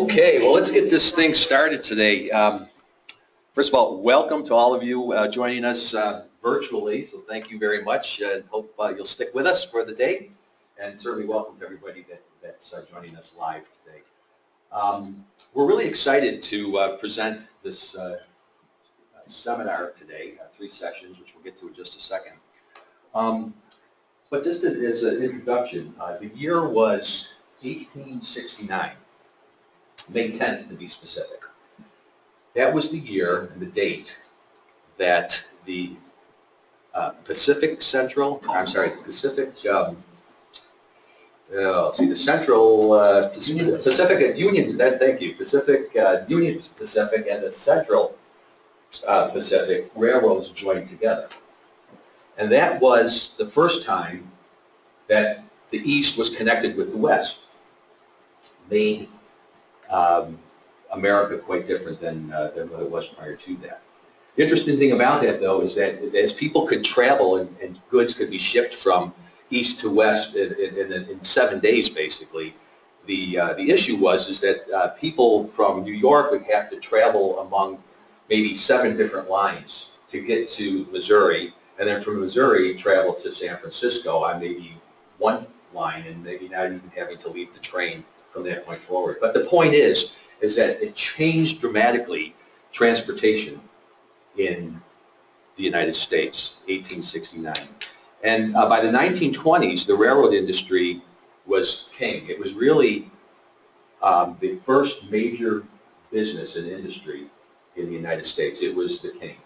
Okay, well, let's get this thing started today. First of all, welcome to all of you joining us virtually, so thank you very much. Hope you'll stick with us for the day, and certainly welcome to everybody that's joining us live today. We're really excited to present this seminar today, 3 sessions, which we'll get to in just a second. But just as an introduction, the year was 1869. May 10th to be specific. That was the year and the date that the Pacific Union, thank you, Union Pacific and the Central Pacific Railroads joined together. And that was the first time that the East was connected with the West. Made America quite different than what it was prior to that. The interesting thing about that, though, is that as people could travel and goods could be shipped from east to west in 7 days, basically, the issue was that people from New York would have to travel among maybe 7 different lines to get to Missouri, and then from Missouri travel to San Francisco on maybe 1 line, and maybe not even having to leave the train from that point forward. But the point is that it changed dramatically transportation in the United States, 1869. And by the 1920s, the railroad industry was king. It was really the first major business and industry in the United States. It was the king.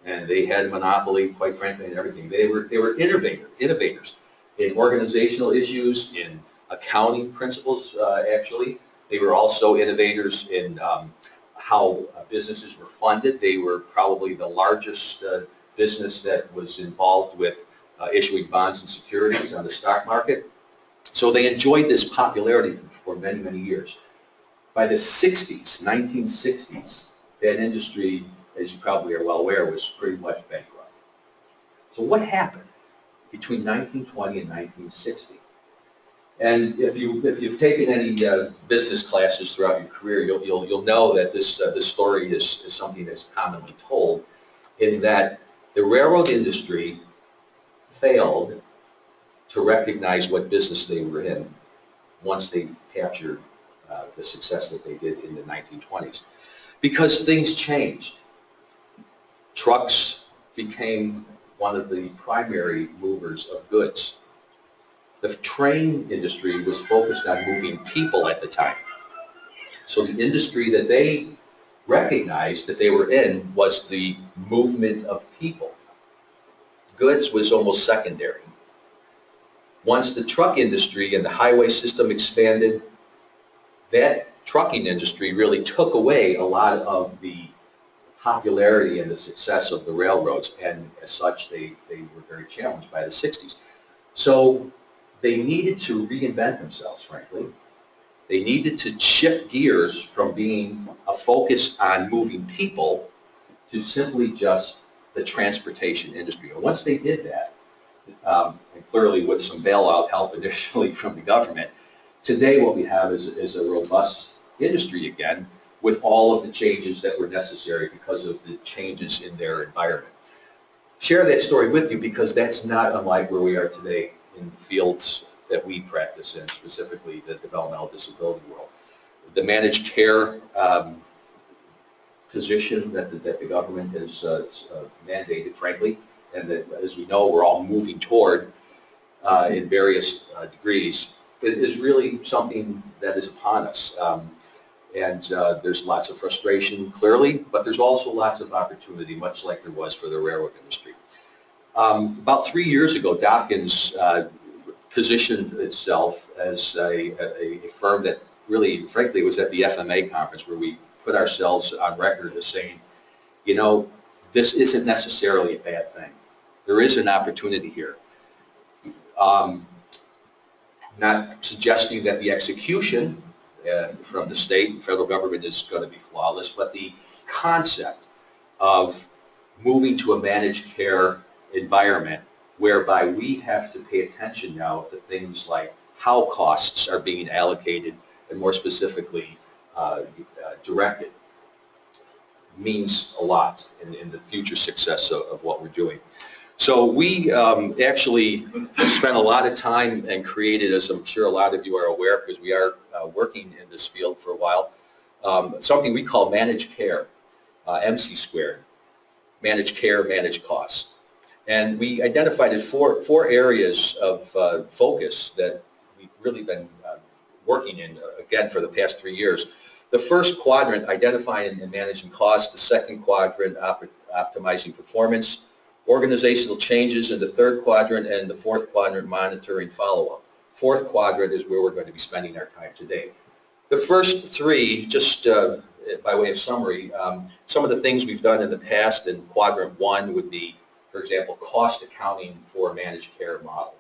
And they had a monopoly, quite frankly, in everything. They were innovators in organizational issues, in accounting principles, actually. They were also innovators in how businesses were funded. They were probably the largest business that was involved with issuing bonds and securities on the stock market. So they enjoyed this popularity for many, many years. By the 60s, 1960s, that industry, as you probably are well aware, was pretty much bankrupt. So what happened between 1920 and 1960? And if you've taken any business classes throughout your career, you'll know that this story is something that's commonly told, in that the railroad industry failed to recognize what business they were in once they captured the success that they did in the 1920s, because things changed. Trucks became one of the primary movers of goods. The train industry was focused on moving people at the time. So the industry that they recognized that they were in was the movement of people. Goods was almost secondary. Once the truck industry and the highway system expanded, that trucking industry really took away a lot of the popularity and the success of the railroads, and as such they were very challenged by the 60s. So they needed to reinvent themselves, frankly. They needed to shift gears from being a focus on moving people to simply just the transportation industry. And once they did that, and clearly with some bailout help initially from the government, today what we have is a robust industry again, with all of the changes that were necessary because of the changes in their environment. Share that story with you because that's not unlike where we are today in fields that we practice in, specifically the developmental disability world. The managed care position that the government has mandated, frankly, and that, as we know, we're all moving toward in various degrees, is really something that is upon us. And there's lots of frustration, clearly, but there's also lots of opportunity, much like there was for the railroad industry. About 3 years ago, Dopkins positioned itself as a firm that really, frankly, was at the FMA conference where we put ourselves on record as saying, you know, this isn't necessarily a bad thing. There is an opportunity here. Not suggesting that the execution from the state and federal government is going to be flawless, but the concept of moving to a managed care environment whereby we have to pay attention now to things like how costs are being allocated, and more specifically, directed means a lot in the future success of what we're doing. So we actually spent a lot of time and created, as I'm sure a lot of you are aware, because we are working in this field for a while, something we call managed care, MC squared, managed care, managed costs. And we identified four areas of focus that we've really been working in, again, for the past 3 years. The first quadrant, identifying and managing costs. The second quadrant, optimizing performance. Organizational changes in the third quadrant, and the fourth quadrant, monitoring follow-up. Fourth quadrant is where we're going to be spending our time today. The first three, just by way of summary, some of the things we've done in the past in quadrant one would be, for example, cost accounting for a managed care model.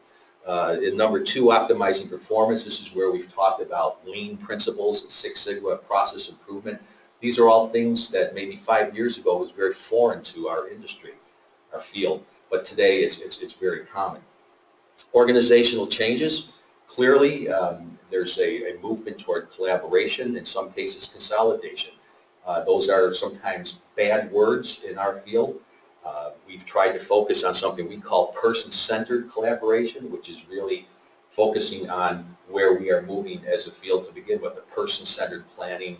In number two, optimizing performance. This is where we've talked about lean principles and Six Sigma process improvement. These are all things that maybe 5 years ago was very foreign to our industry, our field, but today it's very common. Organizational changes. Clearly, there's a movement toward collaboration, in some cases consolidation. Those are sometimes bad words in our field. We've tried to focus on something we call person-centered collaboration, which is really focusing on where we are moving as a field to begin with, a person-centered planning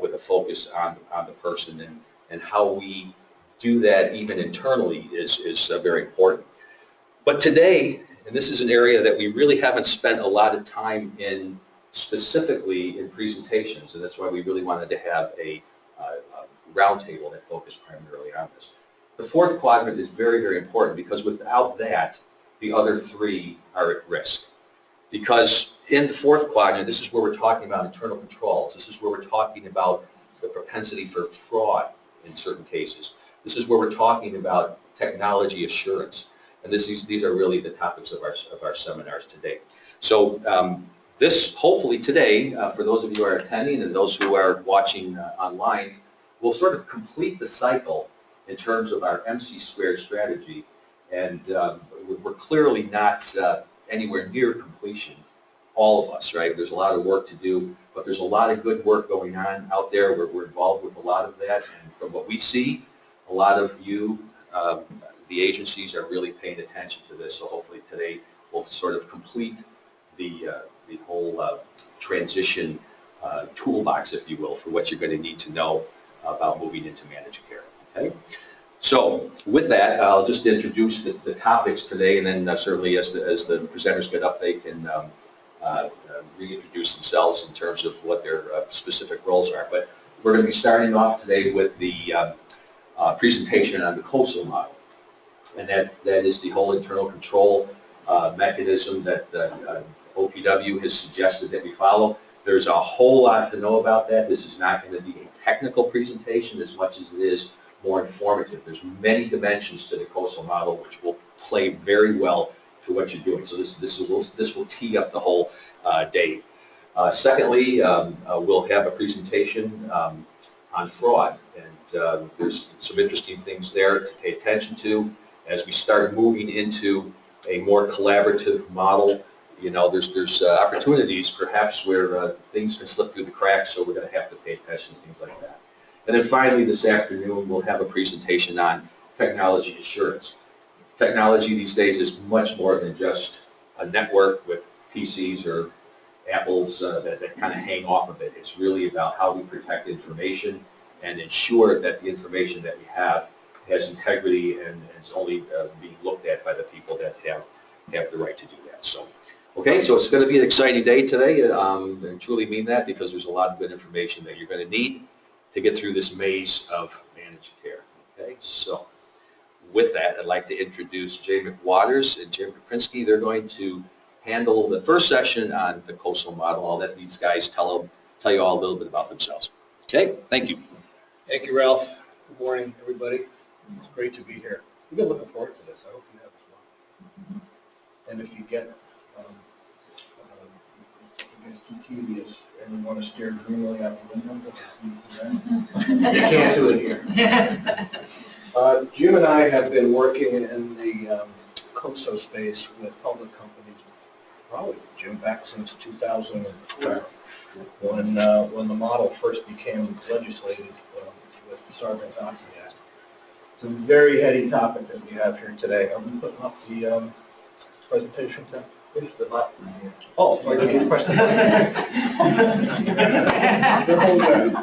with a focus on the person, and how we do that even internally is very important. But today, and this is an area that we really haven't spent a lot of time in specifically in presentations, and that's why we really wanted to have a roundtable that focused primarily on this. The fourth quadrant is very, very important, because without that, the other three are at risk. Because in the fourth quadrant, this is where we're talking about internal controls. This is where we're talking about the propensity for fraud in certain cases. This is where we're talking about technology assurance. And these are really the topics of our seminars today. So this, hopefully today, for those of you who are attending and those who are watching online, will sort of complete the cycle in terms of our MC squared strategy. And we're clearly not anywhere near completion, all of us, right? There's a lot of work to do, but there's a lot of good work going on out there. We're involved with a lot of that, and from what we see, a lot of you, the agencies, are really paying attention to this. So hopefully today we'll sort of complete the whole transition toolbox, if you will, for what you're going to need to know about moving into managed care. Okay? So with that, I'll just introduce the topics today, and then certainly as the presenters get up, they can reintroduce themselves in terms of what their specific roles are. But we're going to be starting off today with the presentation on the COSO model, and that is the whole internal control mechanism that OPW has suggested that we follow. There's a whole lot to know about that. This is not going to be a technical presentation as much as it is more informative. There's many dimensions to the COSO model which will play very well to what you're doing. So this will tee up the whole day. Secondly, we'll have a presentation on fraud, and there's some interesting things there to pay attention to as we start moving into a more collaborative model. You know, there's opportunities perhaps where things can slip through the cracks, so we're going to have to pay attention to things like that. And then finally, this afternoon, we'll have a presentation on technology assurance. Technology these days is much more than just a network with PCs or Apples that kind of hang off of it. It's really about how we protect information and ensure that the information that we have has integrity and is only being looked at by the people that have the right to do that. So, okay, so it's going to be an exciting day today, and truly mean that, because there's a lot of good information that you're going to need to get through this maze of managed care. Okay, so with that, I'd like to introduce Jay McWaters and Jim Kaprinsky. They're going to handle the first session on the COSO model. I'll let these guys tell you all a little bit about themselves. Okay, thank you. Thank you, Ralph. Good morning, everybody. It's great to be here. We've been looking forward to this. I hope you have as well. And if you get too tedious and you want to stare dreamily out the window, you can't do it here. Jim and I have been working in the COSO space with public companies probably, Jim, back since 2004, when the model first became legislated with the Sarbanes-Oxley Act. It's a very heady topic that we have here today. Are we putting up the presentation, Tim? Push the button here. Oh, so I didn't press the button.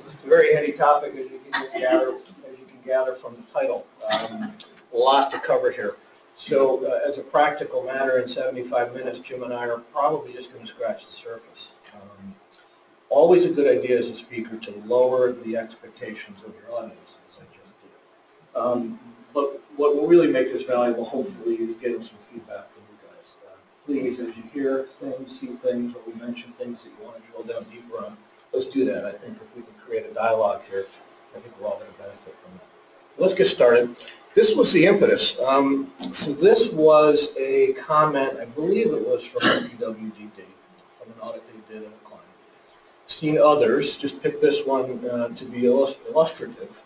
It's a very heady topic, as you can gather from the title. A lot to cover here. So as a practical matter, in 75 minutes, Jim and I are probably just going to scratch the surface. Always a good idea as a speaker to lower the expectations of your audience, as I just did. But what will really make this valuable, hopefully, is getting some feedback from you guys. Please, as you hear things, see things, or we mention things that you want to drill down deeper on, let's do that. I think if we can create a dialogue here, I think we're all going to benefit from that. Let's get started. This was the impetus. So this was a comment, I believe it was from OPWDD, from an audit they did in a client. Seen others, just pick this one to be illustrative.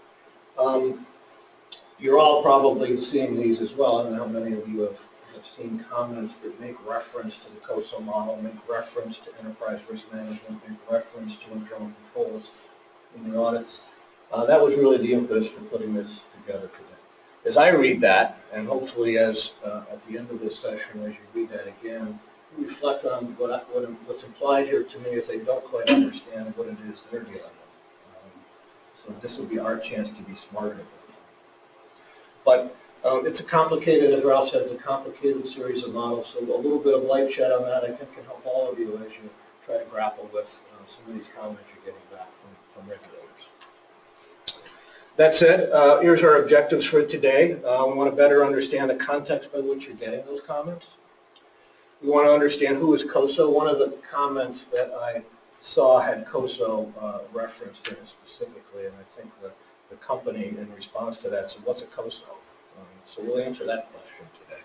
You're all probably seeing these as well. I don't know how many of you have seen comments that make reference to the COSO model, make reference to enterprise risk management, make reference to internal controls in your audits. That was really the impetus for putting this together today. As I read that, and hopefully as at the end of this session, as you read that again, reflect on what's implied here to me is they don't quite understand what it is they're dealing with. So this will be our chance to be smarter. But it's a complicated, as Ralph said, it's a complicated series of models, so a little bit of light shed on that I think can help all of you as you try to grapple with some of these comments you're getting back from regulators. That said, here's our objectives for today. We want to better understand the context by which you're getting those comments. We want to understand who is COSO. One of the comments that I saw had COSO referenced in it specifically, and I think the company in response to that said, what's a COSO? So we'll answer that question today.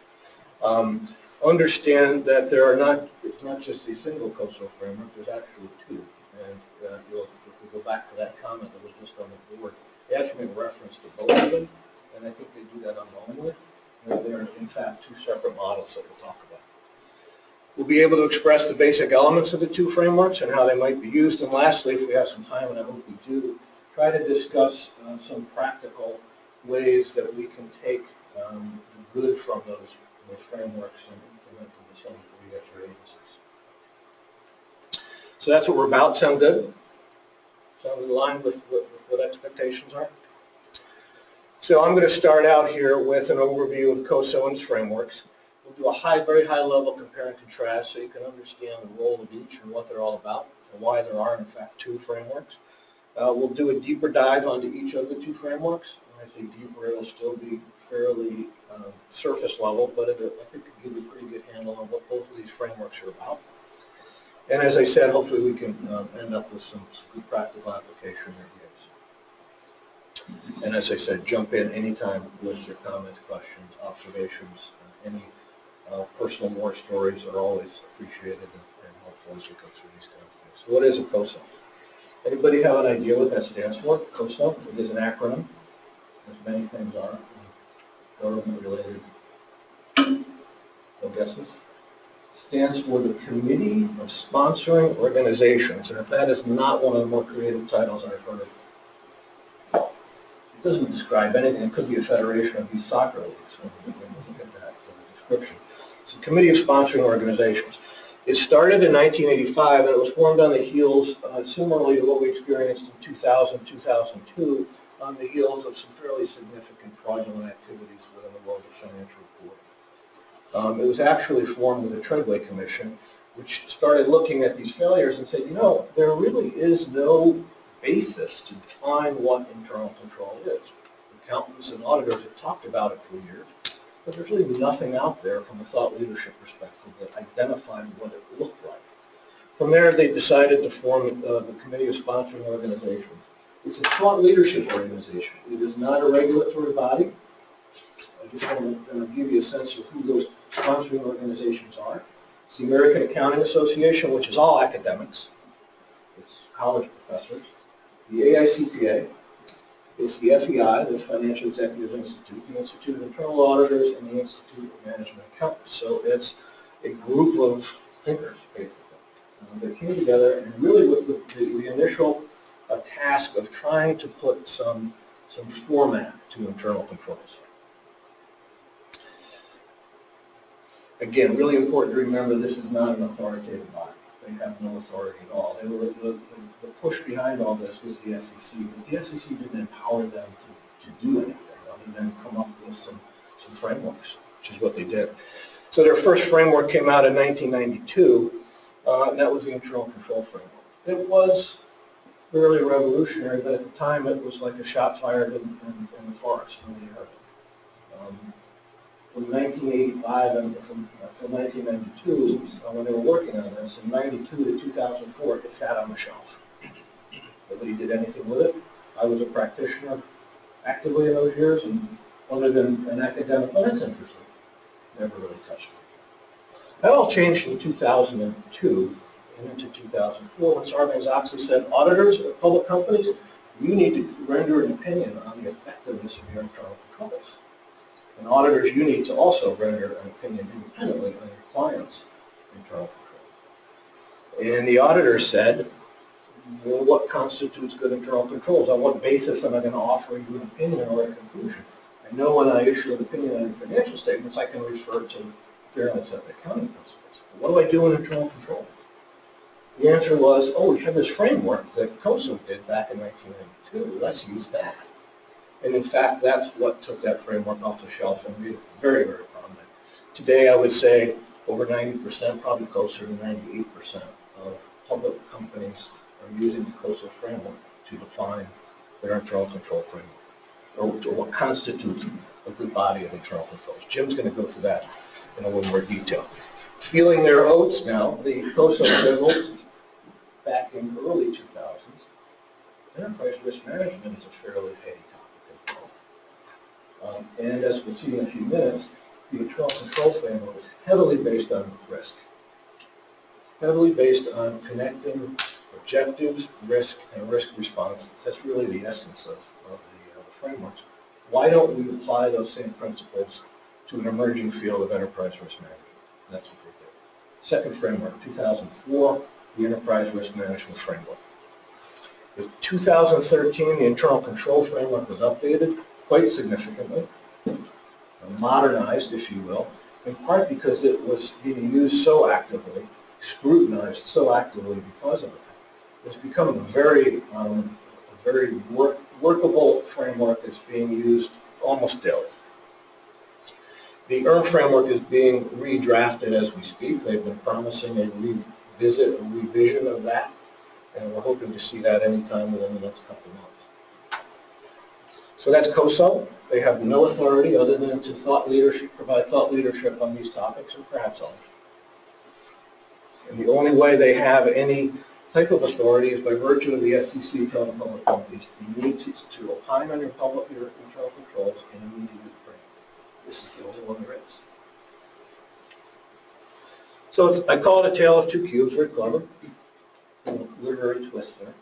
Understand that there are it's not just a single COSO framework, there's actually two. And if we go back to that comment that was just on the board, they actually make reference to both of them, and I think they do that unknowingly. They're in fact two separate models that we'll talk about. We'll be able to express the basic elements of the two frameworks and how they might be used. And lastly, if we have some time, and I hope we do, try to discuss some practical ways that we can take the good from those frameworks and implement them to some degree at your agencies. So that's what we're about. Sound good? Sound in line with what expectations are? So I'm going to start out here with an overview of COSO and its frameworks. We'll do a very high level compare and contrast so you can understand the role of each and what they're all about and why there are in fact two frameworks. We'll do a deeper dive onto each of the two frameworks. When I say deeper, it'll still be fairly surface level, but I think it'll give you a pretty good handle on what both of these frameworks are about. And as I said, hopefully we can end up with some good practical application reviews. And as I said, jump in anytime with your comments, questions, observations, any personal war stories are always appreciated and helpful as we go through these kind of things. So what is a COSO? Anybody have an idea what that stands for? COSO, it is an acronym, as many things are, government related. No guesses? Stands for the Committee of Sponsoring Organizations, and if that is not one of the more creative titles I've heard of, it doesn't describe anything. It could be a federation of these soccer leagues. So we can look at that for the description. It's a Committee of Sponsoring Organizations. It started in 1985, and it was formed on the heels, similarly to what we experienced in 2000, 2002, on the heels of some fairly significant fraudulent activities within the world of financial reporting. It was actually formed with a Treadway Commission, which started looking at these failures and said, you know, there really is no basis to define what internal control is. Accountants and auditors have talked about it for years, but there's really nothing out there from a thought leadership perspective that identified what it looked like. From there, they decided to form the Committee of Sponsoring Organizations. It's a thought leadership organization. It is not a regulatory body. I just want to give you a sense of who those sponsoring organizations are. It's the American Accounting Association, which is all academics. It's college professors. The AICPA. It's the FEI, the Financial Executives Institute, the Institute of Internal Auditors, and the Institute of Management Accountants. So it's a group of thinkers, basically. They came together and really with the initial task of trying to put some format to internal controls. Again, really important to remember this is not an authoritative body. They have no authority at all. They were, the push behind all this was the SEC, but the SEC didn't empower them to do anything other than come up with some frameworks, which is what they did. So their first framework came out in 1992, and that was the Internal Control Framework. It was fairly revolutionary, but at the time it was like a shot fired in the forest from the air. From 1985 until 1992, when they were working on this, in 92 to 2004, it sat on the shelf. Nobody did anything with it. I was a practitioner actively in those years, and other than an academic, well, that's interesting, never really touched it. That all changed in 2002 and into 2004 when Sarbanes-Oxley said, auditors of public companies, you need to render an opinion on the effectiveness of your internal controls. And auditors, you need to also render an opinion independently on your client's internal controls. And the auditor said, well, what constitutes good internal controls? On what basis am I going to offer you an opinion or a conclusion? I know when I issue an opinion on your financial statements, I can refer to fair and accepted accounting principles. But what do I do in internal control? The answer was, oh, we have this framework that COSO did back in 1992. Let's use that. And in fact, that's what took that framework off the shelf and made it very, very prominent. Today, I would say over 90%, probably closer to 98% of public companies are using the COSO framework to define their internal control framework, or what constitutes a good body of internal controls. Jim's going to go through that in a little more detail. Feeling their oats now, the COSO level back in early 2000s, enterprise risk management is a fairly heady topic. And as we'll see in a few minutes, the internal control framework is heavily based on risk, heavily based on connecting objectives, risk, and risk response. That's really the essence of the frameworks. Why don't we apply those same principles to an emerging field of enterprise risk management? That's what they did. Second framework, 2004, the Enterprise Risk Management Framework. In 2013, the internal control framework was updated quite significantly, modernized, if you will, in part because it was being used so actively, scrutinized so actively because of it. It's become a very workable framework that's being used almost daily. The ERM framework is being redrafted as we speak. They've been promising a revision of that, and we're hoping to see that anytime within the next couple of months. So that's COSO. They have no authority other than to provide thought leadership on these topics, and perhaps others. And the only way they have any type of authority is by virtue of the SEC telling public companies you need to opine on your internal controls and you need to do the framework. This is the only one there is. So I call it a tale of two cubes, very clever. Literary twist there.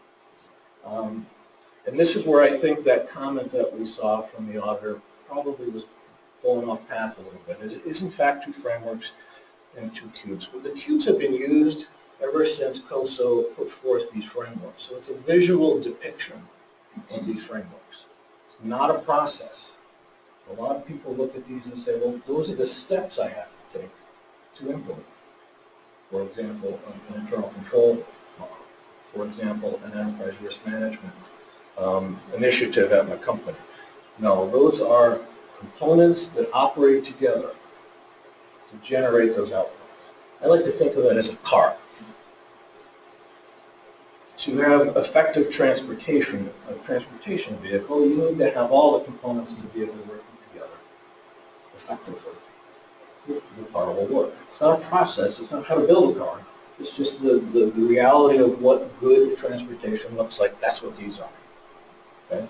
And this is where I think that comment that we saw from the auditor probably was blown off path a little bit. It is in fact two frameworks and two cubes. But the cubes have been used ever since COSO put forth these frameworks. So it's a visual depiction of these frameworks. It's not a process. A lot of people look at these and say, well, those are the steps I have to take to implement. For example, an internal control model. For example, an enterprise risk management initiative at my company. No, those are components that operate together to generate those outcomes. I like to think of it as a car. To have effective transportation, a transportation vehicle, you need to have all the components of the vehicle working together effectively. The car will work. It's not a process. It's not how to build a car. It's just the reality of what good transportation looks like. That's what these are. Okay?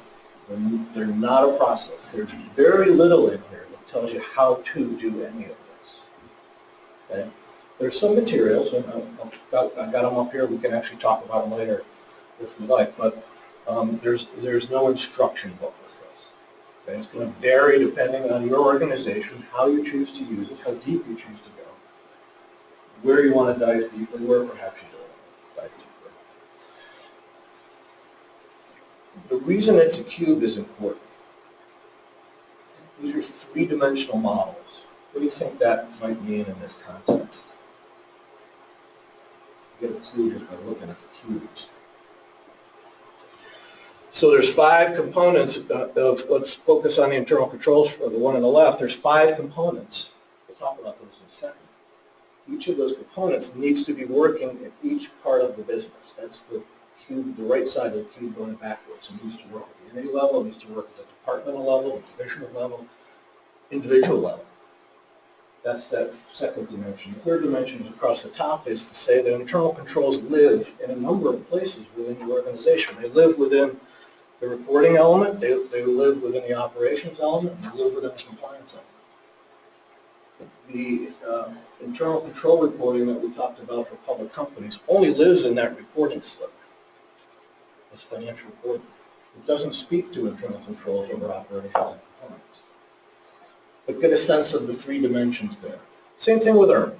They're not a process. There's very little in here that tells you how to do any of this. Okay? There's some materials, and I've got them up here. We can actually talk about them later if we like, but there's no instruction book with this. Okay? It's going to vary depending on your organization, how you choose to use it, how deep you choose to go. where you want to dive deeply, where perhaps you don't want to dive deeply. The reason it's a cube is important. These are three-dimensional models. What do you think that might mean in this context? You get a clue just by looking at the cubes. So there's 5 components of, let's focus on the internal controls for the one on the left. There's 5 components. We'll talk about those in a second. Each of those components needs to be working at each part of the business. That's the cube, the right side of the cube going backwards. It needs to work at the entity level, it needs to work at the departmental level, the divisional level, individual level. That's that second dimension. The third dimension is across the top is to say that internal controls live in a number of places within the organization. They live within the reporting element, they live within the operations element, and they live within the compliance element. The internal control reporting that we talked about for public companies only lives in that reporting slip. It's financial reporting. It doesn't speak to internal controls over operations and compliance. But get a sense of the 3 dimensions there. Same thing with ERM.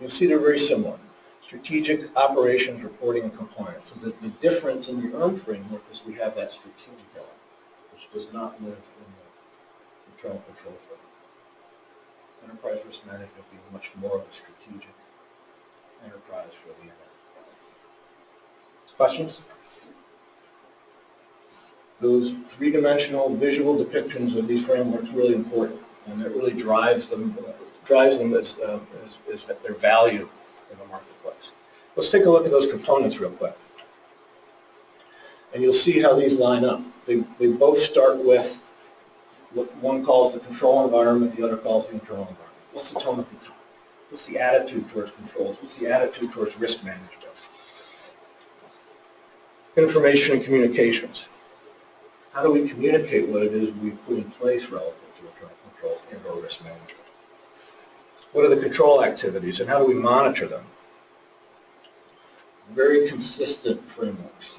You'll see they're very similar. Strategic, operations, reporting, and compliance. So the difference in the ERM framework is we have that strategic element, which does not live in the internal control framework. Enterprise risk management being much more of a strategic enterprise for the end. Questions? Those 3-dimensional visual depictions of these frameworks are really important, and it really drives them as their value in the marketplace. Let's take a look at those components real quick. And you'll see how these line up. They both start with what one calls the control environment, the other calls the internal environment. What's the tone at the top? What's the attitude towards controls? What's the attitude towards risk management? Information and communications. How do we communicate what it is we've put in place relative to internal controls and or risk management? What are the control activities and how do we monitor them? Very consistent frameworks.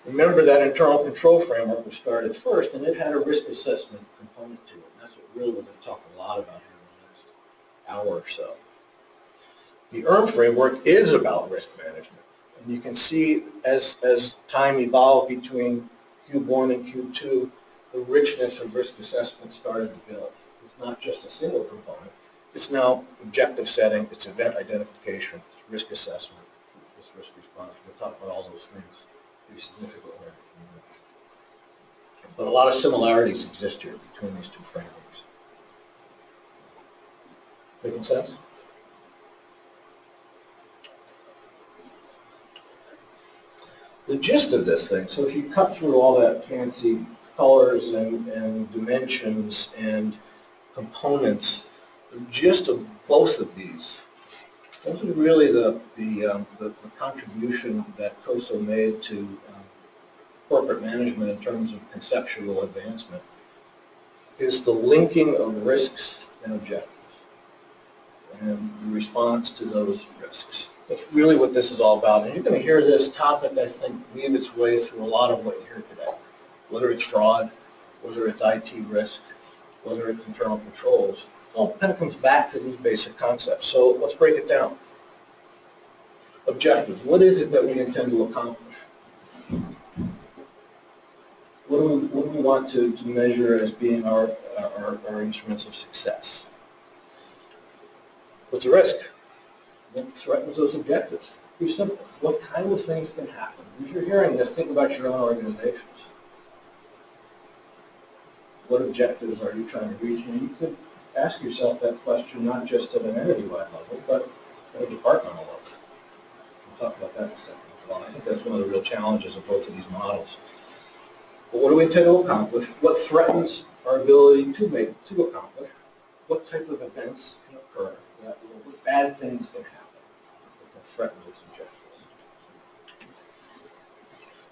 Remember that internal control framework was started first, and it had a risk assessment component to it. And that's what really we're going to talk a lot about here in the next hour or so. The ERM framework is about risk management. And you can see as time evolved between Cube 1 and Cube 2, the richness of risk assessment started to build. It's not just a single component. It's now objective setting, it's event identification, it's risk assessment, it's risk response. We'll talk about all those things pretty significantly. But a lot of similarities exist here between these 2 frameworks. Making sense? The gist of this thing, so if you cut through all that fancy colors and dimensions and components, the gist of both of these, those are really the contribution that COSO made to corporate management in terms of conceptual advancement, is the linking of risks and objectives and the response to those risks. That's really what this is all about. And you're going to hear this topic, I think, weave its way through a lot of what you hear today, whether it's fraud, whether it's IT risk, whether it's internal controls. It all kind of comes back to these basic concepts. So let's break it down. Objectives. What is it that we intend to accomplish? What do we want to measure as being our instruments of success? What's the risk? What threatens those objectives? Pretty simple. What kind of things can happen? If you're hearing this, think about your own organizations. What objectives are you trying to reach? And you could ask yourself that question not just at an entity-wide level, but at a departmental level. We'll talk about that in a second as well. I think that's one of the real challenges of both of these models. But what do we intend to accomplish? What threatens our ability to accomplish? What type of events can occur? What bad things can happen that can threaten those objectives?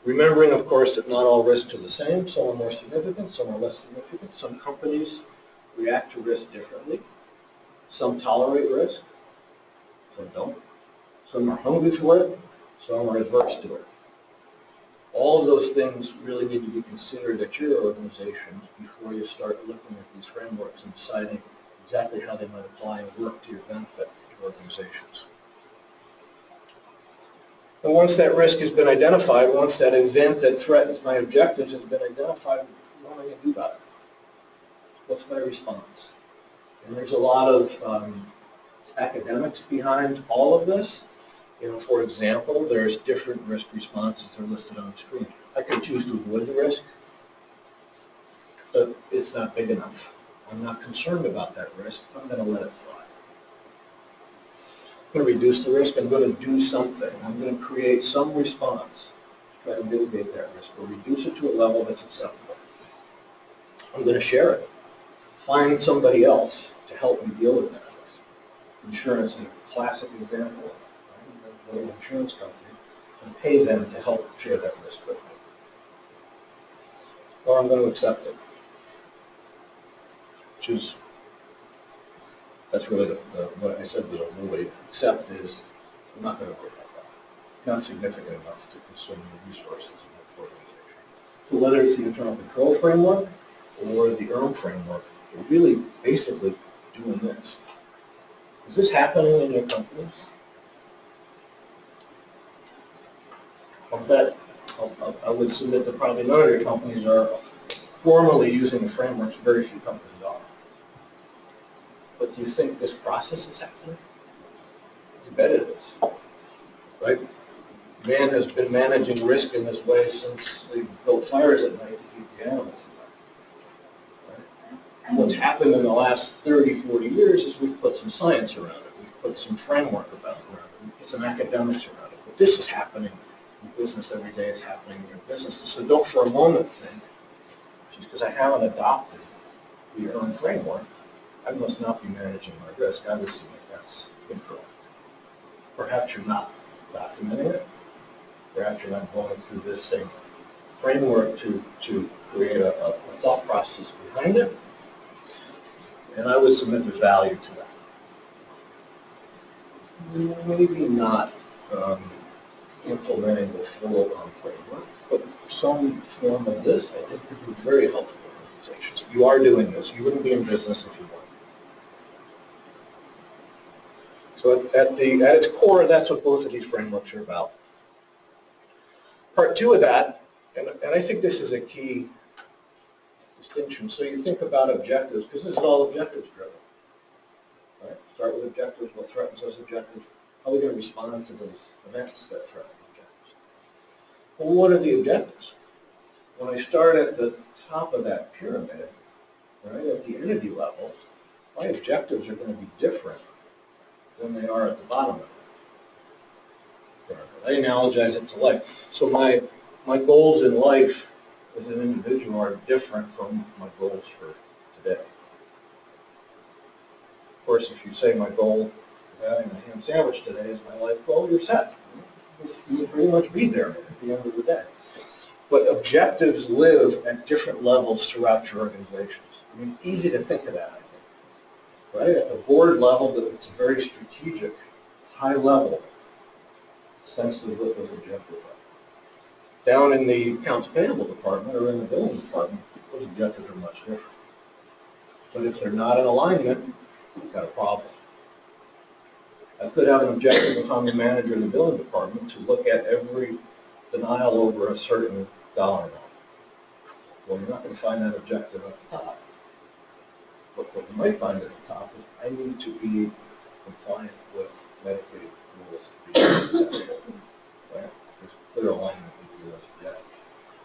Remembering, of course, that not all risks are the same. Some are more significant, some are less significant. Some companies react to risk differently. Some tolerate risk, some don't. Some are hungry for it, some are adverse to it. All of those things really need to be considered at your organizations before you start looking at these frameworks and deciding exactly how they might apply and work to your benefit to organizations. And once that risk has been identified, once that event that threatens my objectives has been identified, what am I going to do about it? What's my response? And there's a lot of academics behind all of this. You know, for example, there's different risk responses that are listed on the screen. I could choose to avoid the risk, but it's not big enough. I'm not concerned about that risk. I'm going to let it fly. I'm going to reduce the risk. I'm going to do something. I'm going to create some response to try to mitigate that risk or reduce it to a level that's acceptable. I'm going to share it. Find somebody else to help me deal with that risk. Insurance is a classic example. Right? Go to an insurance company and pay them to help share that risk with me. Or I'm going to accept it, which is, that's really what I said, the avoid. Accept is, I'm not going to worry about that. Not significant enough to consume the resources of the organization. So whether it's the internal control framework or the Interim framework, you're really basically doing this. Is this happening in your companies? I would submit that probably none of your companies are formally using the frameworks. Very few companies are. But do you think this process is happening? You bet it is. Right? Man has been managing risk in this way since they built fires at night to keep the animals alive. Right? What's happened in the last 30, 40 years is we've put some science around it. We've put some framework around it. We've put some academics around it. But this is happening in business every day. It's happening in your business. So don't for a moment think, just because I haven't adopted the Interim framework, I must not be managing my risk. I would assume that's incorrect. Perhaps you're not documenting it. Perhaps you're not going through this same framework to create a thought process behind it. And I would submit there's value to that. Maybe not implementing the full framework, but some form of this I think could be very helpful to organizations. You are doing this. You wouldn't be in business if you weren't. So at its core, that's what both of these frameworks are about. Part two of that, and I think this is a key distinction. So you think about objectives, because this is all objectives driven. Right? Start with objectives. What threatens those objectives? How are we going to respond to those events that threaten objectives? Well, what are the objectives? When I start at the top of that pyramid, right, at the entity level, my objectives are going to be different than they are at the bottom of it. I analogize it to life. So my goals in life as an individual are different from my goals for today. Of course, if you say my goal of having a ham sandwich today is my life goal, you're set. You'll pretty much be there at the end of the day. But objectives live at different levels throughout your organizations. I mean, easy to think of that, I think. Right? At the board level, it's very strategic, high level sense of what those objectives are. Down in the accounts payable department or in the billing department, those objectives are much different. But if they're not in alignment, you've got a problem. I could have an objective if I'm the manager in the billing department to look at every denial over a certain dollar amount. Well, you're not going to find that objective at the top. But what you might find at the top is I need to be compliant with Medicaid rules to be successful. Right? There's clear alignment with those objectives.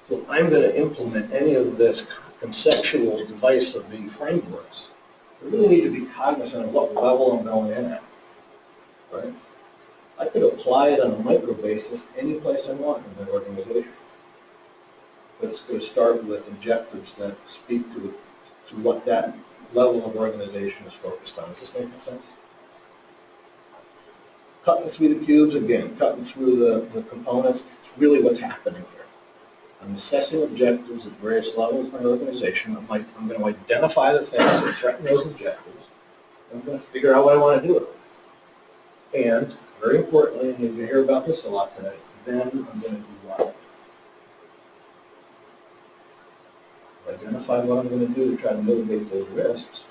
So if I'm going to implement any of this conceptual device of the frameworks, I really need to be cognizant of what level I'm going in at. Right? I could apply it on a micro basis any place I want in that organization. But it's going to start with objectives that speak to what that level of organization is focused on. Is this making sense? Cutting through the cubes again, cutting through the components, it's really what's happening here. I'm assessing objectives at various levels of my organization. I'm going to identify the things that threaten those objectives. I'm going to figure out what I want to do with them. And, very importantly, and you hear about this a lot today, then I'm going to do what? Identify what I'm going to do to try to mitigate those risks.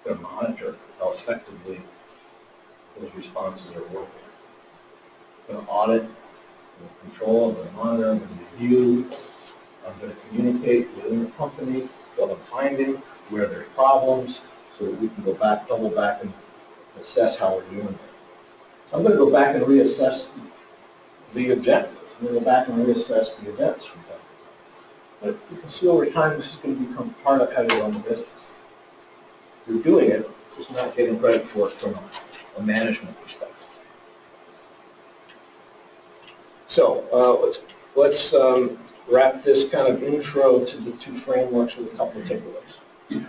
I'm going to monitor how effectively those responses are working. I'm going to audit, I'm going to control, I'm going to monitor, I'm going to review, I'm going to communicate within the company, what I'm finding, where there's problems, so that we can go back, double back, and assess how we're doing it. I'm going to go back and reassess the objectives. I'm going to go back and reassess the events from time to time. But you can see over time this is going to become part of how you run the business. You're doing it, just not getting credit for it from a management perspective. So let's wrap this kind of intro to the two frameworks with a couple of takeaways.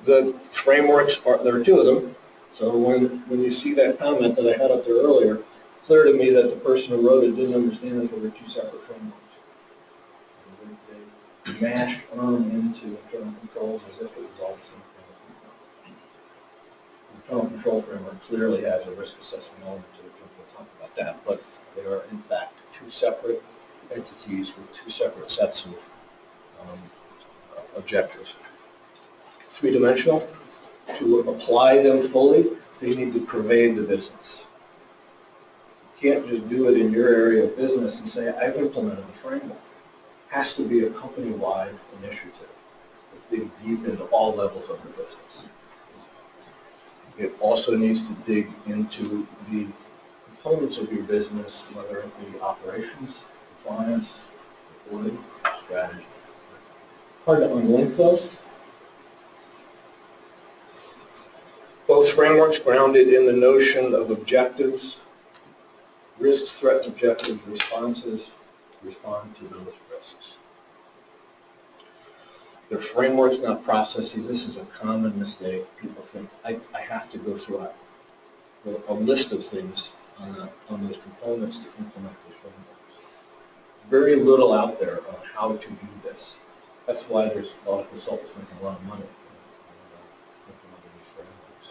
The frameworks there are two of them. So when you see that comment that I had up there earlier, clear to me that the person who wrote it didn't understand that there were two separate frameworks. They mashed into internal controls as if it was all the same thing. The internal control framework clearly has a risk assessment element to it. We'll talk about that, but they are in fact two separate entities with two separate sets of objectives. Three-dimensional. To apply them fully, they need to pervade the business. You can't just do it in your area of business and say, I've implemented the framework. It has to be a company-wide initiative that digs deep into all levels of the business. It also needs to dig into the components of your business, whether it be operations, compliance, reporting, strategy. Hard to unlink those. Both frameworks grounded in the notion of objectives, risks, threat objectives, responses, respond to those risks. They're frameworks, not processes. This is a common mistake. People think, I have to go through a list of things on those components to implement these frameworks. Very little out there on how to do this. That's why there's a lot of consultants making a lot of money implementing these frameworks.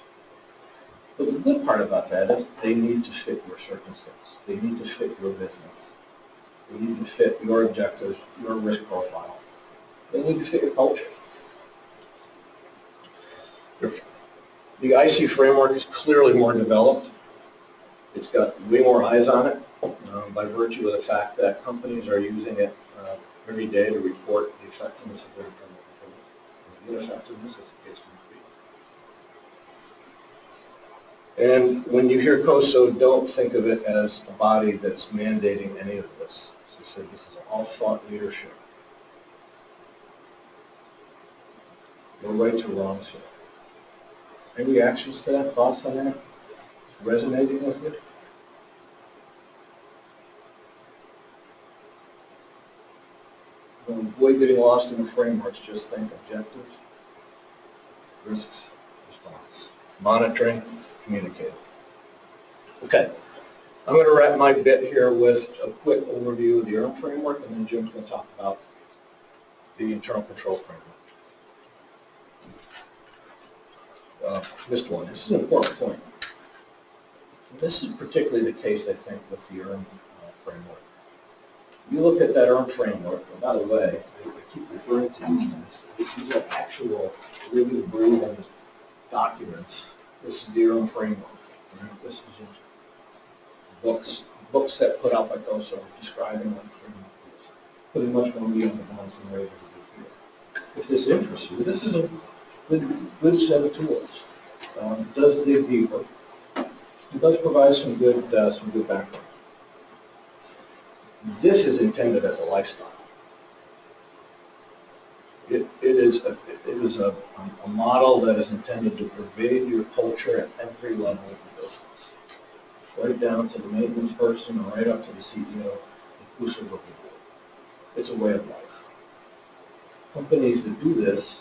But the good part about that is they need to fit your circumstance. They need to fit your business. They need to fit your objectives, your risk profile. They need to fit your culture. The IC framework is clearly more developed. It's got way more eyes on it by virtue of the fact that companies are using it every day to report the effectiveness of their internal controls. The ineffectiveness, as the case may be. And when you hear COSO, don't think of it as a body that's mandating any of this. As I said, this is all thought leadership. No right to wrongs here. Any reactions to that? Thoughts on that? Is resonating with you? Avoid getting lost in the frameworks. Just think objectives, risks, response, monitoring, communicating. Okay. I'm going to wrap my bit here with a quick overview of the Interim framework, and then Jim's going to talk about the internal control framework. Missed one. This is an important point. This is particularly the case, I think, with the Interim framework. You look at that Interim framework, and by the way, I keep referring to these are actual living, breathing documents. This is the Interim framework. Right? This is books that put out by COSO describing what the framework is. Putting much more meat on the bones than we're able to do here. If this interests you, this is a good set of tools. It does dig deeper. It does provide some good background. This is intended as a lifestyle. It is a model that is intended to pervade your culture at every level of the business, right down to the maintenance person, or right up to the CEO, inclusive of the board. It's a way of life. Companies that do this,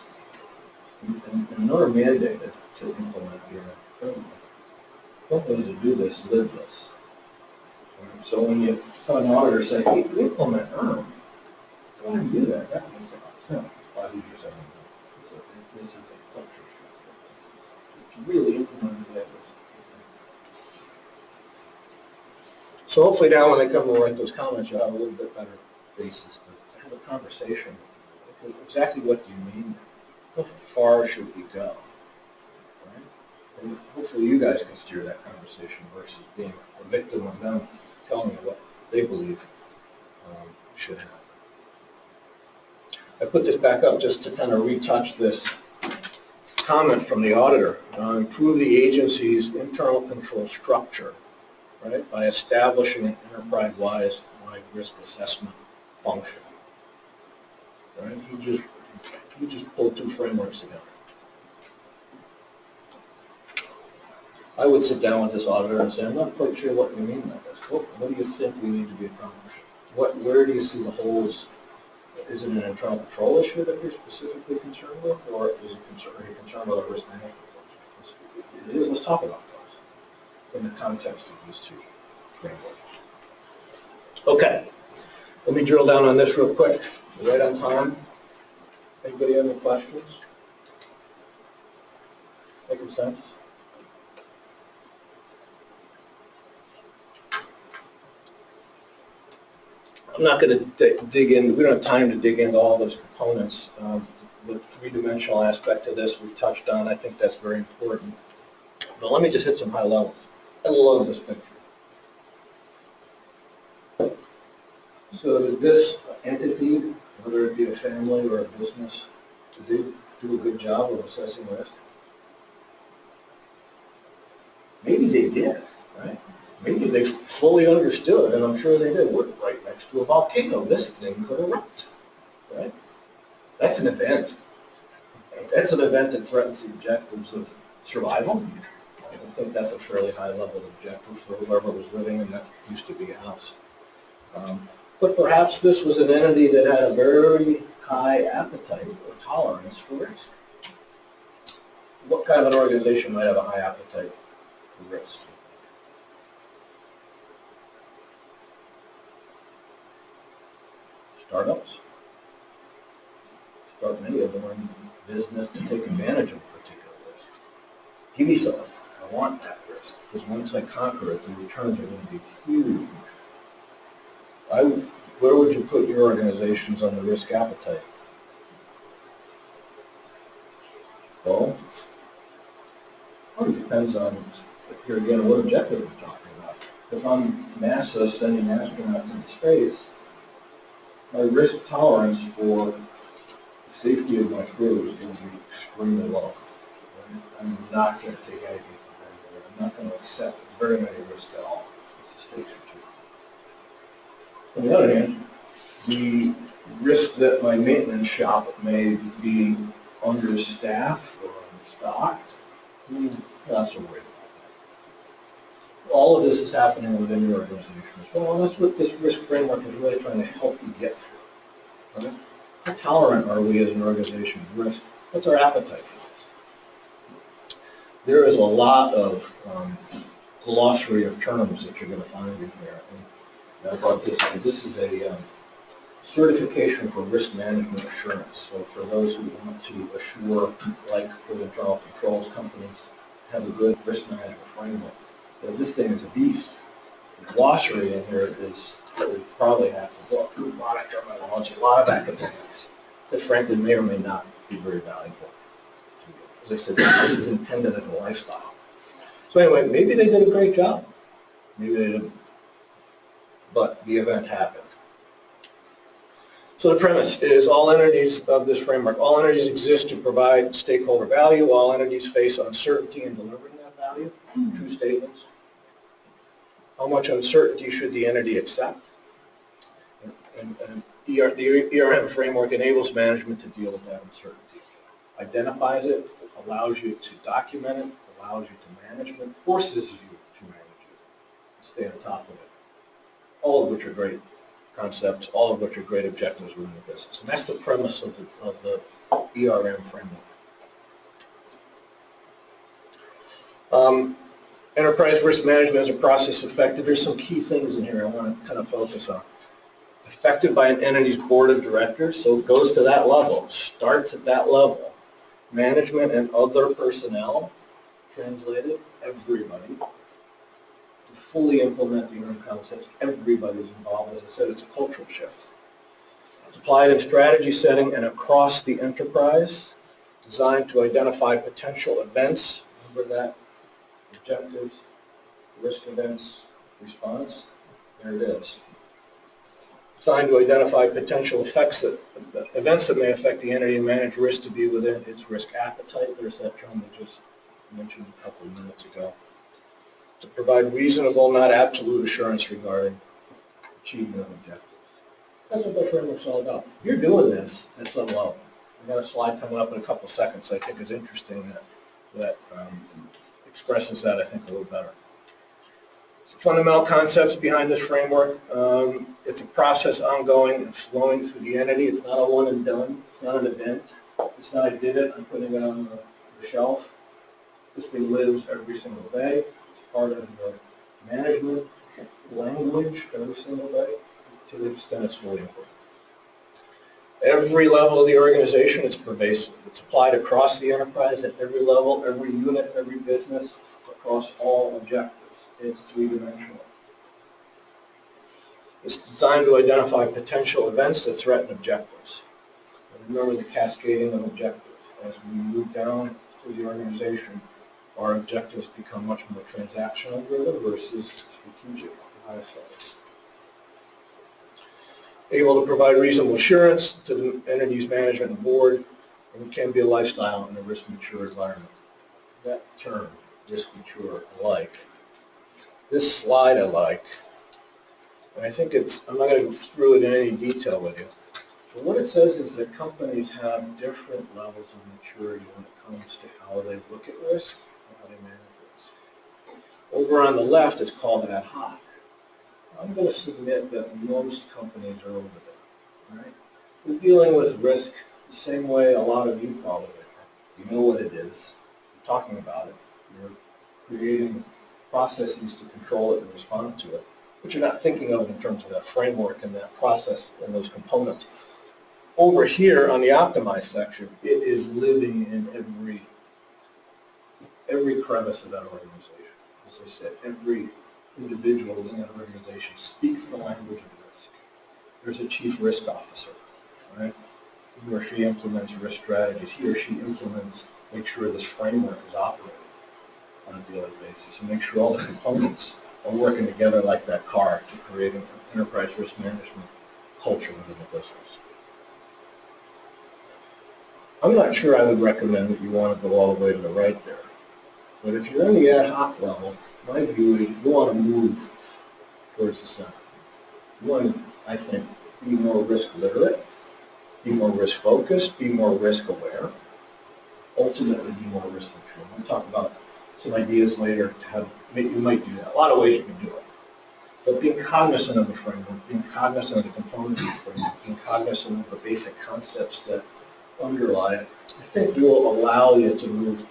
and none are mandated to implement your framework. Companies that do this live this. So when you have an auditor say, hey, implement ERM, why do you do that? That makes a lot of sense. Why do you do something? This is a culture shift. It's really implemented that. So hopefully now when they come to write those comments, you'll have a little bit better basis to have a conversation with you. Exactly what do you mean? How far should we go? Right? And hopefully you guys can steer that conversation versus being a victim of them telling you what they believe should happen. I put this back up just to kind of retouch this comment from the auditor. Improve the agency's internal control structure, right, by establishing an enterprise-wide risk assessment function. Right? He just pulled two frameworks together. I would sit down with this auditor and say, I'm not quite sure what you mean by this. What do you think we need to be accomplished? Where do you see the holes? Is it an internal control issue that you're specifically concerned with, or is it are you concerned with a risk management function? It is. Let's talk about those in the context of these two frameworks. Okay, let me drill down on this real quick. Right on time. Anybody have any questions? Making sense? I'm not going to dig in, we don't have time to dig into all those components. The three-dimensional aspect of this we've touched on. I think that's very important. But let me just hit some high levels. I love this picture. So did this entity, whether it be a family or a business, do a good job of assessing risk? Maybe they did, right? Maybe they fully understood, and I'm sure they did. We're right next to a volcano. This thing could erupt, right? That's an event. That's an event that threatens the objectives of survival. I think that's a fairly high-level objective for whoever was living in that used to be a house. But perhaps this was an entity that had a very high appetite or tolerance for risk. What kind of an organization might have a high appetite for risk? Startups. Many of them are in business to take advantage of a particular risk. Give me some. I want that risk, because once I conquer it, the returns are going to be huge. Where would you put your organizations on the risk appetite? Well, it depends on, here again, what objective we're talking about. If I'm NASA sending astronauts into space, my risk tolerance for the safety of my crew is going to be extremely low. Right? I'm not going to take anything for granted. I'm not going to accept very many risks at all. The stakes are too high. On the other hand, the risk that my maintenance shop may be understaffed or unstocked, I'm not so worried about that. All of this is happening within your organization as well, and that's what this risk framework is really trying to help you get through. Okay? How tolerant are we as an organization of risk? What's our appetite for this? There is a lot of glossary of terms that you're going to find in here. And I brought this. This is a certification for risk management assurance. So for those who want to assure, like with internal controls companies, have a good risk management framework. But this thing is a beast. The glossary in here is probably half the book. A lot of terminology, a lot of academics that frankly may or may not be very valuable to you. As I said, this is intended as a lifestyle. So anyway, maybe they did a great job. Maybe they didn't. But the event happened. So the premise is all entities of this framework, all entities exist to provide stakeholder value. All entities face uncertainty in delivering that value. True statements. How much uncertainty should the entity accept? And the ERM framework enables management to deal with that uncertainty. Identifies it, allows you to document it, allows you to manage it, forces you to manage it, stay on top of it. All of which are great concepts, all of which are great objectives within the business. And that's the premise of the ERM framework. Enterprise risk management is a process affected. There's some key things in here I want to kind of focus on. Affected by an entity's board of directors, so it goes to that level, starts at that level. Management and other personnel, translated, everybody. To fully implement the ERM concepts, everybody's involved. As I said, it's a cultural shift. It's applied in strategy setting and across the enterprise, designed to identify potential events. Remember that objectives, risk events, response. There it is. Designed to identify potential events that may affect the entity and manage risk to be within its risk appetite. There's that term we just mentioned a couple of minutes ago. To provide reasonable, not absolute assurance regarding achievement of objectives. That's what the framework's all about. You're doing this at some level. I've got a slide coming up in a couple of seconds I think is interesting that expresses that, I think, a little better. So fundamental concepts behind this framework. It's a process ongoing and flowing through the entity. It's not a one and done. It's not an event. It's not I did it, I'm putting it on the shelf. This thing lives every single day. It's part of your management language every single day to the extent it's fully important. Every level of the organization, it's pervasive. It's applied across the enterprise at every level, every unit, every business, across all objectives. It's three-dimensional. It's designed to identify potential events that threaten objectives. And remember the cascading of objectives. As we move down through the organization, our objectives become much more transactional driven versus strategic at the highest levels. Able to provide reasonable assurance to the entity's management and board, and it can be a lifestyle in a risk-mature environment. That term, risk-mature, I like. This slide I like, and I think I'm not going to go through it in any detail with you, but what it says is that companies have different levels of maturity when it comes to how they look at risk and how they manage risk. Over on the left is called ad hoc. I'm going to submit that most companies are over there. Right? We're dealing with risk the same way a lot of you probably are. You know what it is. You're talking about it. You're creating processes to control it and respond to it, but you're not thinking of it in terms of that framework and that process and those components. Over here on the optimize section, it is living in every crevice of that organization. As I said, every individual within that organization speaks the language of risk. There's a chief risk officer, right? He or she implements risk strategies. He or she implements, make sure this framework is operating on a daily basis and make sure all the components are working together like that car to create an enterprise risk management culture within the business. I'm not sure I would recommend that you want to go all the way to the right there, but if you're in the ad hoc level, my view is you want to move towards the center. You want to, I think, be more risk literate, be more risk focused, be more risk aware, ultimately be more risk mature. We'll talk about some ideas later to how you might do that. A lot of ways you can do it. But being cognizant of the framework, being cognizant of the components of the framework, being cognizant of the basic concepts that underlie it, I think will allow you to move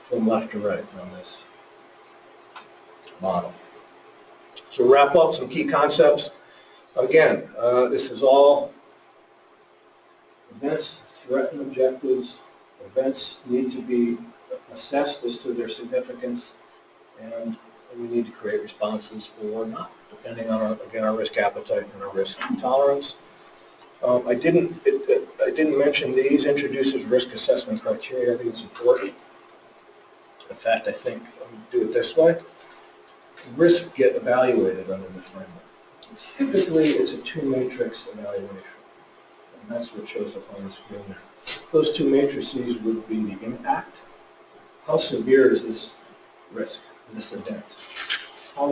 from left to right on this model. So wrap up some key concepts. Again, this is all events, threaten objectives. Events need to be assessed as to their significance, and we need to create responses or not, depending on our risk appetite and our risk tolerance. I didn't mention these. Introduces risk assessment criteria. I think it's important. In fact, I think I'm going to do it this way. Risks get evaluated under this framework. Typically, it's a two-matrix evaluation, and that's what shows up on the screen there. Those two matrices would be the impact. How severe is this risk, this event? How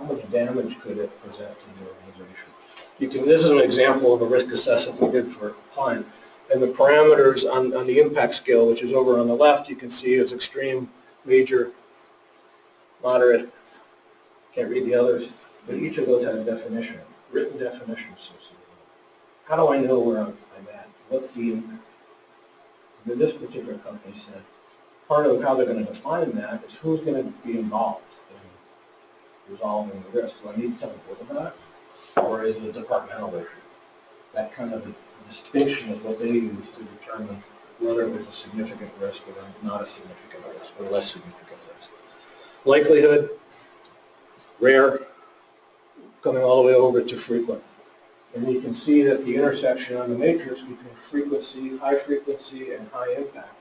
much damage could it present to the organization? This is an example of a risk assessment we did for a client. And the parameters on the impact scale, which is over on the left, you can see it's extreme, major, moderate. Can't read the others, but each of those had a definition, written definition associated with it. How do I know where I'm at? What's the impact? And this particular company said, part of how they're going to define that is who's going to be involved in resolving the risk. Do I need to tell the board about it, or is it a departmental issue? That kind of a distinction is what they use to determine whether it was a significant risk or not a significant risk, or less significant risk. Likelihood, rare, coming all the way over to frequent. And you can see that the intersection on the matrix between frequency, and high impact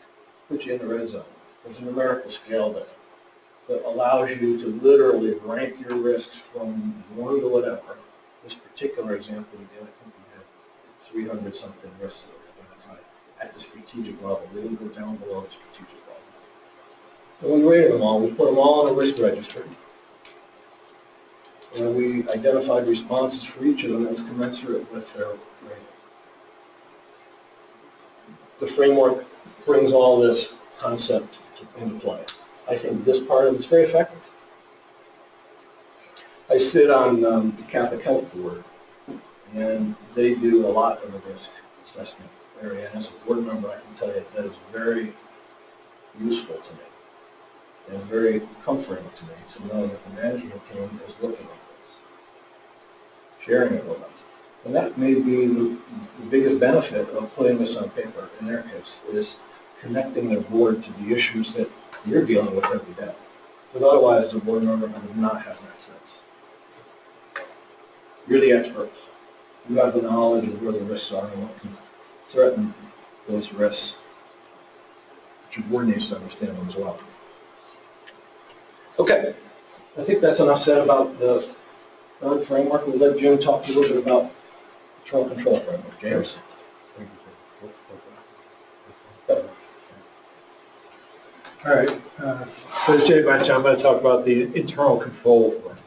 puts you in the red zone. There's a numerical scale there. that allows you to literally rank your risks from 1 to whatever. This particular example we did, I think we had 300 something risks that were identified at the strategic level. They didn't go down below the strategic level. And we rated them all. We put them all on a risk register. And we identified responses for each of them that was commensurate with their rating. The framework brings all this concept into play. I think this part of it is very effective. I sit on the Catholic Health Board, and they do a lot in the risk assessment area. And as a board member, I can tell you that is very useful to me and very comforting to me to know that the management team is looking at this, sharing it with us. And that may be the biggest benefit of putting this on paper in their case, is connecting their board to the issues that you're dealing with every day. But otherwise, as a board member, I would not have that sense. You're the experts. You have the knowledge of where the risks are and what can threaten those risks. But your board needs to understand them as well. Okay, I think that's enough said about the framework. We'll let Jim talk to you a little bit about internal control framework. James? Thank you, Jim. All right, so as Jay mentioned, I'm going to talk about the internal control framework.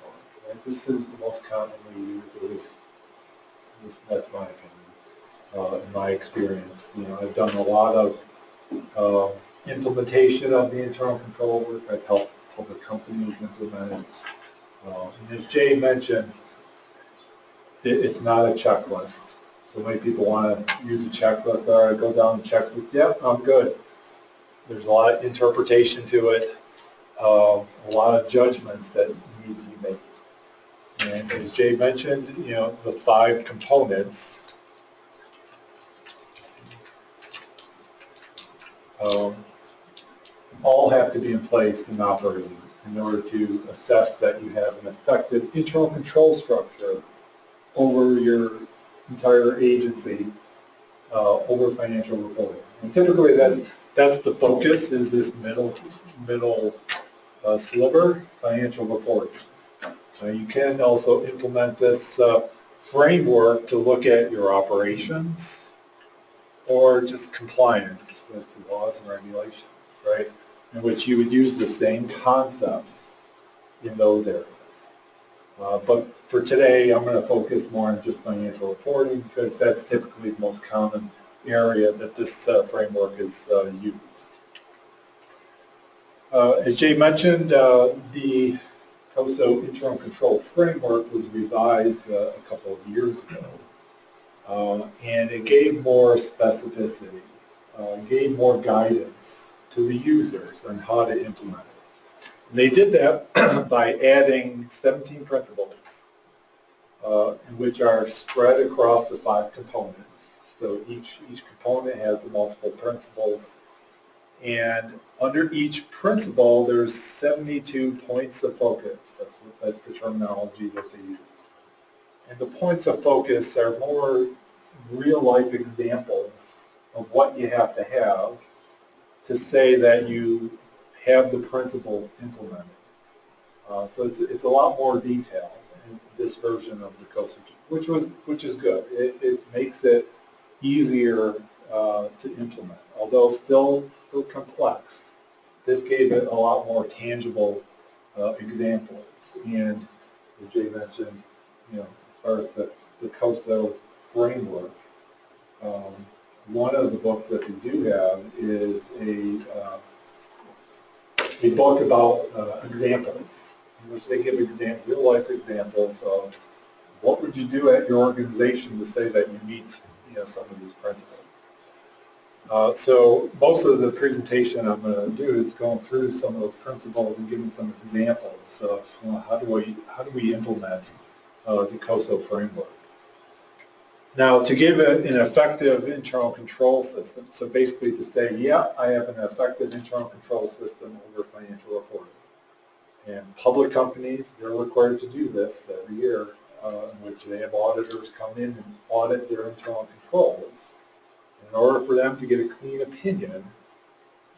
Right? This is the most commonly used, at least that's my opinion, in my experience. You know, I've done a lot of implementation of the internal control work. I've helped public companies implement it. And as Jay mentioned, it's not a checklist. So many people want to use a checklist. All right, go down the checklist. Yep, I'm good. There's a lot of interpretation to it, a lot of judgments that need to be made. And as Jay mentioned, you know, the 5 components all have to be in place and operating in order to assess that you have an effective internal control structure over your entire agency, over financial reporting. And typically that's the focus, is this middle sliver, financial reporting. You can also implement this framework to look at your operations or just compliance with the laws and regulations, right? In which you would use the same concepts in those areas. But for today, I'm going to focus more on just financial reporting because that's typically the most common area that this framework is used. As Jay mentioned, the COSO Internal Control Framework was revised a couple of years ago, and it gave more specificity, gave more guidance to the users on how to implement it. And they did that by adding 17 principles, which are spread across the 5 components. So each component has multiple principles, and under each principle there's 72 points of focus. That's the terminology that they use. And the points of focus are more real-life examples of what you have to say that you have the principles implemented. So it's a lot more detailed in this version of the COSO, which is good. It makes it easier to implement, although still complex. This gave it a lot more tangible examples. And as Jay mentioned, you know, as far as the COSO framework, one of the books that we do have is a book about examples, in which they give real-life examples of what would you do at your organization to say that you meet, you know, some of these principles. So most of the presentation I'm going to do is going through some of those principles and giving some examples of, you know, how do we implement the COSO framework. Now, to give it an effective internal control system, so basically to say, yeah, I have an effective internal control system over financial reporting. And public companies, they're required to do this every year, in which they have auditors come in and audit their internal controls. In order for them to get a clean opinion,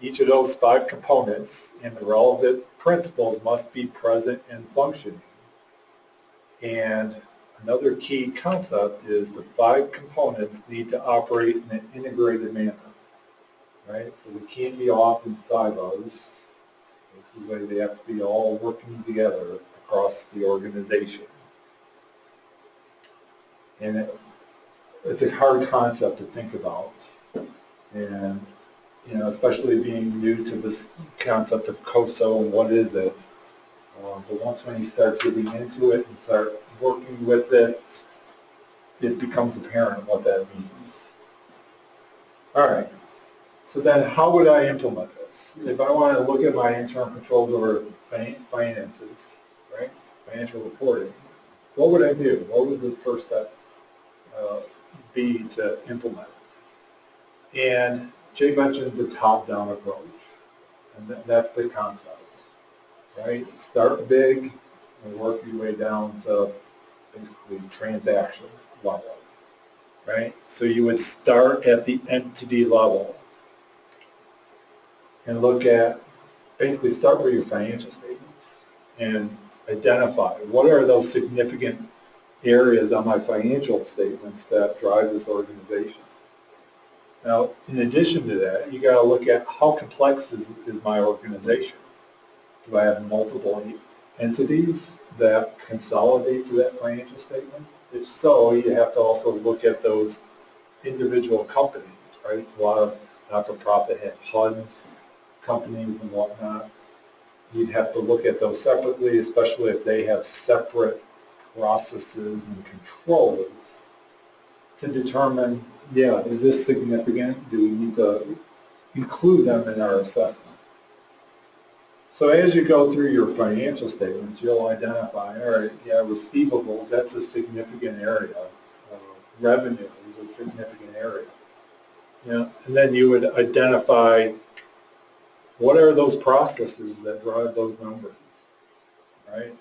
Each of those 5 components and the relevant principles must be present and functioning. And another key concept is the 5 components need to operate in an integrated manner, right? So they can't be off in silos. This is why they have to be all working together across the organization. And it's a hard concept to think about. And, you know, especially being new to this concept of COSO and what is it. But once when you start getting into it and start working with it, it becomes apparent what that means. All right. So then how would I implement this? If I want to look at my internal controls over finances, right, financial reporting, what would I do? What would the first step be to implement? And Jay mentioned the top-down approach, and that's the concept, right? Start big and work your way down to basically transaction level, right? So you would start at the entity level and look at, basically start with your financial statements and identify what are those significant areas on my financial statements that drive this organization. Now, in addition to that, you got to look at how complex is my organization. Do I have multiple entities that consolidate to that financial statement? If so, you have to also look at those individual companies, right? A lot of not-for-profit have HUDs, companies and whatnot. You'd have to look at those separately, especially if they have separate processes and controls to determine, yeah, is this significant? Do we need to include them in our assessment? So as you go through your financial statements, you'll identify, all right, yeah, receivables, that's a significant area. Revenue is a significant area. Yeah, and then you would identify what are those processes that drive those numbers, right?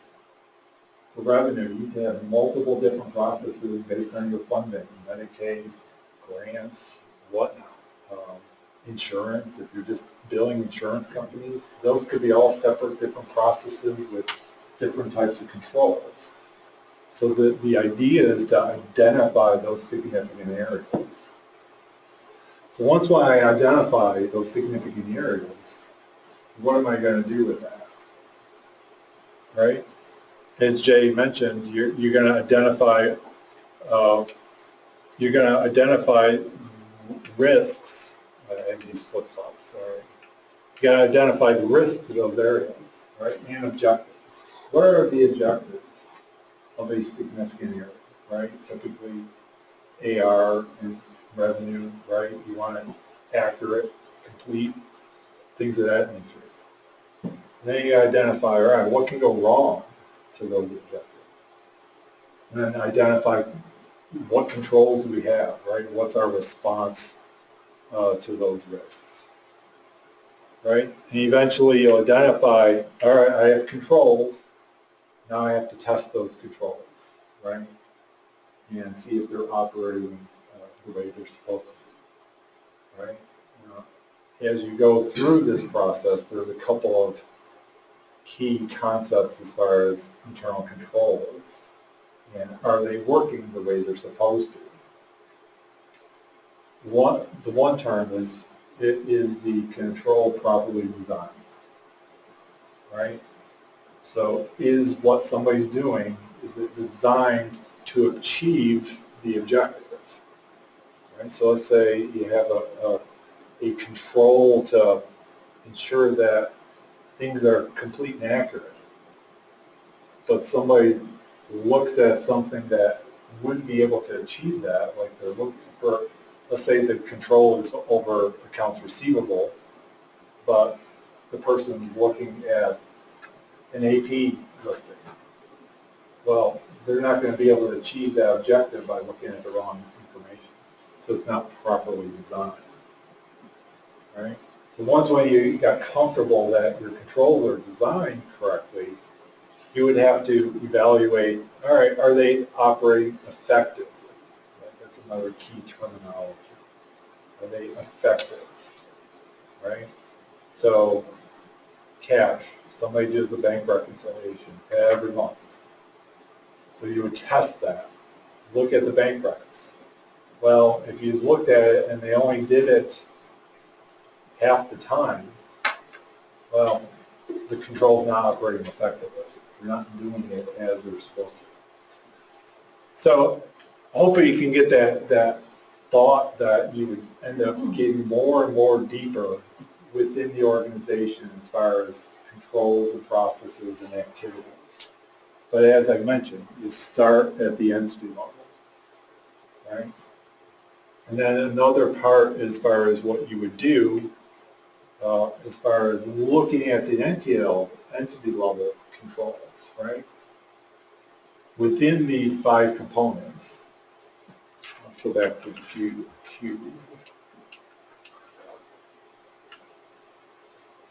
For revenue, you can have multiple different processes based on your funding, Medicaid, grants, whatnot. Insurance, if you're just billing insurance companies, those could be all separate different processes with different types of controls. So the idea is to identify those significant areas. So once I identify those significant areas, what am I going to do with that? Right? As Jay mentioned, you're going to identify risks. I have these flip-flops, sorry. You got to identify the risks to those areas, right, and objectives. What are the objectives of a significant area, right? Typically, AR and revenue, right? You want it accurate, complete, things of that nature. And then you identify, all right, what can go wrong to those objectives? And then identify what controls do we have, right? What's our response to those risks, right? And eventually you'll identify, all right, I have controls, now I have to test those controls, right? And see if they're operating the way they're supposed to be, right? As you go through this process, there's a couple of key concepts as far as internal controls, and are they working the way they're supposed to? The one term is, is the control properly designed, right? So is what somebody's doing, is it designed to achieve the objective, right? So let's say you have a control to ensure that things are complete and accurate, but somebody looks at something that wouldn't be able to achieve that, like they're looking for, let's say the control is over accounts receivable, but the person's looking at an AP listing. Well, they're not going to be able to achieve that objective by looking at the wrong information. So it's not properly designed, right? So once when you got comfortable that your controls are designed correctly, you would have to evaluate, all right, are they operating effectively? That's another key terminology. Are they effective, right? So cash, somebody does a bank reconciliation every month. So you would test that, look at the bank recs. Well, if you looked at it and they only did it half the time, well, the control's not operating effectively. They're not doing it as they're supposed to. So hopefully you can get that thought that you would end up getting more and more deeper within the organization as far as controls and processes and activities. But as I mentioned, you start at the entity level, right? And then another part as far as what you would do, as far as looking at the entity level controls, right? Within the 5 components, let's go back to the Q.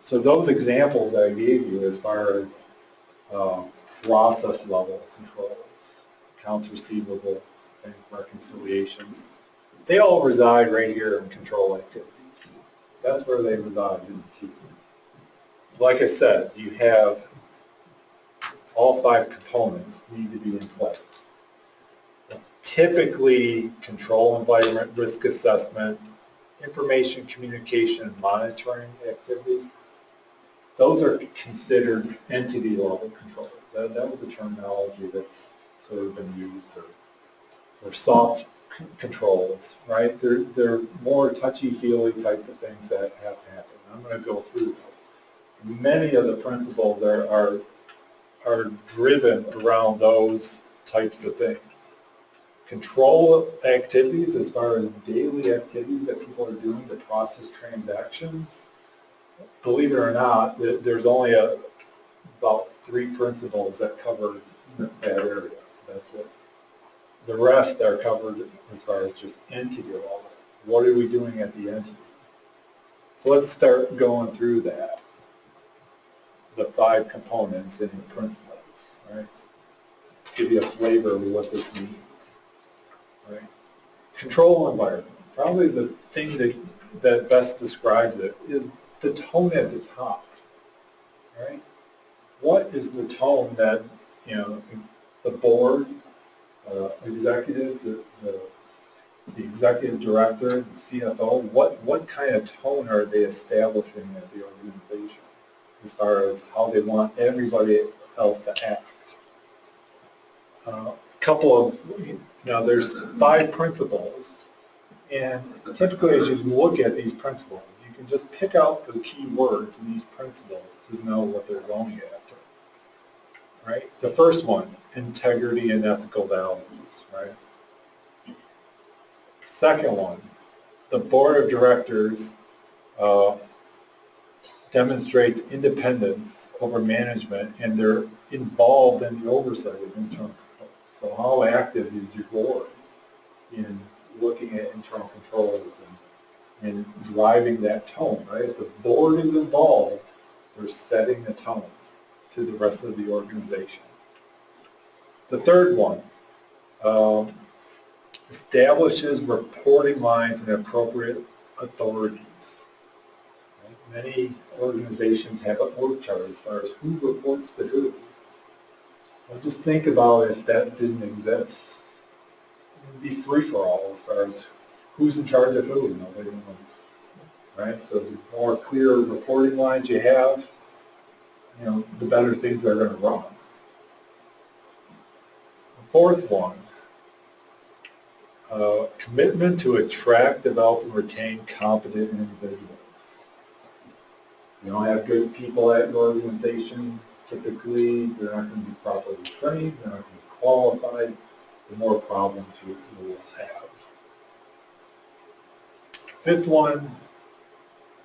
So those examples I gave you as far as process level controls, accounts receivable, bank reconciliations, they all reside right here in control activities. That's where they reside in the Q. Like I said, you have all 5 components need to be in place. Typically, control environment, risk assessment, information communication, monitoring activities, those are considered entity level controls. That was the terminology that's sort of been used, or soft controls, right? They're more touchy-feely type of things that have to happen. I'm going to go through those. Many of the principles are driven around those types of things. Control activities, as far as daily activities that people are doing to process transactions, believe it or not, there's only about 3 principles that cover that area. That's it. The rest are covered as far as just entity level. What are we doing at the entity? So let's start going through that. The 5 components and the principles, right? Give you a flavor of what this means, right? Control environment. Probably the thing that best describes it is the tone at the top, right? What is the tone that, the board, executive, the executive director, the CFO, what kind of tone are they establishing at the organization as far as how they want everybody else to act? There's 5 principles, and typically as you look at these principles, you can just pick out the key words in these principles to know what they're going after, right? The first one, integrity and ethical values, right? Second one, the board of directors demonstrates independence over management, and they're involved in the oversight of internal controls. So how active is your board in looking at internal controls and driving that tone, right? If the board is involved, they're setting the tone to the rest of the organization. The third one, establishes reporting lines and appropriate authorities. Right? Many organizations have an org chart as far as who reports to who. Well, just think about if that didn't exist. It would be free-for-all as far as who's in charge of who. Nobody knows, right? So the more clear reporting lines you have, the better things are going to run. The fourth one, commitment to attract, develop, and retain competent individuals. You don't have good people at your organization, typically they're not going to be properly trained, they're not going to be qualified, the more problems you will have. Fifth one,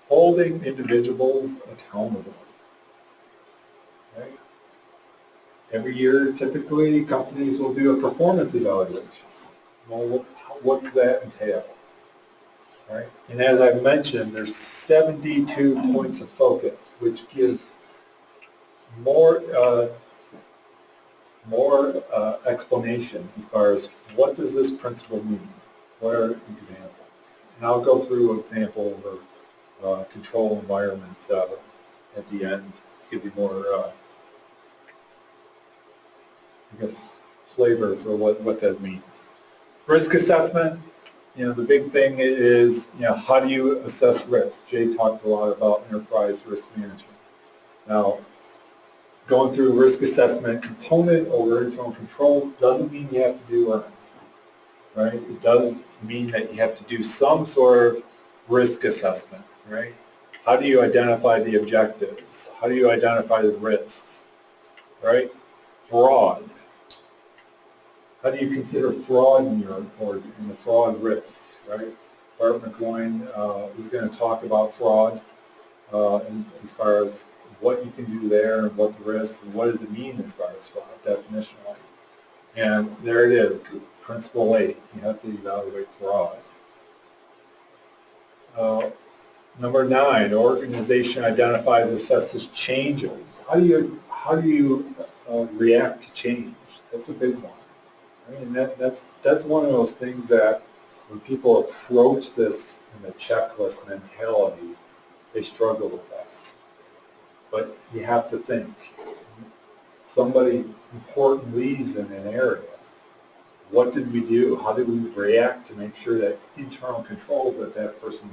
holding individuals accountable. Right? Every year, typically, companies will do a performance evaluation. Well, what's that entail? Right? And as I mentioned, there's 72 points of focus, which gives more explanation as far as what does this principle mean? What are examples? And I'll go through an example over control environment at the end to give you more, I guess, flavor for what that means. Risk assessment, the big thing is, how do you assess risk? Jay talked a lot about enterprise risk management. Now, going through risk assessment component over internal controls doesn't mean you have to do one, right? It does mean that you have to do some sort of risk assessment, right? How do you identify the objectives? How do you identify the risks, right? Fraud. How do you consider fraud in your report and the fraud risks, right? Bart McGloin is going to talk about fraud and as far as what you can do there and what the risks and what does it mean as far as fraud definitionally. And there it is, principle 8, you have to evaluate fraud. Number 9, organization identifies, assesses changes. How do you react to change? That's a big one. I mean, that's one of those things that when people approach this in a checklist mentality, they struggle with that. But you have to think, somebody important leaves in an area. What did we do? How did we react to make sure that internal controls that person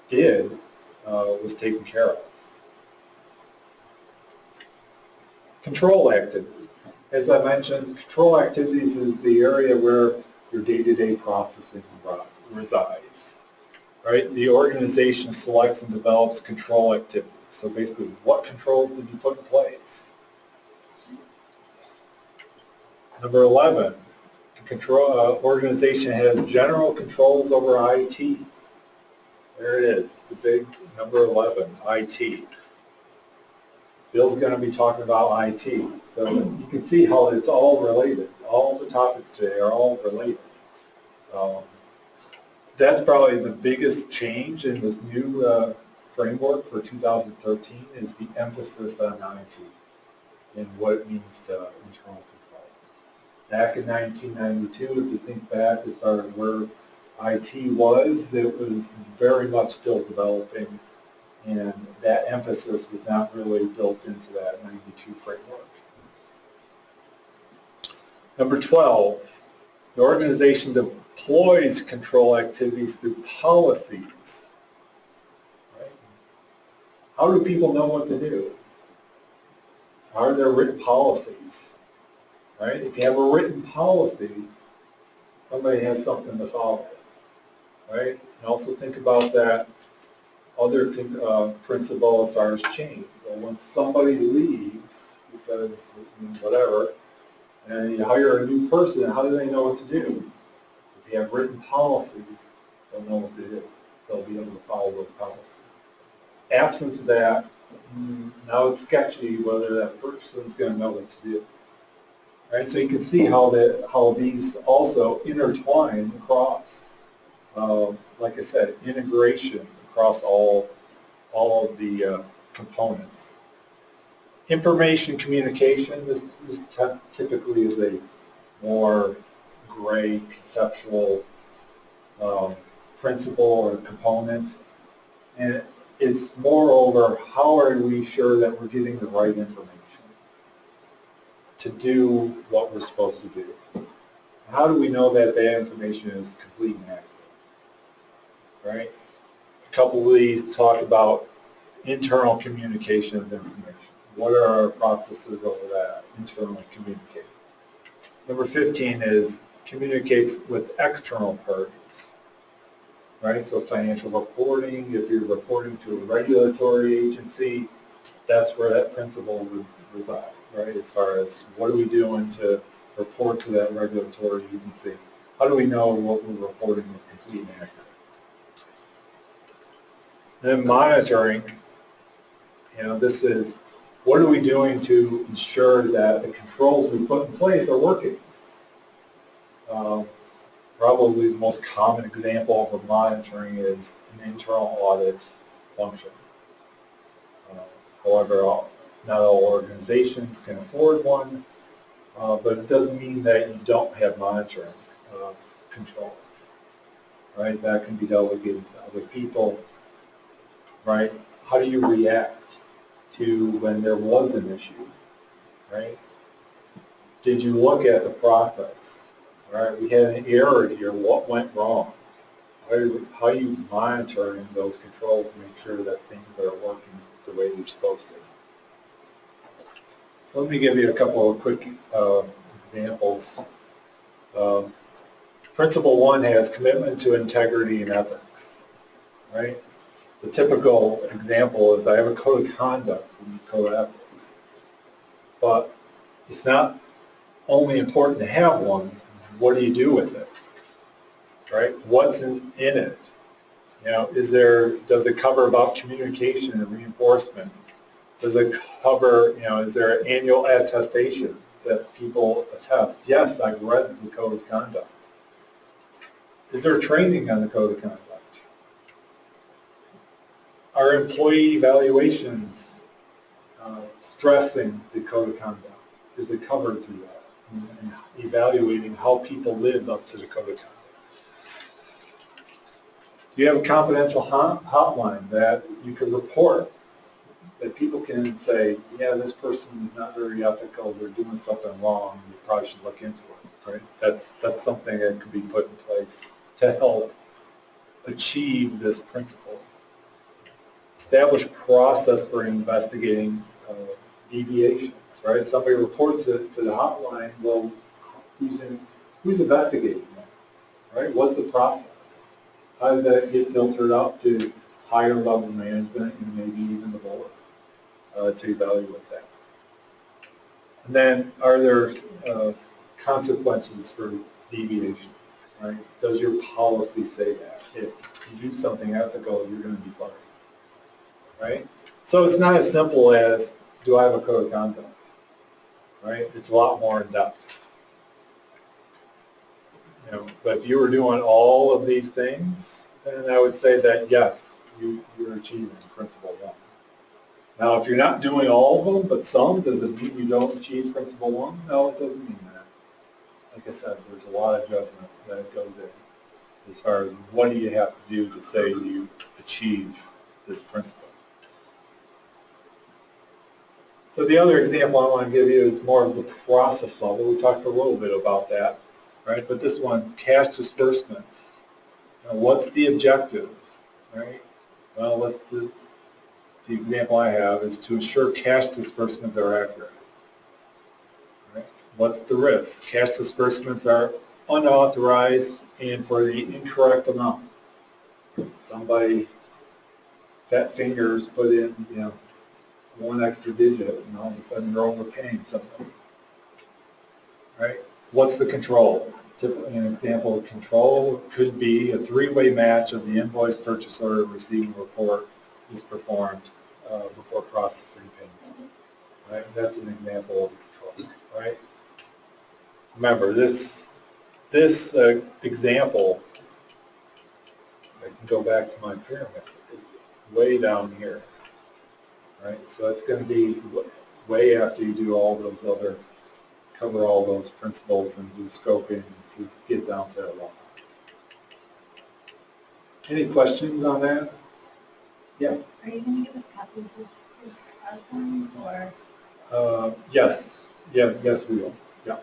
did was taken care of? Control activities. As I mentioned, control activities is the area where your day-to-day processing resides, right? The organization selects and develops control activities. So basically, what controls did you put in place? Number 11, the organization has general controls over IT. There it is, the big number 11, IT. Bill's going to be talking about IT. So you can see how it's all related. All the topics today are all related. That's probably the biggest change in this new framework for 2013 is the emphasis on IT and what it means to internal controls. Back in 1992, if you think back as far as where IT was, it was very much still developing, and that emphasis was not really built into that 92 framework. Number 12, the organization deploys control activities through policies. Right? How do people know what to do? Are there written policies? Right? If you have a written policy, somebody has something to follow. Right? And also think about that other principle as far as change. Well, when somebody leaves because whatever, and you hire a new person, how do they know what to do? If you have written policies, they'll know what to do. They'll be able to follow those policies. Absence of that, now it's sketchy whether that person's going to know what to do. Right? So you can see how these also intertwine across. Like I said, integration across all of the components. Information communication, this typically is a more gray conceptual principle or component. And it's moreover, how are we sure that we're getting the right information to do what we're supposed to do? How do we know that that information is complete and accurate? Right? A couple of these talk about internal communication of information. What are our processes over that, internally communicating? Number 15 is communicates with external parties. Right? So financial reporting, if you're reporting to a regulatory agency, that's where that principle would reside, right? As far as what are we doing to report to that regulatory agency? How do we know what we're reporting is complete and accurate? Then monitoring, this is what are we doing to ensure that the controls we put in place are working? Probably the most common example of monitoring is an internal audit function. However, not all organizations can afford one, but it doesn't mean that you don't have monitoring controls. Right? That can be delegated to other people. right? How do you react to when there was an issue, right? Did you look at the process? All right, we had an error here. What went wrong? How are you monitoring those controls to make sure that things are working the way they're supposed to? So let me give you a couple of quick examples. Principle 1 has commitment to integrity and ethics, right? The typical example is I have a code of conduct and code of ethics, but it's not only important to have one. What do you do with it, right? What's in it? You know, does it cover about communication and reinforcement? Does it cover, you know, is there an annual attestation that people attest? Yes, I've read the code of conduct. Is there training on the code of conduct? Are employee evaluations stressing the code of conduct? Is it covered through that? And evaluating how people live up to the code of conduct. Do you have a confidential hotline that you can report, that people can say, yeah, this person is not very ethical, they're doing something wrong, you probably should look into it, right? That's something that could be put in place to help achieve this principle. Establish process for investigating deviations, right? Somebody reports it to the hotline, well, who's investigating that, right? What's the process? How does that get filtered out to higher level management and maybe even the board to evaluate that? And then are there consequences for deviations, right? Does your policy say that? If you do something ethical, you're going to be fired, right? So it's not as simple as, do I have a code of conduct, right? It's a lot more in depth. You know, but if you were doing all of these things, then I would say that yes, you're achieving principle 1. Now, if you're not doing all of them, but some, does it mean you don't achieve principle 1? No, it doesn't mean that. Like I said, there's a lot of judgment that goes in as far as what do you have to do to say you achieve this principle. So the other example I want to give you is more of the process level. We talked a little bit about that, right? But this one, cash disbursements. Now, what's the objective, right? Well, the example I have is to ensure cash disbursements are accurate. Right? What's the risk? Cash disbursements are unauthorized and for the incorrect amount. Somebody, fat fingers, put in, you know, one extra digit, and all of a sudden you're overpaying something. Right? What's the control? An example of control could be a 3-way match of the invoice, purchase order, receiving report is performed before processing payment. Right? That's an example of control. Right? Remember, this example, I can go back to my pyramid, is way down here. Right? So it's going to be way after you do all those other, cover all those principles and do scoping to get down to that level. Any questions on that? Yeah. Are you going to give us copies of this outline, or? Yes. Yeah. Yes, we will. Yeah.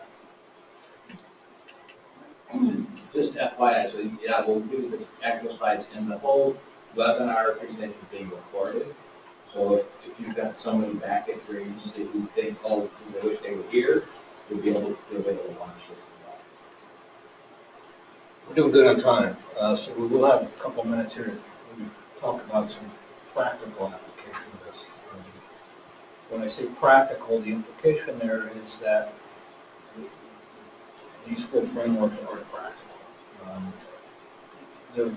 Just FYI, so yeah, we'll give you the actual slides, and the whole webinar presentation is being recorded. So if you've got somebody back at your agency who think, oh, they wish they were here, you'll be able to watch this. We're doing good on time, so we will have a couple minutes here to talk about some practical application of this. When I say practical, the implication there is that these 4 frameworks are practical. They're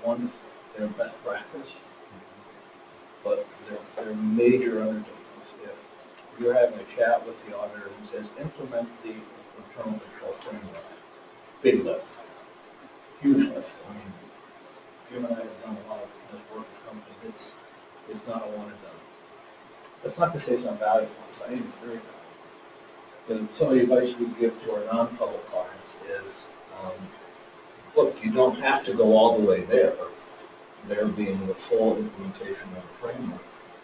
wonderful. They're best practice, but they're major undertakings. If you're having a chat with the auditor and says, implement the internal control framework, big lift, huge lift. I mean, Jim and I have done a lot of this work with companies. It's not a one and done. That's not to say it's not valuable. I think it's very valuable. Some of the advice we give to our non-public clients is, look, you don't have to go all the way there. there being the full implementation of the framework.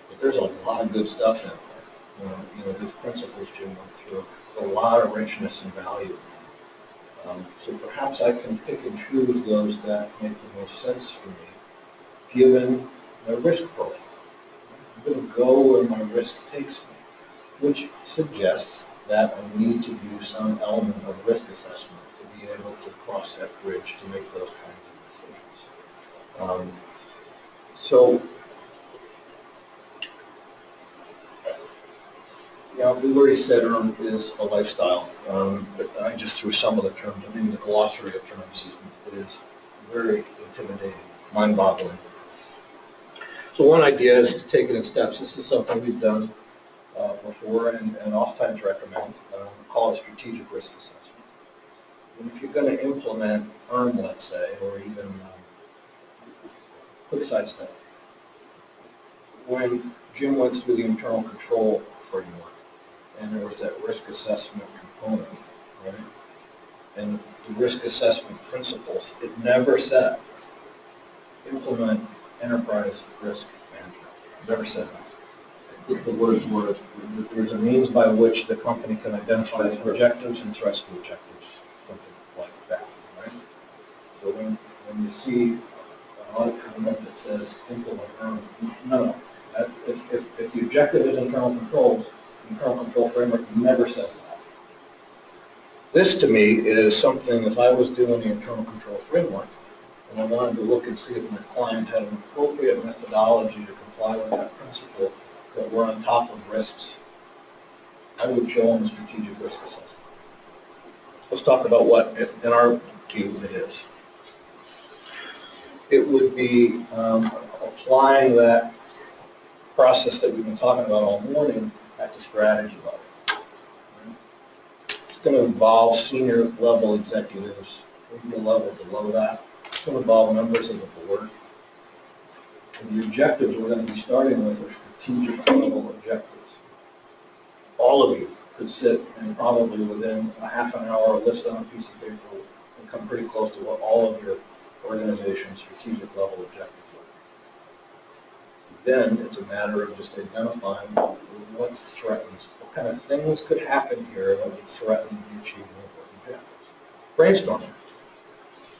But there's a lot of good stuff in there. These principles Jim went through, a lot of richness and value. So perhaps I can pick and choose those that make the most sense for me, given the risk profile. I'm going to go where my risk takes me, which suggests that I need to do some element of risk assessment to be able to cross that bridge to make those kinds of decisions. We've already said Interim is a lifestyle, but I just threw some of the terms. I mean, the glossary of terms is very intimidating, mind-boggling. So one idea is to take it in steps. This is something we've done before and oftentimes recommend. Call it strategic risk assessment. And if you're going to implement ERM, let's say, or even quick sidestep, when Jim went through the internal control framework, and there was that risk assessment component, right? And the risk assessment principles, it never said implement enterprise risk management. It never said that. I think the words were that there's a means by which the company can identify its objectives and threats to objectives, something like that, right? So when you see an audit comment that says implement ERM, no. That's, if the objective is internal controls, the internal control framework never says that. This, to me, is something, if I was doing the internal control framework, and I wanted to look and see if my client had an appropriate methodology to comply with that principle, that we're on top of risks, I would show them a strategic risk assessment. Let's talk about what, in our view, it is. It would be applying that process that we've been talking about all morning at the strategy level. It's going to involve senior level executives, maybe a level below that. It's going to involve members of the board. And the objectives we're going to be starting with are strategic level objectives. All of you could sit and probably within a half an hour list on a piece of paper and come pretty close to what all of your organization's strategic level objectives are. Then it's a matter of just identifying what threatens, what kind of things could happen here that would threaten the achievement of those objectives. Brainstorming.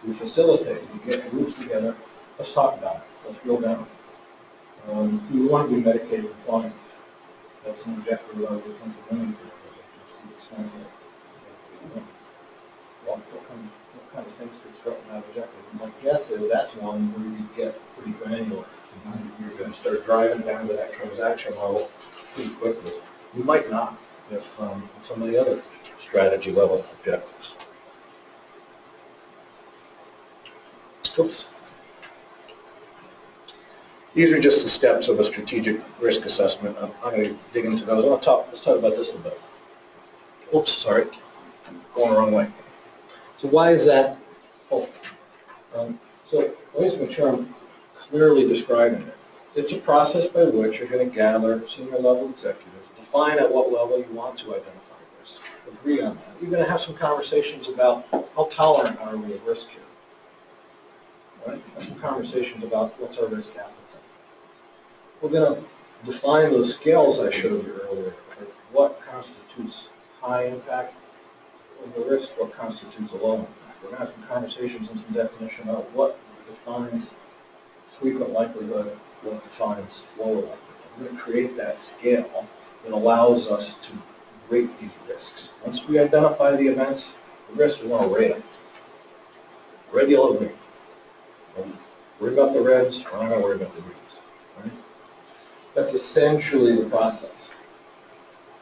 We facilitate, we get groups together, let's talk about it, let's drill down. We want to be Medicaid compliant. That's an objective that we're implementing for to the extent that what kind of things could threaten that objective. And my guess is that's one where you get pretty granular. You're going to start driving down to that transaction level pretty quickly. You might not if some of the other strategy level objectives. Oops. These are just the steps of a strategic risk assessment. I'm going to dig into those. Let's talk about this a bit. Oops, sorry. Going the wrong way. So why is that? So let me just make sure I'm clearly describing it. It's a process by which you're going to gather senior level executives, define at what level you want to identify risk, agree on that. You're going to have some conversations about how tolerant are we of risk here. Right? Have some conversations about what's our risk appetite. We're going to define those scales I showed you earlier. What constitutes high impact of the risk, what constitutes a low impact. We're going to have some conversations and some definition of what defines frequent likelihood, what defines lower likelihood. We're going to create that scale that allows us to rate these risks. Once we identify the events, the risks, we want to rate them. Red, yellow, green. Worry about the reds, we're not going to worry about the greens. Right? That's essentially the process.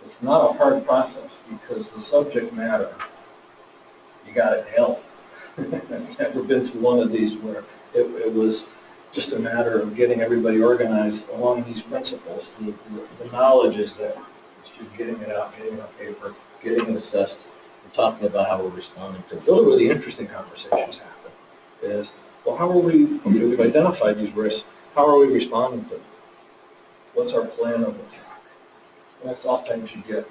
It's not a hard process because the subject matter, you got it nailed. I've never been through one of these where it was just a matter of getting everybody organized along these principles. The knowledge is there. It's just getting it out, getting it on paper, getting it assessed, and talking about how we're responding to it. Those are where the interesting conversations happen. Is, well, how are we, we've identified these risks, how are we responding to them? What's our plan of attack? And that's oftentimes you get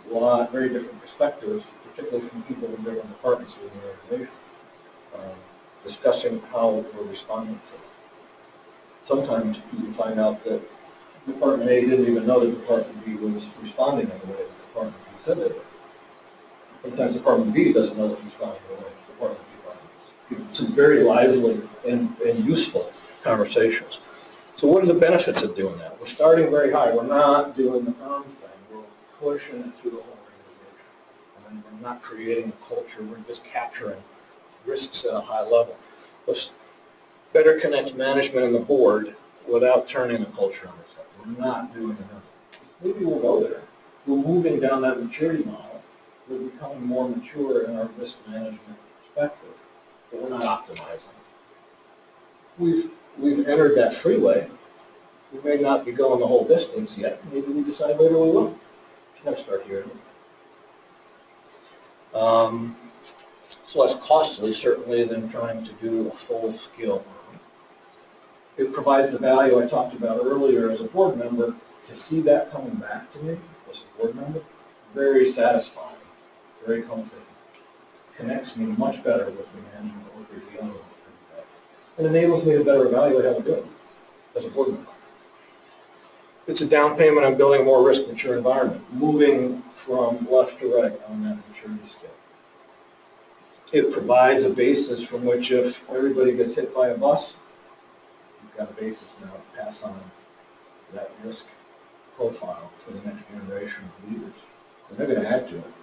a lot, very different perspectives, particularly from people in different departments within the organization, discussing how we're responding to them. sometimes you can find out that Department A didn't even know that Department B was responding in the way that Department B said they were. Sometimes Department B doesn't know it's responding in the way that Department B was. Some very lively and useful conversations. So what are the benefits of doing that? We're starting very high. We're not doing the thing. We're pushing it through the whole organization. And we're not creating a culture. We're just capturing risks at a high level. Let's better connect management and the board without turning a culture on itself. We're not doing enough. Maybe we'll go there. We're moving down that maturity model. We're becoming more mature in our risk management perspective, but we're not optimizing. We've entered that freeway. We may not be going the whole distance yet. Maybe we decide later we will. You can start here. It's less costly, certainly, than trying to do a full-scale. It provides the value I talked about earlier as a board member. To see that coming back to me as a board member, very satisfying, very comforting. Connects me much better with the management of what they're dealing with. And enables me to better evaluate how we're doing as a board member. It's a down payment on building a more risk-mature environment, moving from left to right on that maturity scale. It provides a basis from which if everybody gets hit by a bus, you've got a basis now to pass on that risk profile to the next generation of leaders. And they're going to add to it.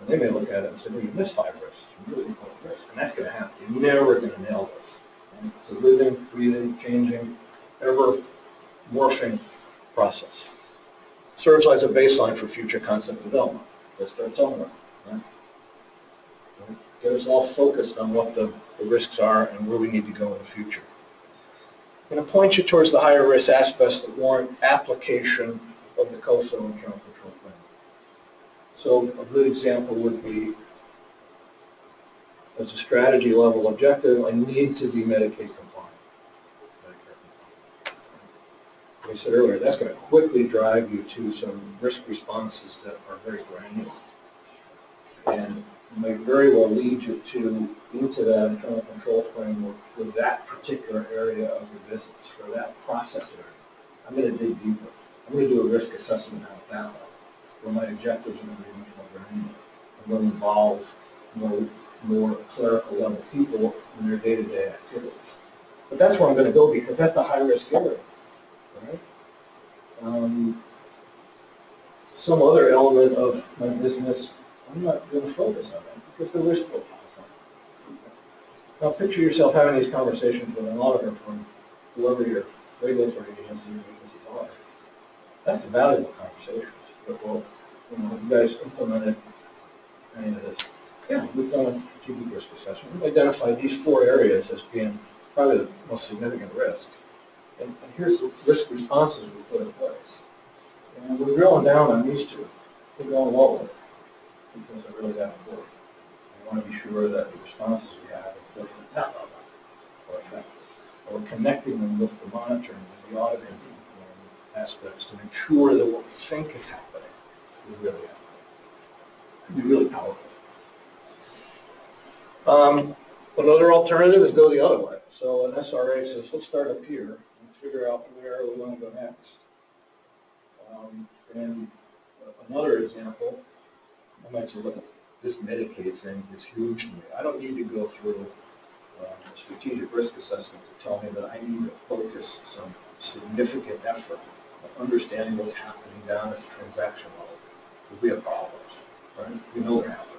And they may look at it and say, well, you missed 5 risks. You really important risk. And that's going to happen. You're never going to nail this. And it's a living, breathing, changing, ever morphing process. Serves as a baseline for future concept development. Let's start somewhere. Right? Get us all focused on what the risks are and where we need to go in the future. I'm going to point you towards the higher risk aspects that warrant application of the COSO internal control framework. So a good example would be, as a strategy level objective, I need to be Medicaid compliant. Like I said earlier, that's going to quickly drive you to some risk responses that are very granular. And may very well lead you into that internal control framework for that particular area of your business, for that process area. I'm going to dig deeper. I'm going to do a risk assessment now at that level, where my objectives are going to be much more granular. I'm going to involve more clerical level people in their day-to-day activities. But that's where I'm going to go because that's a high-risk area, right? Some other element of my business, I'm not going to focus on that because the risk profile is not. Now picture yourself having these conversations with an auditor from whoever your regulatory agency or agencies are. That's a valuable conversation. But, well, you guys implemented any of this. Yeah, we've done a strategic risk assessment. We've identified these 4 areas as being probably the most significant risk. And here's the risk responses we put in place. And we're drilling down on these 2. We're going lower because they're really that important. We want to be sure that the responses we have in place at that level are effective. Or connecting them with the monitoring and the auditing aspects to make sure that what we think is happening is really happening. It can be really powerful. Another alternative is go the other way. So an SRA says, let's start up here and figure out where we want to go next. And another example, I might say, look, this Medicaid thing is huge to me. I don't need to go through a strategic risk assessment to tell me that I need to focus some significant effort on understanding what's happening down at the transaction level. Because we have problems, right? We know they're happening.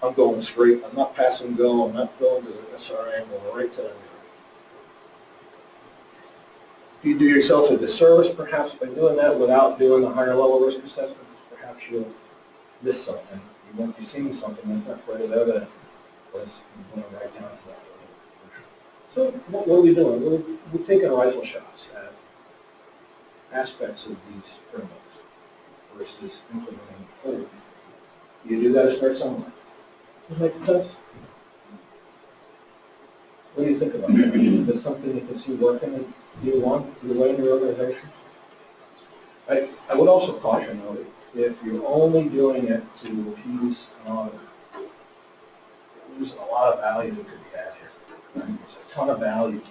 I'm going straight. I'm not passing go. I'm not going to the SRA. I'm going right to the You do yourself a disservice, perhaps, by doing that without doing the higher level risk assessment, because perhaps you'll miss something. You won't be seeing something that's not quite as evident as going right down to that level. So what are we doing? We're taking rifle shots at aspects of these frameworks versus implementing fully. You do got to start somewhere. Does that make sense? What do you think about that? Is that something you can see working in year 1, year way in your organization? I would also caution, though, if you're only doing it to appease an auditor, you're losing a lot of value that could be had here. Right? There's a ton of value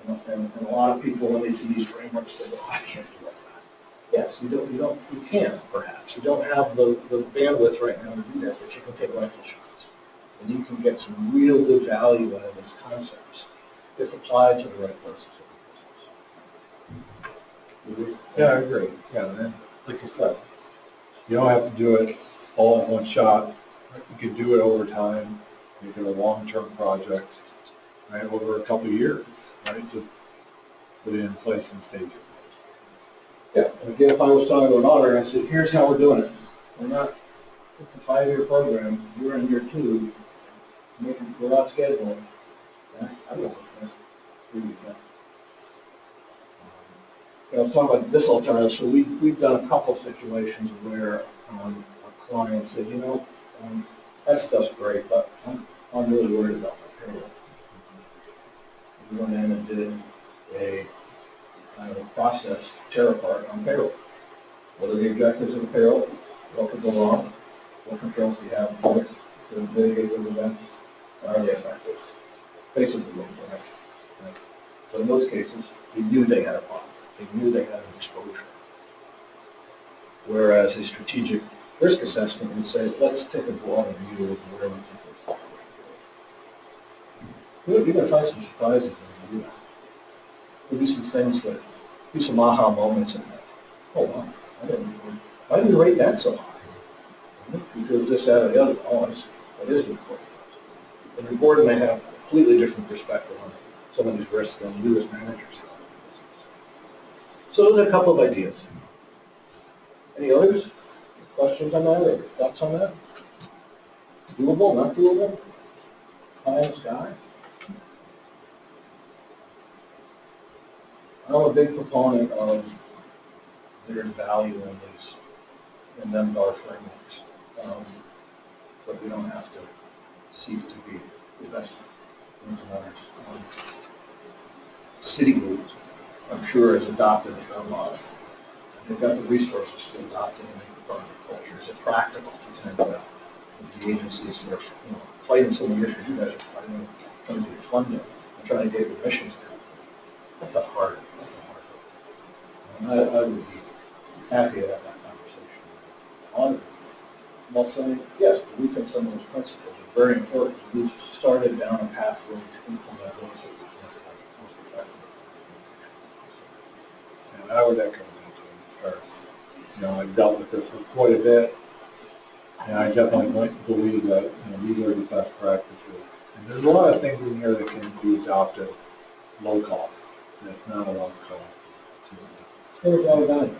And a lot of people, when they see these frameworks, they go, "Oh, I can't do that." Yes, you can, perhaps. You don't have the bandwidth right now to do that, but you can take rifle shots. And you can get some real good value out of these concepts if applied to the right places of the business. Yeah, I agree. Yeah, and like I said, you don't have to do it all in one shot. You can do it over time, make it a long-term project, right, over a couple of years, right? Just put it in place in stages. Yeah, and again, if I was talking to an auditor, I said, here's how we're doing it. It's a 5-year program, you're in year 2, we're out scheduling. I don't know. I was talking about this alternative, so we've done a couple situations where a client said, that stuff's great, but I'm really worried about my payroll. We went in and did a kind of a process tear apart on payroll. What are the objectives of the payroll? What could go wrong? What controls do you have in place to mitigate those events? Are they effective? Basically, what we're after, right? So in most cases, they knew they had a problem. They knew they had an exposure. Whereas a strategic risk assessment would say, let's take a broader view of where we think this is. You're going to find some surprises when you do that. There'll be some things that, be some aha moments in that. Oh, wow, why didn't you rate that so high? Because this, that, or the other. Oh, I see. That is important. And the board may have a completely different perspective on some of these risks than you as managers have. So those are a couple of ideas. Any others? Questions on that or thoughts on that? Doable, not doable? Pie in the sky? I'm a big proponent of there's value in these, in them bar frameworks. But we don't have to seek to be the best implementers. Citigroup, I'm sure, has adopted a lot. They've got the resources to adopt it and make it part of the culture. Is it practical to think about the agencies that are fighting some of the issues you guys are fighting, trying to get funding, and trying to get your missions done? That's a hard one. And I would be happy to have that conversation on it. While saying, yes, we think some of those principles are very important. We've started down a pathway to implement those that we think are most effective. And I would echo that as far as, I've dealt with this quite a bit, and I definitely believe that, these are the best practices. And there's a lot of things in here that can be adopted low cost. And it's not a lot of cost to There's a lot of value.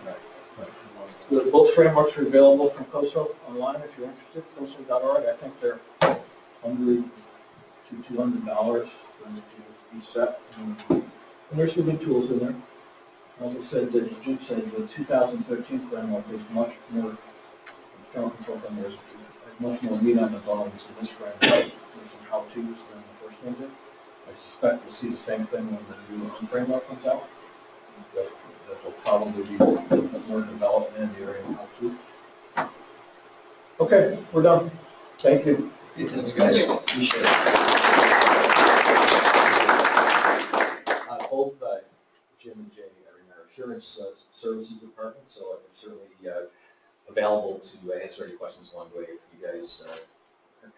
Both frameworks are available from COSO online if you're interested, COSO.org. I think they're $100 to $200 for each set. And there's some good tools in there. As I said, as Jim said, the 2013 framework is much more, internal control framework is much more meat on the bones in this framework with some how-tos than the first one did. I suspect we'll see the same thing when the new framework comes out. That will probably be more development in the area of how to. Okay, we're done. Thank you. Thanks, guys. Appreciate it. Both Jim and Jay are in our insurance services department, so I'm certainly available to answer any questions along the way if you guys are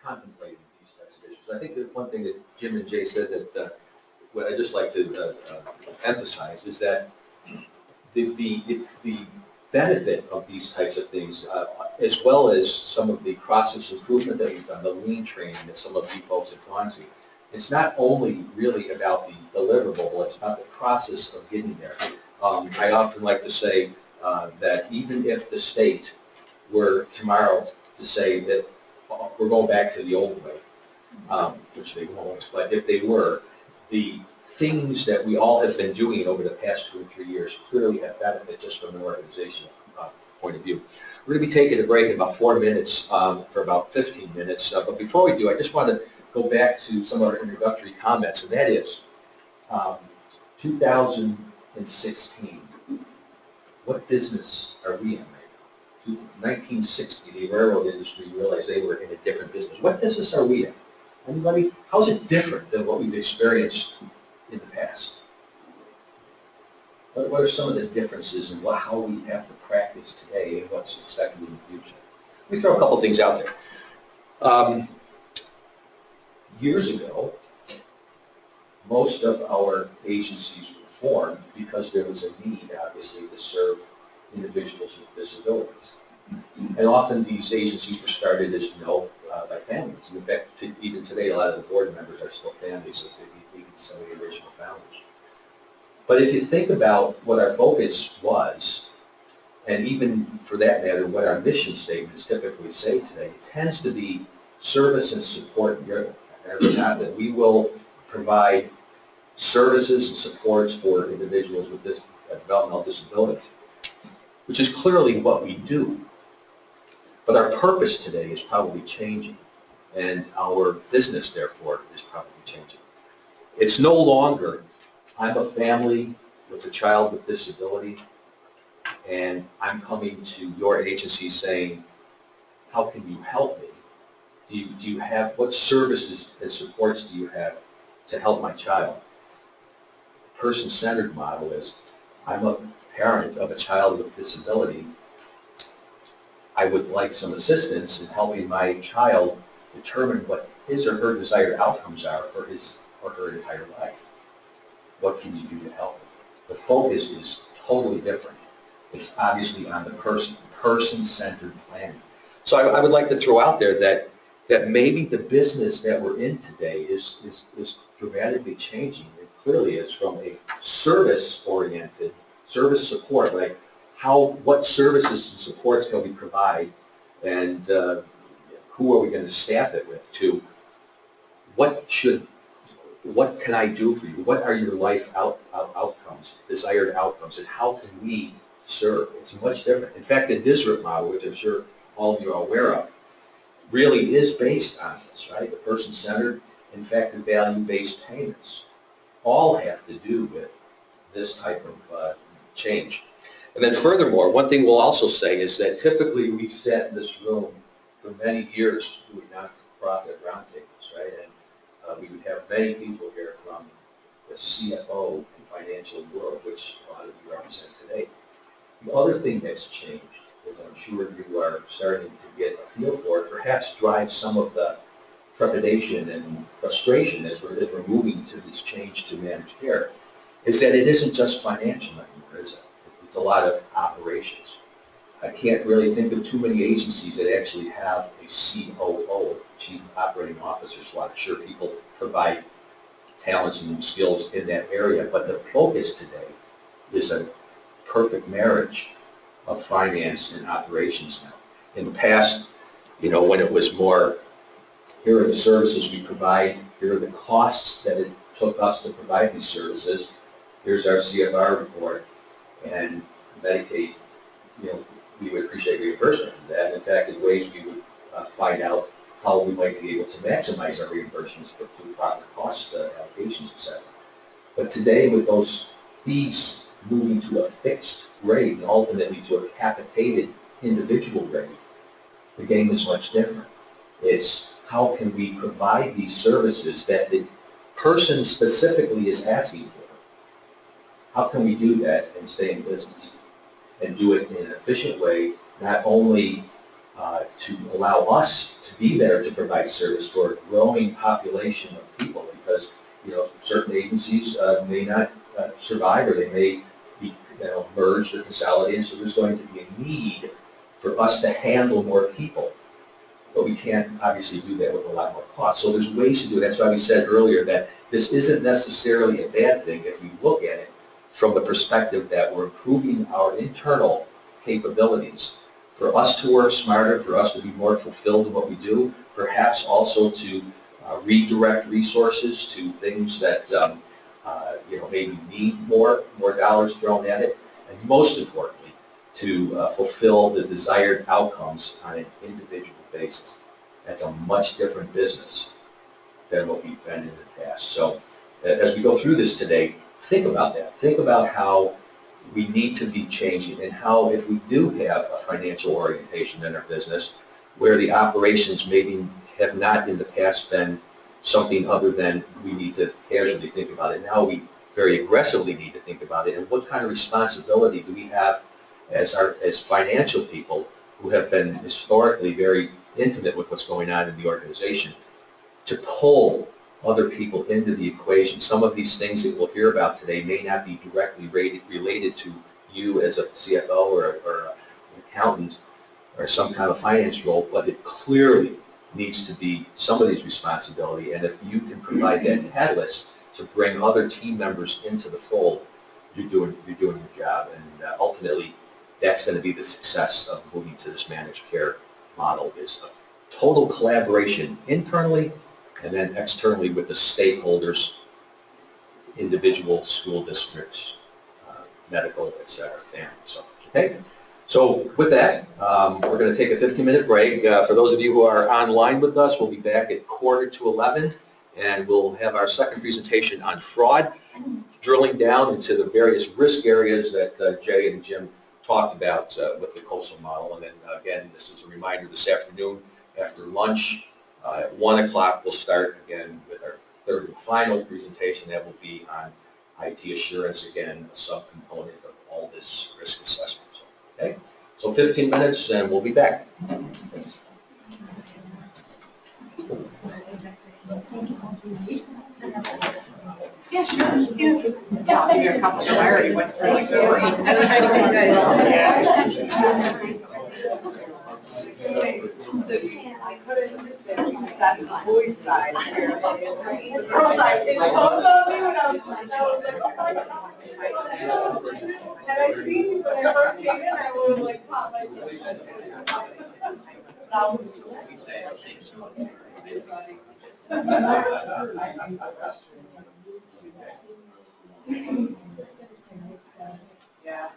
contemplating these types of issues. I think that one thing that Jim and Jay said that what I'd just like to emphasize is that the benefit of these types of things, as well as some of the process improvement that we've done, the lean training that some of you folks have gone to, it's not only really about the deliverable, it's about the process of getting there. I often like to say that even if the state were tomorrow to say that we're going back to the old way, which they won't, but if they were, the things that we all have been doing over the past 2 or 3 years clearly have benefit just from an organizational point of view. We're going to be taking a break in about 4 minutes for about 15 minutes. But before we do, I just want to go back to some of our introductory comments, and that is 2016. What business are we in right now? 1960, the railroad industry realized they were in a different business. What business are we in? Anybody? How's it different than what we've experienced in the past? What are some of the differences in how we have to practice today and what's expected in the future? We throw a couple things out there. Years ago, most of our agencies were formed because there was a need, obviously, to serve individuals with disabilities. And often these agencies were started, as you know, by families. And in fact, even today, a lot of the board members are still families of some of the original founders. But if you think about what our focus was, and even for that matter, what our mission statements typically say today, it tends to be service and support driven. That we will provide services and supports for individuals with developmental disabilities, which is clearly what we do. But our purpose today is probably changing, and our business, therefore, is probably changing. It's no longer, I'm a family with a child with disability, and I'm coming to your agency saying, how can you help me? Do you have, what services and supports do you have to help my child? The person-centered model is, I'm a parent of a child with disability. I would like some assistance in helping my child determine what his or her desired outcomes are for his or her entire life. What can you do to help him? The focus is totally different. It's obviously on the person-centered planning. So I would like to throw out there that maybe the business that we're in today is dramatically changing. It clearly is from a service-oriented, service support, like what services and supports can we provide, and who are we going to staff it with, to what can I do for you? What are your life outcomes, desired outcomes, and how can we serve? It's much different. In fact, the DISRIP model, which I'm sure all of you are aware of, really is based on this, right? The person-centered, in fact, the value-based payments all have to do with this type of change. And then furthermore, one thing we'll also say is that typically we sat in this room for many years doing not-for-profit roundtables, right? And we would have many people here from the CFO and financial world, which a lot of you represent today. The other thing that's changed, as I'm sure you are starting to get a feel for, perhaps drives some of the trepidation and frustration as we're moving to this change to managed care, is that it isn't just financial anymore, is it? It's a lot of operations. I can't really think of too many agencies that actually have a COO, Chief Operating Officer, so I'm sure people provide talents and skills in that area, but the focus today is a perfect marriage of finance and operations now. In the past, when it was more, here are the services we provide, here are the costs that it took us to provide these services, here's our CFR report, and Medicaid, we would appreciate reimbursement for that. In fact, in ways we would find out how we might be able to maximize our reimbursements through proper cost allocations, etc. But today, with those fees moving to a fixed rate and ultimately to a capitated individual rate, the game is much different. It's how can we provide these services that the person specifically is asking for? How can we do that and stay in business and do it in an efficient way, not only to allow us to be there to provide service for a growing population of people, because certain agencies may not survive, or they may be merged or consolidated, so there's going to be a need for us to handle more people. But we can't obviously do that with a lot more cost. So there's ways to do it. That's why we said earlier that this isn't necessarily a bad thing if we look at it from the perspective that we're improving our internal capabilities for us to work smarter, for us to be more fulfilled in what we do, perhaps also to redirect resources to things that maybe need more dollars thrown at it, and most importantly, to fulfill the desired outcomes on an individual basis. That's a much different business than what we've been in the past. So as we go through this today, think about that. Think about how we need to be changing, and how, if we do have a financial orientation in our business, where the operations maybe have not in the past been something other than we need to casually think about it. Now we very aggressively need to think about it, and what kind of responsibility do we have as financial people who have been historically very intimate with what's going on in the organization, to pull other people into the equation. Some of these things that we'll hear about today may not be directly related to you as a CFO or an accountant or some kind of finance role, but it clearly needs to be somebody's responsibility. And if you can provide that catalyst to bring other team members into the fold, you're doing your job. And ultimately, that's going to be the success of moving to this managed care model, is a total collaboration internally and then externally with the stakeholders, individual school districts, medical, et cetera, families. So, okay. So with that, we're going to take a 15-minute break. For those of you who are online with us, we'll be back at 10:45, and we'll have our second presentation on fraud, drilling down into the various risk areas that Jay and Jim talked about with the COSO model. And then again, this is a reminder, this afternoon after lunch at 1 o'clock, we'll start again with our third and final presentation. That will be on IT assurance, again, a subcomponent of all this risk assessment. So, okay, so 15 minutes and we'll be back. Thanks. Yeah, sure. Yeah, I'll give you a couple. I already went through like the work. I'm trying to keep that. So I couldn't, that's the boys' side. The girls' side, it's all about me when I was like, oh my God. And I seen when I first came in, I was like, pop my yeah.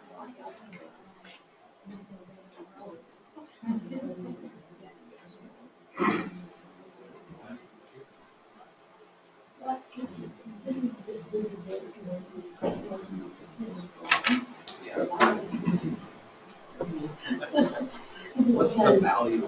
What's the value?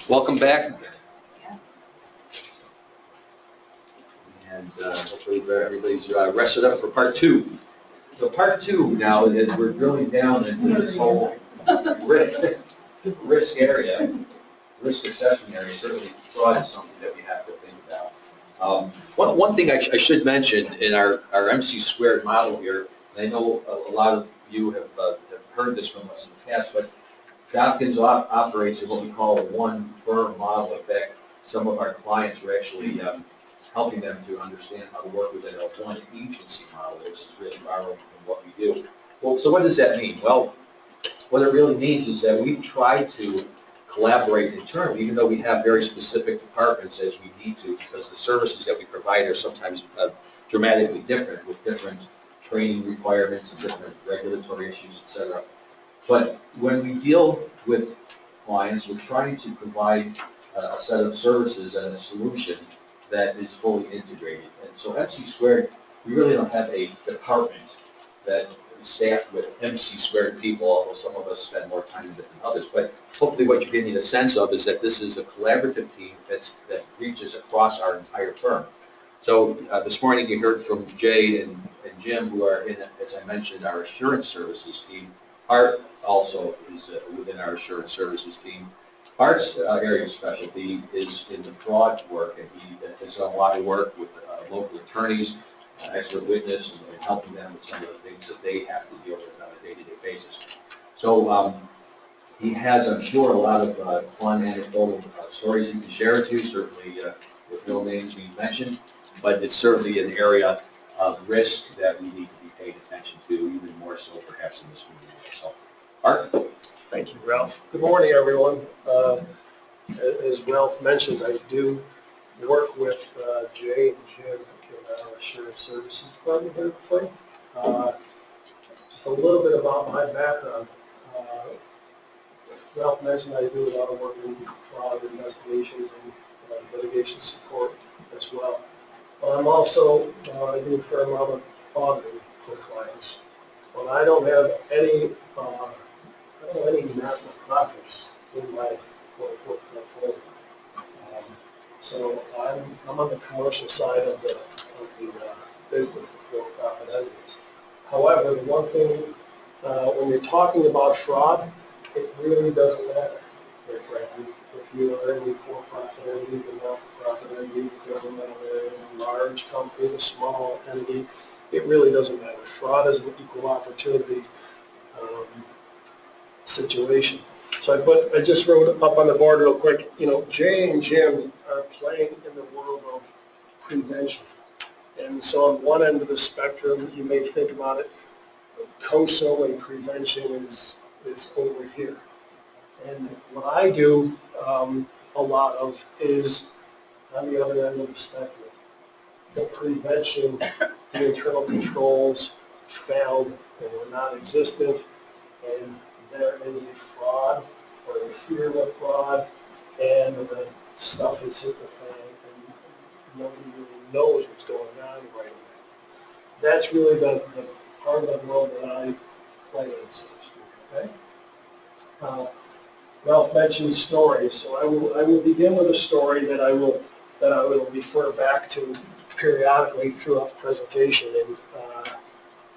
Welcome back. And hopefully everybody's rested up for part two. So part two now is we're drilling down into this whole risk area, risk assessment area. Certainly fraud is something that we have to think about. One thing I should mention in our MC squared model here, and I know a lot of you have heard this from us in the past, but Dopkins operates in what we call a one firm model. In fact, some of our clients are actually helping them to understand how to work within a one agency model, which is really borrowing from what we do. Well, so what does that mean? Well, what it really means is that we try to collaborate internally, even though we have very specific departments as we need to, because the services that we provide are sometimes dramatically different, with different training requirements and different regulatory issues, et cetera. But when we deal with clients, we're trying to provide a set of services and a solution that is fully integrated. And so MC squared, we really don't have a department that is staffed with MC squared people, although some of us spend more time with it than others. But hopefully what you're getting a sense of is that this is a collaborative team that reaches across our entire firm. So this morning you heard from Jay and Jim, who are in, as I mentioned, our assurance services team. Art also is within our assurance services team. Art's area of specialty is in the fraud work, and he has done a lot of work with local attorneys, expert witness, and helping them with some of the things that they have to deal with on a day-to-day basis. So he has, I'm sure, a lot of fun anecdotal stories he can share with you, certainly with no names being mentioned, but it's certainly an area of risk that we need to be paid attention to, even more so perhaps in this movie. So, Art? Thank you, Ralph. Good morning, everyone. As Ralph mentioned, I do work with Jay and Jim in our assurance services department here at the firm. Just a little bit about my background. Ralph mentioned I do a lot of work in fraud investigations and litigation support as well. But I'm also, I do a fair amount of auditing for clients. But I don't have any not-for-profits in my portfolio. So I'm on the commercial side of the business, the for-profit entities. However, the one thing, when you're talking about fraud, it really doesn't matter, very frankly. If you are in the for-profit entity, the not-for-profit entity, the governmental area, the large company, the small entity, it really doesn't matter. Fraud is an equal opportunity situation. So I just wrote up on the board real quick, Jay and Jim are playing in the world of prevention. And so on one end of the spectrum, you may think about it, COSO and prevention is over here. And what I do a lot of is on the other end of the spectrum. The prevention, the internal controls failed and were non-existent, and there is a fraud or a fear of a fraud, and the stuff has hit the fan, and nobody really knows what's going on right away. That's really the part of the world that I play in, so to speak. Okay. Ralph mentioned stories, so I will begin with a story that I will refer back to periodically throughout the presentation, and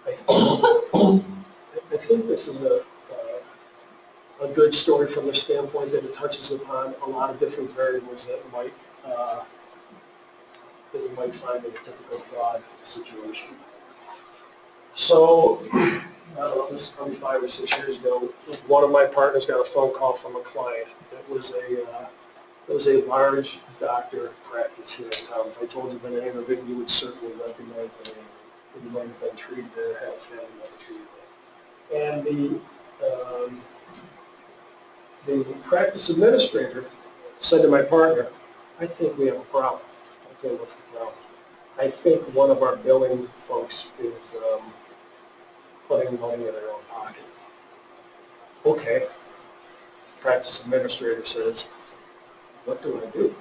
I think this is a good story from the standpoint that it touches upon a lot of different variables that you might find in a typical fraud situation. So, I don't know, this is probably 5 or 6 years ago. One of my partners got a phone call from a client. It was a large doctor practice here in town. If I told you the name of it, you would certainly recognize the name. You might have been treated there, had a family member treated there. And the practice administrator said to my partner, I think we have a problem. Okay, what's the problem? I think one of our billing folks is putting money in their own pocket. Okay. Practice administrator says, what do I do?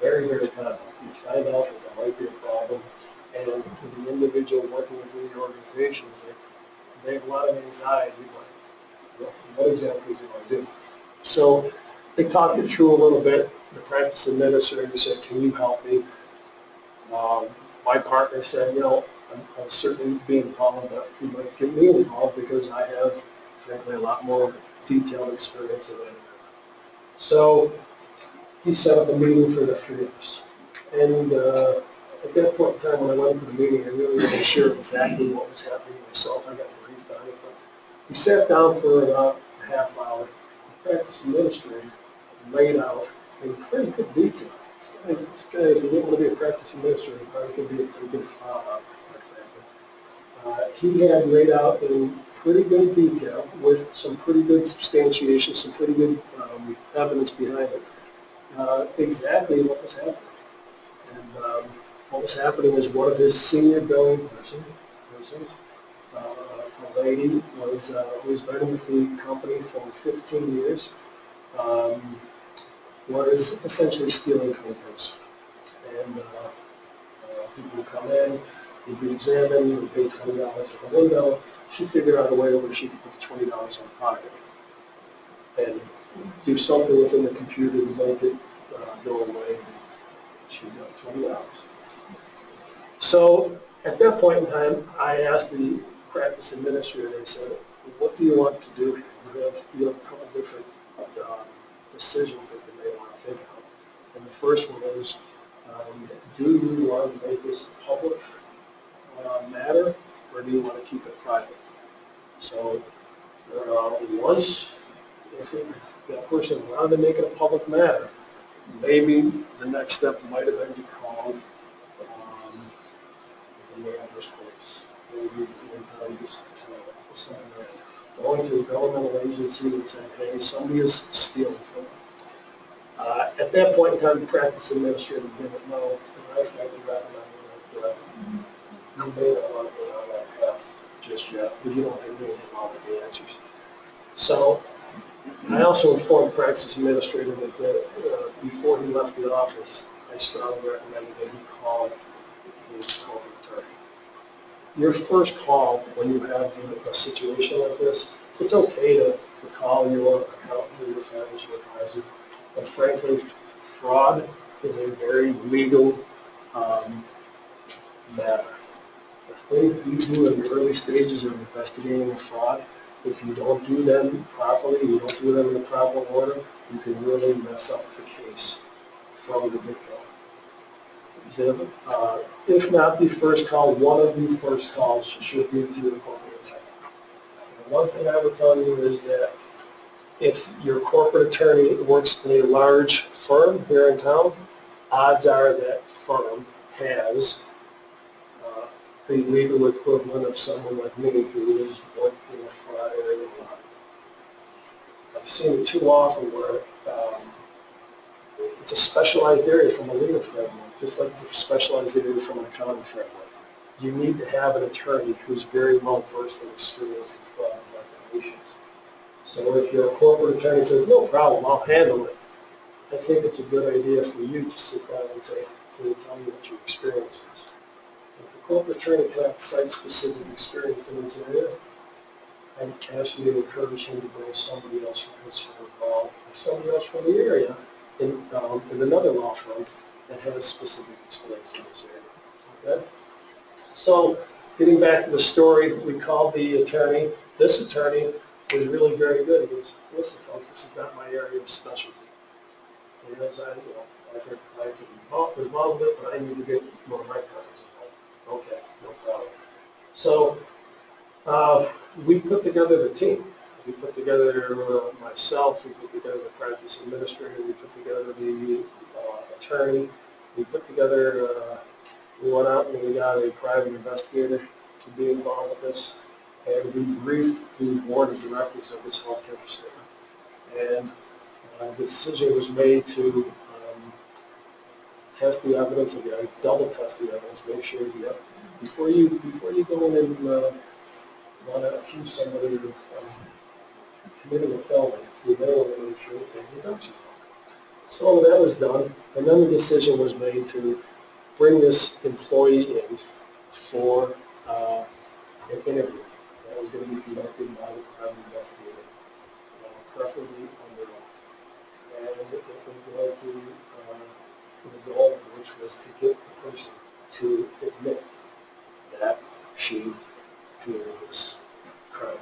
Very, very common. You find out that there might be a problem, and to the individual working within the organizations, they have a lot of anxiety. What exactly do I do? So They talked it through a little bit. The practice administrator said, can you help me? My partner said, I'll certainly be involved, but you might get me involved because I have, frankly, a lot more detailed experience than I have. So he set up a meeting for the three of us. And at that point in time when I went to the meeting, I really wasn't sure exactly what was happening myself. I got briefed on it, but we sat down for about a half hour. The practice administrator laid out in pretty good detail. This guy, if you didn't want to be a practice administrator, he probably could be a pretty good file out. He had laid out in pretty good detail with some pretty good substantiation, some pretty good evidence behind it, exactly what was happening. And what was happening is one of his senior billing persons, a lady, who's been with the company for 15 years, was essentially stealing codes. And people would come in, they'd be examined, you would pay $20 for the window. She figured out a way where she could put $20 in her pocket and do something within the computer to make it go away. She got $20. So at that point in time, I asked the practice administrator, I said, what do you want to do here? You have a couple different decisions that you may want to think of. And the first one is, do you want to make this a public matter, or do you want to keep it private? So once, if that person wanted to make it a public matter, maybe the next step might have been to call the mayor's place. Maybe just something like going to a governmental agency and saying, hey, somebody is stealing from me. At that point in time, the practice administrator didn't know, and I frankly recommend that you may not want to go down that path just yet, because you don't have really all of the answers. So I also informed the practice administrator that before he left the office, I strongly recommended that he call his corporate attorney. Your first call when you have a situation like this, it's okay to call your accountant or your financial advisor. But frankly, fraud is a very legal matter. The things that you do in the early stages of investigating a fraud, if you don't do them properly, you don't do them in the proper order, you can really mess up the case from the get-go. If not the first call, one of the first calls should be to the corporate attorney. And one thing I would tell you is that if your corporate attorney works in a large firm here in town, odds are that firm has the legal equivalent of someone like me who has worked in a fraud area a lot. I've seen it too often where it's a specialized area from a legal framework, just like it's a specialized area from an accounting framework. You need to have an attorney who's very well versed and experienced in fraud investigations. So if your corporate attorney says, no problem, I'll handle it, I think it's a good idea for you to sit down and say, can you tell me what your experience is? If the corporate attorney cannot cite specific experience in this area, I would ask you to encourage him to bring somebody else from his firm involved, or somebody else from the area in another law firm that has specific experience in this area. Okay? So getting back to the story, we called the attorney. This attorney was really very good. He goes, listen, folks, this is not my area of specialty. And as I've had clients that are involved with it, but I need to get one of my partners involved. Okay, no problem. So we put together the team. We put together myself, we put together the practice administrator, we put together the attorney, we put together, we went out and we got a private investigator to be involved with this, and we briefed the board of directors of this healthcare facility. And the decision was made to test the evidence again, double test the evidence, make sure you before you go in and want to accuse somebody of committing a felony, you better want to make sure that they don't. So that was done, and then the decision was made to bring this employee in for an interview. That was going to be conducted by the private investigator, preferably under oath. it was going to, the goal of which was to get the person to admit that she committed this crime.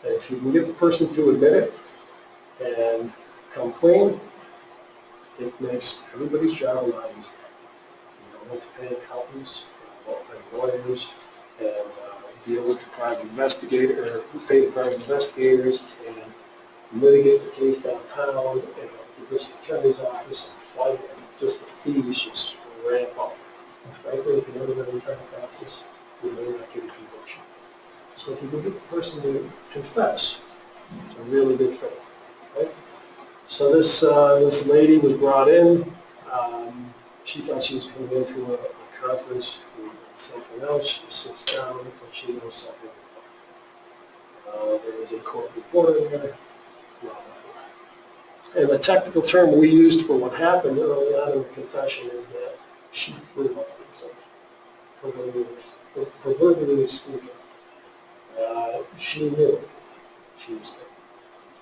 And if you can get the person to admit it and come clean, it makes everybody's job a lot easier. You don't have to pay accountants, and lawyers, and deal with the private investigator, or pay the private investigators, and litigate the case downtown, and the district attorney's office, and fight, and just the fees just ramp up. And frankly, if you never done any kind of taxes, you may not get a conviction. So if you can get the person to confess, it's a really good thing. Right? So this lady was brought in. She thought she was coming into a conference to do something else. She sits down and she knows something is up. There was a court reporter there. And the technical term we used for what happened early on in the confession is that she threw up herself, proverbially speaking. She knew she was there.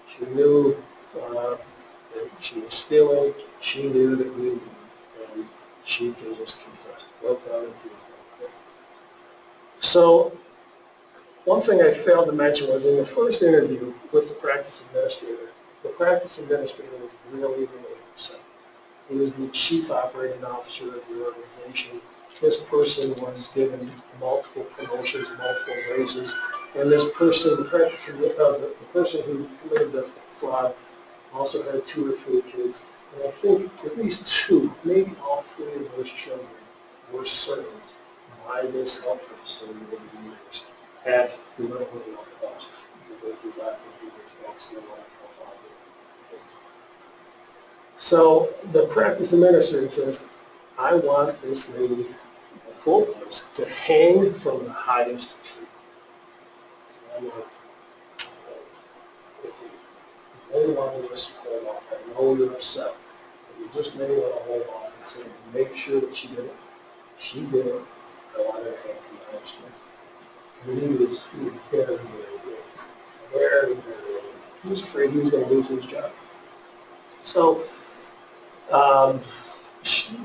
She knew that she was stealing. She knew that we, and she can just confess. Broke down and do it. So one thing I failed to mention was in the first interview with the practice administrator was really, really upset. He was the chief operating officer of the organization. This person was given multiple promotions, multiple raises, and this person, the person who committed the fraud, also had 2 or 3 kids. And I think at least 2, maybe all 3 of those children were served by this health facility over the years at literally no cost, because the doctor who was folks in the kids. So the practice administrator says, I want this lady, the quote was, to hang from the highest tree. I'm like, you may want to just hold off. I know you're upset, but you just may want to hold off and say, make sure that she did it. She did it. I want her to hang from the highest tree. And he was very, very good. Very, very good. He was afraid he was going to lose his job. So,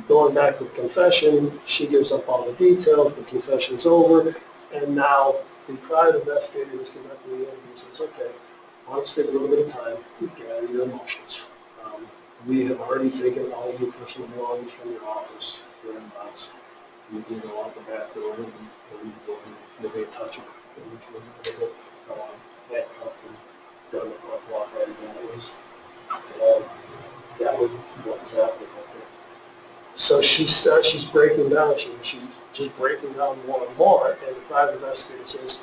going back to the confession, she gives up all the details, the confession's over, and now the private investigator is conducting the interview and says, okay, I want to take a little bit of time to gather your emotions. We have already taken all of your personal belongings from your office, your inbox. You can go out the back door and maybe touch it, and you can handcuffed and done the walk right again. That was what was happening right there. So she's breaking down. She's just breaking down more and more. And the private investigator says,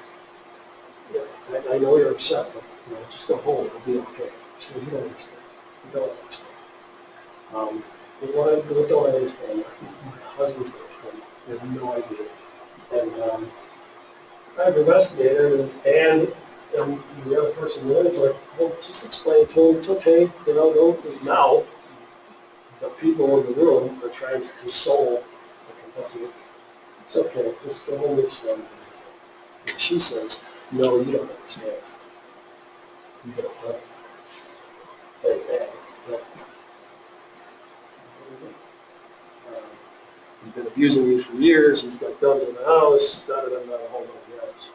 yeah, I know you're upset, but just go home. It'll be okay. She said, you don't understand. You don't understand. What don't I understand? My husband's going to come. You have no idea. And the private investigator and the other person there is like, well, just explain to him, it's okay. Now, the people in the room are trying to console the confessor. It's okay, just go home and explain. And she says, no, you don't understand. He's like, oh, very bad. He's been abusing me for years. He's got guns in the house. A whole lot of else.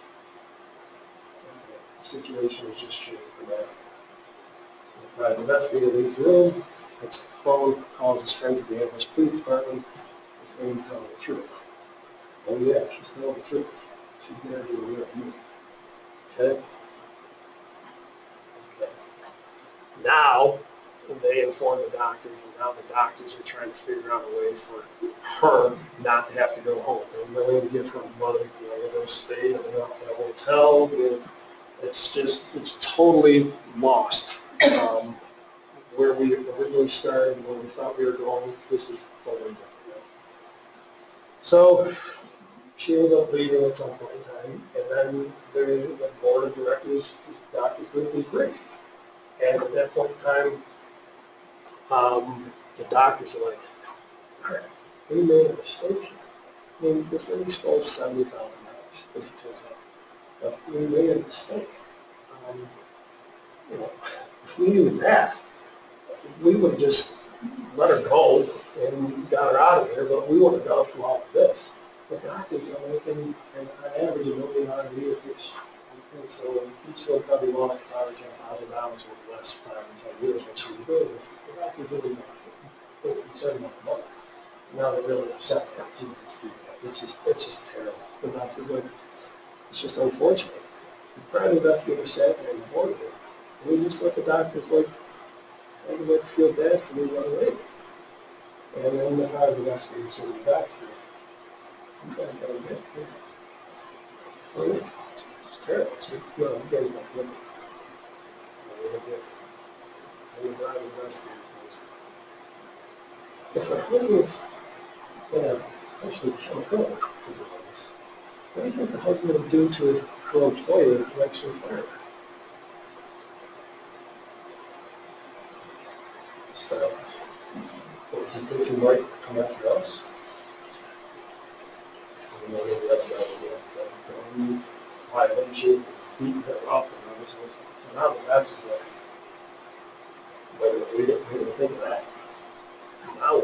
The situation has just changed for that. So the private investigator leaves the room, picks up the phone, calls his friends at the Amherst Police Department, says, they didn't tell me the truth. Oh yeah, she's telling the truth. She's there to alert you. Okay? Okay. Now, they inform the doctors, and now the doctors are trying to figure out a way for her not to have to go home. They're willing to give her money, to stay in a hotel. It's totally lost. Where we originally started, where we thought we were going, this is totally different. So she ends up leaving at some point in time, and then the board of directors, Dr. Quickly briefed. And at that point in time, the doctors are like, all right, we made a mistake. I mean, this lady stole $70,000, as it turns out. But we made a mistake. If we knew that, we would have just let her go and got her out of here, but we would have gone through all of this. The doctors are making an average of $1 million a year each. And so each one probably lost $5,000 or $10,000 over the last 5 or 10 years when she was doing this. The doctors really not concerned about the money. Now they're really upset. It's just terrible. The doctors like, it's just unfortunate. The private investigator sat there in the board here, and we just let the doctors like feel bad for me running away. And then the private investigator said, "We're back here. You guys got to get here." Oh, yeah. It's terrible. You guys don't look at it. And the private investigator says, if a husband is going to essentially kill her for doing this, what do you think the husband would do to her employer who actually fired her? So, do you think you might come after us? And then maybe that's violations and beating her up and other sorts of stuff. And now that's just like, we didn't think of that. Now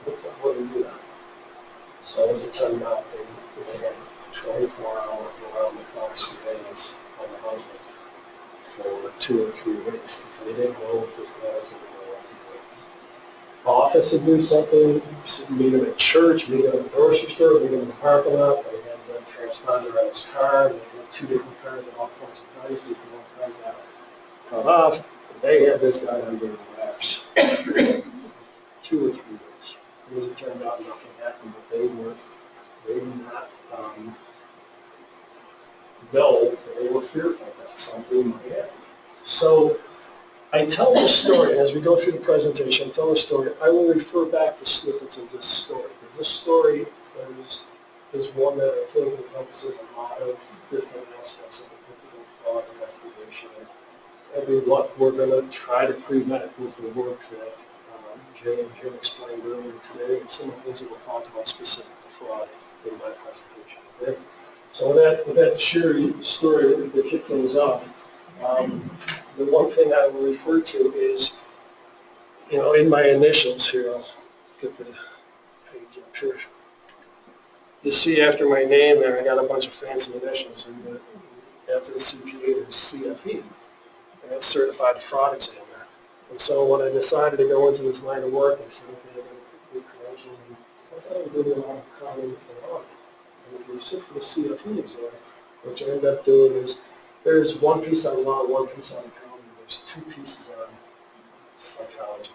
what do we do now? So as it turned out, they had 24-hour around-the-clock surveillance on the husband for 2 or 3 weeks because they didn't know if this guy was going to go out to the office and do something, meet him at church, meet him at the grocery store, meet him in the parking lot. They had the transponder on his car. They had 2 different cars at all points in time. If one car got cut off, they had this guy under the wraps 2 or 3 weeks. As it turned out, nothing happened, but they did not know, they were fearful that something might happen. So I tell this story, and as we go through the presentation, I tell the story, I will refer back to snippets of this story, because this story is one that I think encompasses a lot of different aspects of the typical fraud investigation. And what we're going to try to prevent with the work that Jay and Jim explained earlier today, and some of the things that we'll talk about specific to fraud in my presentation. Okay? So with that shared story to kick things off, the one thing I will refer to is, in my initials here, I'll get the page up here. You see after my name there, I got a bunch of fancy initials, and after the CPA, there's CFE, and that's Certified Fraud Examiner. And so when I decided to go into this line of work, I said, okay, I got a good credential, and I thought I was doing a lot of accounting and audit. And if you sit for the CFE exam, what you end up doing is there's one piece on law, one piece on accounting, there's 2 pieces on psychology.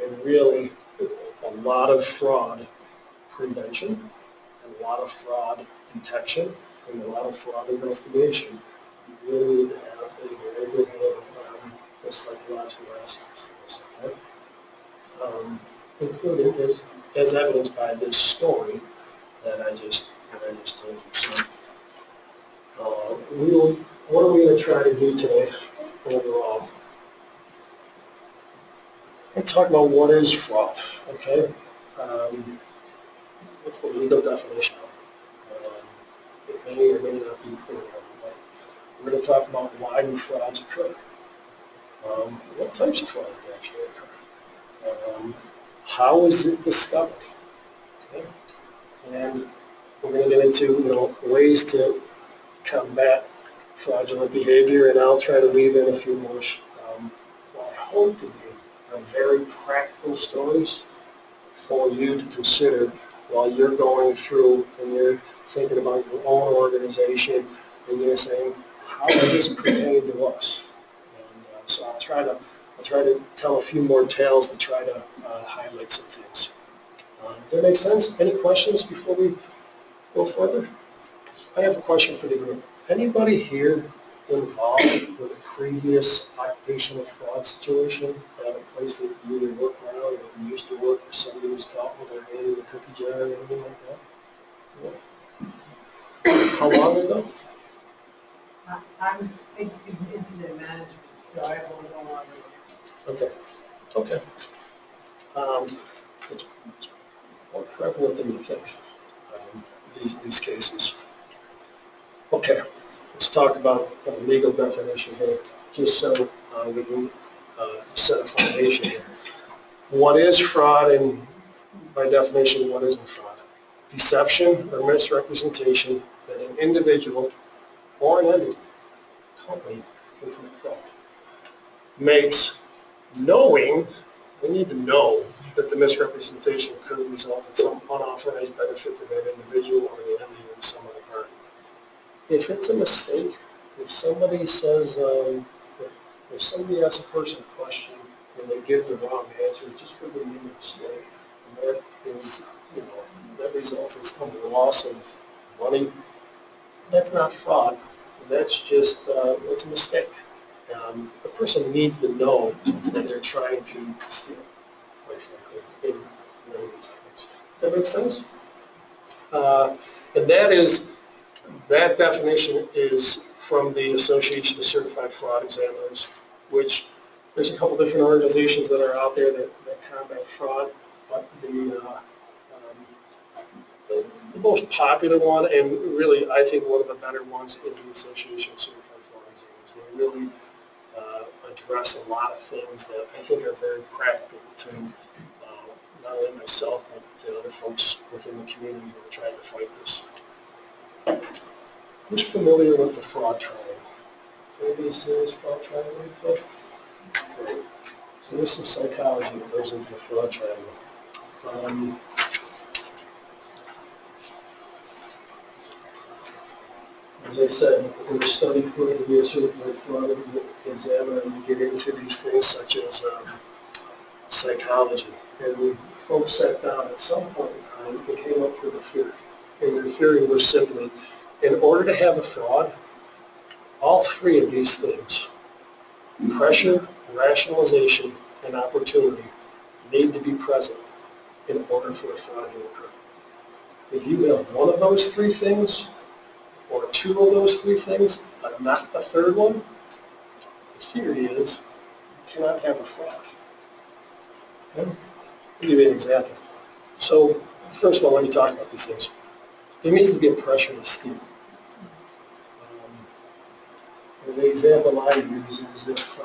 And really, a lot of fraud prevention, and a lot of fraud detection, and a lot of fraud investigation. You really need to have a very good handle on the psychological aspects of this, okay? Including as evidenced by this story that I just told you. So, what are we going to try to do today overall? Let's talk about what is fraud, okay? What's the legal definition of it? It may or may not be clear, but we're going to talk about why do frauds occur. What types of frauds actually occur? How is it discovered? Okay? And we're going to get into ways to combat fraudulent behavior, and I'll try to weave in a few more what I hope to be very practical stories for you to consider while you're going through and you're thinking about your own organization and you're saying, how does this pertain to us? And so I'll try to tell a few more tales to try to highlight some things. Does that make sense? Any questions before we go further? I have a question for the group. Anybody here involved with a previous occupational fraud situation at a place that you either work around or you used to work, or somebody was caught with their hand in the cookie jar or anything like that? Yeah. How long ago? I'm interested in incident management, so I won't go on. Okay. It's more prevalent than you think, these cases. Okay, let's talk about a legal definition here, just so we can set a foundation here. What is fraud, and by definition, what isn't fraud? Deception or misrepresentation that an individual or an entity, company, can commit fraud, makes knowing, we need to know that the misrepresentation could result in some unauthorized benefit to that individual or the entity or some other party. If it's a mistake, if somebody says, if somebody asks a person a question and they give the wrong answer just because they made a mistake, and that is, that results in some loss of money, that's not fraud. That's just, it's a mistake. The person needs to know that they're trying to steal, quite frankly, in many of these things. Does that make sense? And that definition is from the Association of Certified Fraud Examiners, which there's a couple different organizations that are out there that combat fraud, but the most popular one, and really I think one of the better ones, is the Association of Certified Fraud Examiners. They really address a lot of things that I think are very practical to not only myself, but the other folks within the community who are trying to fight this. Who's familiar with the fraud triangle? Is anybody seen this fraud triangle before? Great. So there's some psychology that goes into the fraud triangle. As I said, in the study for to be a certified fraud examiner, you get into these things such as psychology. And folks sat down at some point in time and came up with a theory. And their theory was simply, in order to have a fraud, all three of these things, pressure, rationalization, and opportunity, need to be present in order for the fraud to occur. If you have one of those three things, or two of those three things, but not the third one, the theory is you cannot have a fraud. Okay? I'll give you an example. So, first of all, let me talk about these things. There needs to be a pressure to steal. The example I use is if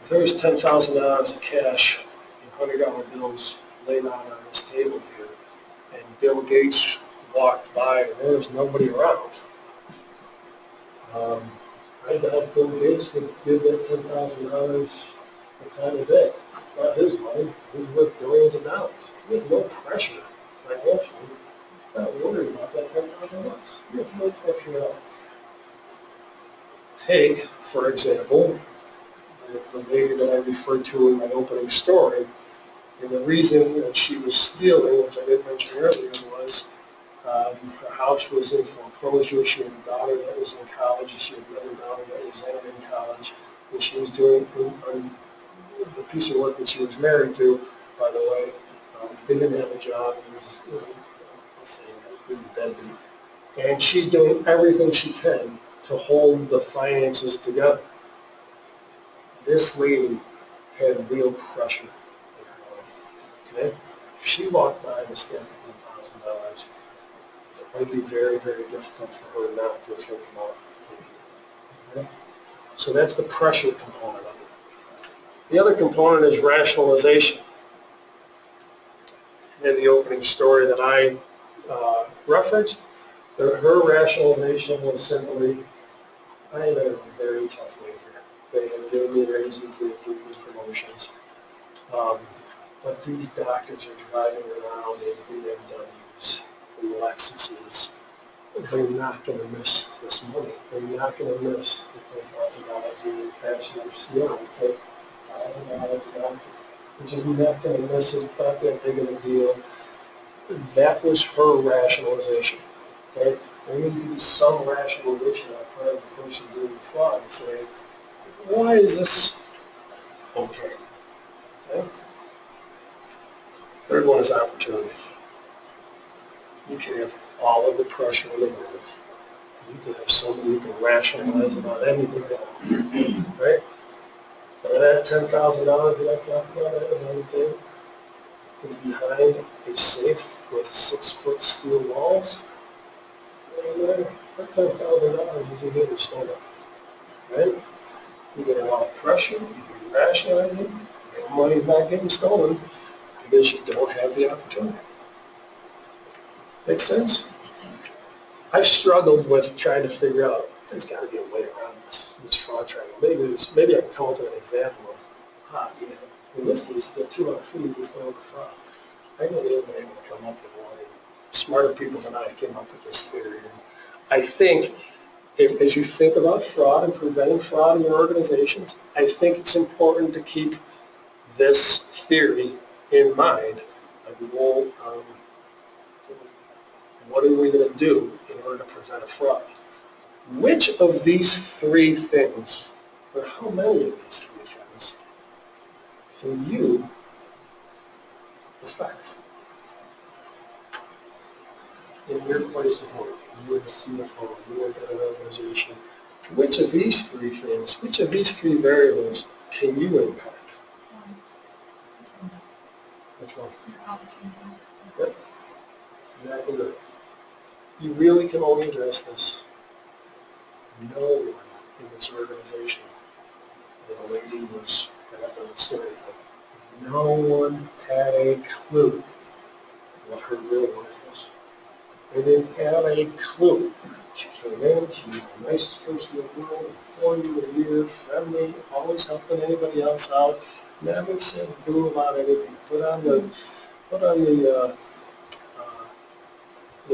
there's $10,000 of cash in $100 bills laid out on this table here, and Bill Gates walked by and there was nobody around, I doubt Bill Gates would give that $10,000 a time a day. It's not his money. He's worth billions of dollars. He has no pressure financially. He's not worried about that $10,000. He has no pressure at all. Take, for example, the lady that I referred to in my opening story, and the reason that she was stealing, which I didn't mention earlier, was her house was in foreclosure. She had a daughter that was in college, and she had another daughter that was in college, and she was doing the piece of work that she was married to, by the way, didn't have a job, and was, let's say, was a deadbeat. And she's doing everything she can to hold the finances together. This lady had real pressure in her life. Okay? If she walked by the stack of $10,000, it might be very, very difficult for her not to think about it. Okay? So that's the pressure component of it. The other component is rationalization. In the opening story that I referenced, her rationalization was simply, I had a very tough way here. They had given me raises, they had given me promotions. But these doctors are driving around in BMWs and Lexuses. They're not going to miss this money. They're not going to miss the $10,000 in cash they're stealing. It's like $1,000 a doctor. They're just not going to miss it. It's not that big of a deal. That was her rationalization. Okay? There needs to be some rationalization on part of the person doing the fraud and say, why is this okay? Okay? Third one is opportunity. You can have all of the pressure in the world. You can have somebody who can rationalize about anything at all. Right? But that $10,000 that I talked about, that was anything, is behind a safe with 6-foot steel walls. That $10,000 is a good startup, right? You get a lot of pressure, you can rationalize it, your money's not getting stolen because you don't have the opportunity. Make sense? I've struggled with trying to figure out, there's got to be a way around this fraud triangle. Maybe I can come up with an example of, in this case, you get 2 out of 3 is still the fraud. I know they were able to come up with one. Smarter people than I came up with this theory. And I think, as you think about fraud and preventing fraud in your organizations, I think it's important to keep this theory in mind. Like, well, what are we going to do in order to prevent a fraud? Which of these 3 things, or how many of these 3 things, can you affect in your place of work? You are the CFO, you work at an organization. Which of these 3 things, which of these 3 variables can you impact? Which one? Yep. Exactly right. You really can only address this. No one in this organization, the lady was at the story, no one had a clue what her real life was. They didn't have a clue. She came in, she was the nicest person in the world, 4 years a year, friendly, always helping anybody else out, never said boo about anything. Put on the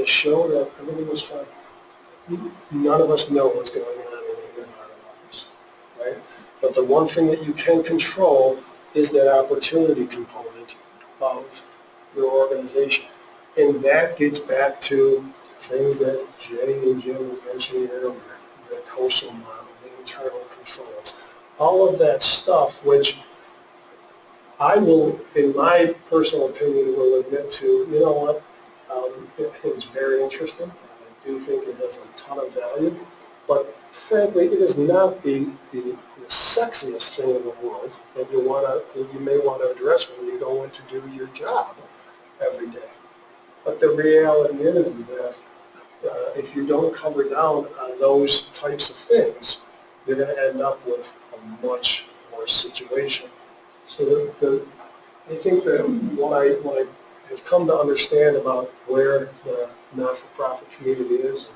show that everything was fine. None of us know what's going on in our lives, right? But the one thing that you can control is that opportunity component of your organization. And that gets back to things that Jay and Jim were mentioning earlier, the COSO model, the internal controls, all of that stuff, which I will, in my personal opinion, will admit to, you know what, it's very interesting. I do think it has a ton of value, but frankly, it is not the sexiest thing in the world that you may want to address when you go in to do your job every day. But the reality is that if you don't cover down on those types of things, you're going to end up with a much worse situation. So I think that what I have come to understand about where the not-for-profit community is and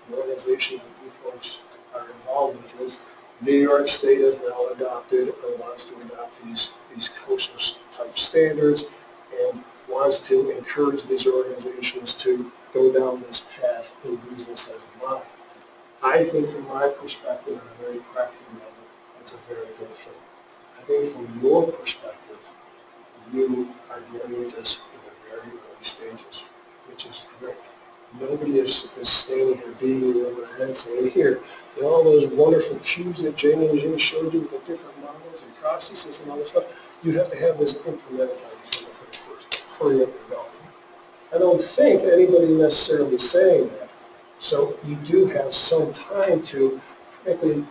the organizations that you folks are involved with is New York State has now adopted or wants to adopt these COSO type standards and wants to encourage these organizations to go down this path and use this as a model. I think from my perspective, on a very practical level, it's a very good thing. I think from your perspective, you are dealing with this in the very early stages, which is great. Nobody is standing here beating over their head saying, here, and all those wonderful cues that Jamie and Jim showed you with the different models and processes and all this stuff, you have to have this implemented on the single thing first. Hurry up and go. I don't think anybody necessarily saying that. So you do have some time to, frankly,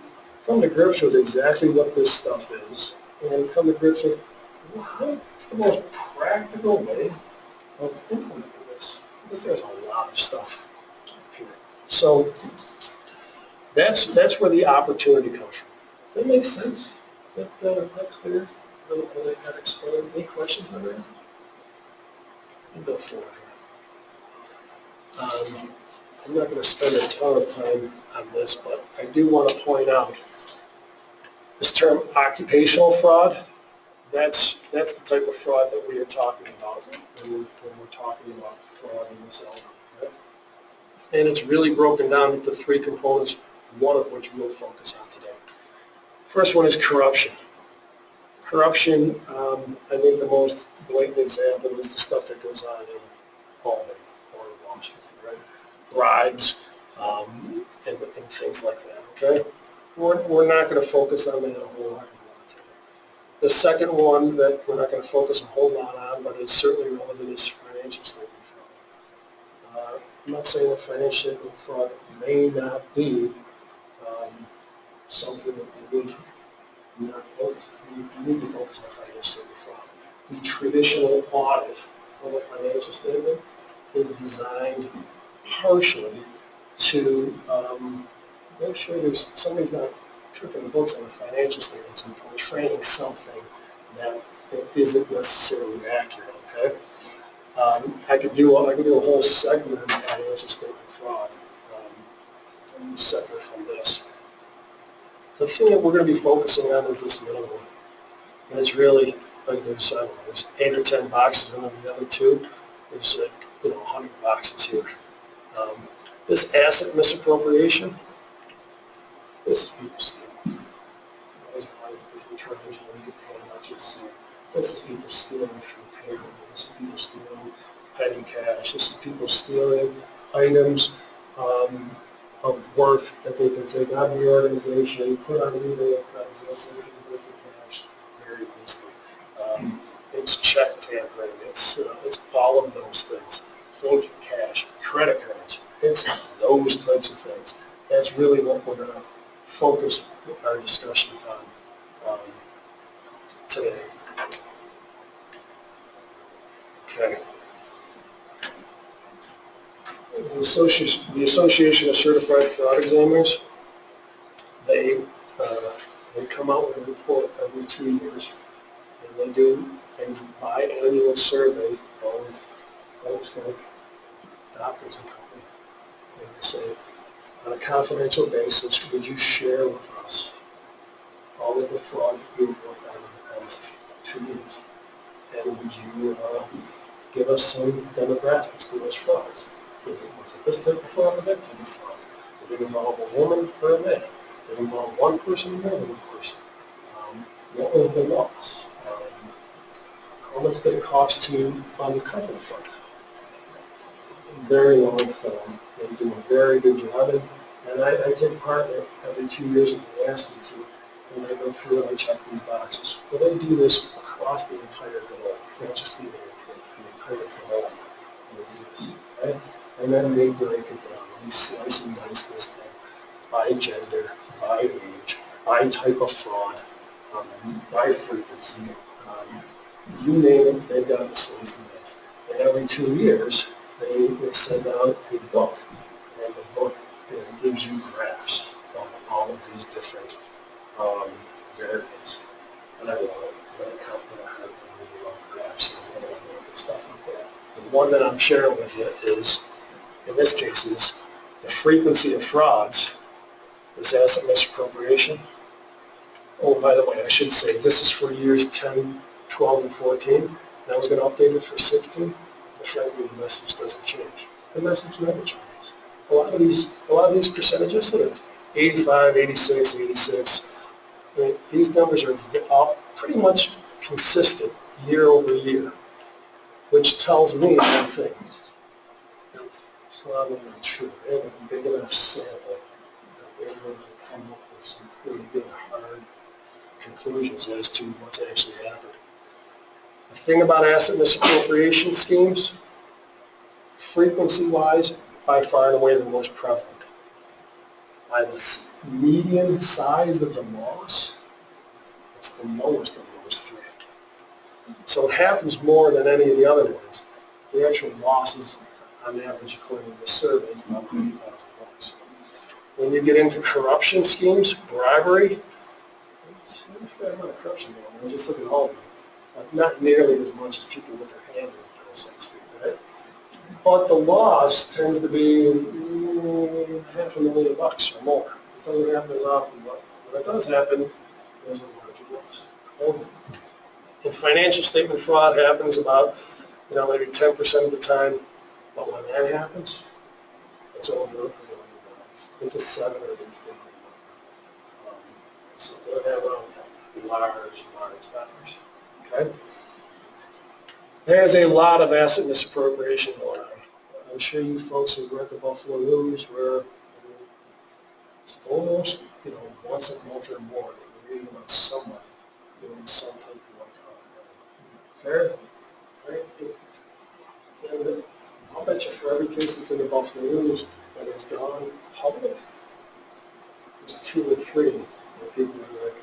come to grips with exactly what this stuff is and come to grips with what's the most practical way of implementing this? Because there's a lot of stuff here. So that's where the opportunity comes from. Does that make sense? Is that clear? How that got explained? Any questions on that? I'll go for it. I'm not going to spend a ton of time on this, but I do want to point out this term occupational fraud. That's the type of fraud that we are talking about when we're talking about fraud in this element. Right? And it's really broken down into 3 components, one of which we'll focus on today. First one is corruption. Corruption, I think the most blatant example is the stuff that goes on in Albany or Washington, right? Bribes and things like that, okay? We're not going to focus on that a whole lot today. The second one that we're not going to focus a whole lot on, but it's certainly relevant, is financial statement fraud. I'm not saying that financial statement fraud may not be something that we need not focus. We need to focus on financial statement fraud. The traditional audit of a financial statement is designed partially to make sure somebody's not tricking the books on the financial statements and portraying something that isn't necessarily accurate, okay? I could do a whole segment on financial statement fraud, separate from this. The thing that we're going to be focusing on is this middle one. And it's really, like there's 8 or 10 boxes in the other two. There's like, 100 boxes here. This asset misappropriation, this is people stealing. There's a lot of different terms where you can pay not just say, this is people stealing through payroll. This is people stealing petty cash. This is people stealing items of worth that they can take out of the organization, put on eBay, Craigslist, and convert to cash very easily. It's check tampering. It's all of those things. Think cash, credit cards. It's those types of things. That's really what we're going to focus our discussion on today. Okay. The Association of Certified Fraud Examiners, they come out with a report every 2 years, and they do a biannual survey of folks like Dopkins and Company. And they say, on a confidential basis, would you share with us all of the fraud that you've worked on in the past 2 years? And would you give us some demographics to those frauds? Was it this type of fraud or that type of fraud? Did it involve a woman or a man? Did it involve one person or more than one person? What was the loss? How much did it cost to uncover the fraud? Very long film. They do a very good job. And I take part in it every 2 years when they ask me to. And I go through and I check these boxes. But they do this across the entire globe. It's not just the United States, the entire globe. They do this, okay? And then they break it down. They slice and dice this thing by gender, by age, by type of fraud, by frequency. You name it, they've got it sliced and diced. And every 2 years, they send out a book. And the book gives you graphs on all of these different variables. And I love it. When I come to I really love graphs and I love stuff like that. The one that I'm sharing with you is, in this case, is the frequency of frauds, this asset misappropriation. Oh, by the way, I should say this is for years 10, 12, and 14. And I was going to update it for 16. But frankly, the message doesn't change. The message never changes. A lot of these percentages, look at this, 85, 86, 86. I mean, these numbers are all pretty much consistent year over year, which tells me one thing. It's probably not true. They have a big enough sample that they're going to come up with some pretty good hard conclusions as to what's actually happened. The thing about asset misappropriation schemes, frequency-wise, by far and away the most prevalent. By the median size of the loss, it's the lowest of those three. So it happens more than any of the other ones. The actual losses, on average, according to the survey, is about $80,000. When you get into corruption schemes, bribery, there's a fair amount of corruption going on. Just look at all of them. Not nearly as much as people with their hand in it, so to speak, right? But the loss tends to be $500,000 or more. It doesn't happen as often, but when it does happen, there's a larger loss. And financial statement fraud happens about, maybe 10% of the time. But when that happens, it's over $1 million. It's a 7 or 8 figure number. So they're having large numbers. Okay? There's a lot of asset misappropriation going on. I'm sure you folks have read the Buffalo News where it's almost, once a month or more, you're reading about someone doing some type of work. Fair? Right? And I'll bet you for every case that's in the Buffalo News that has gone public, there's 2 or 3 where people are like,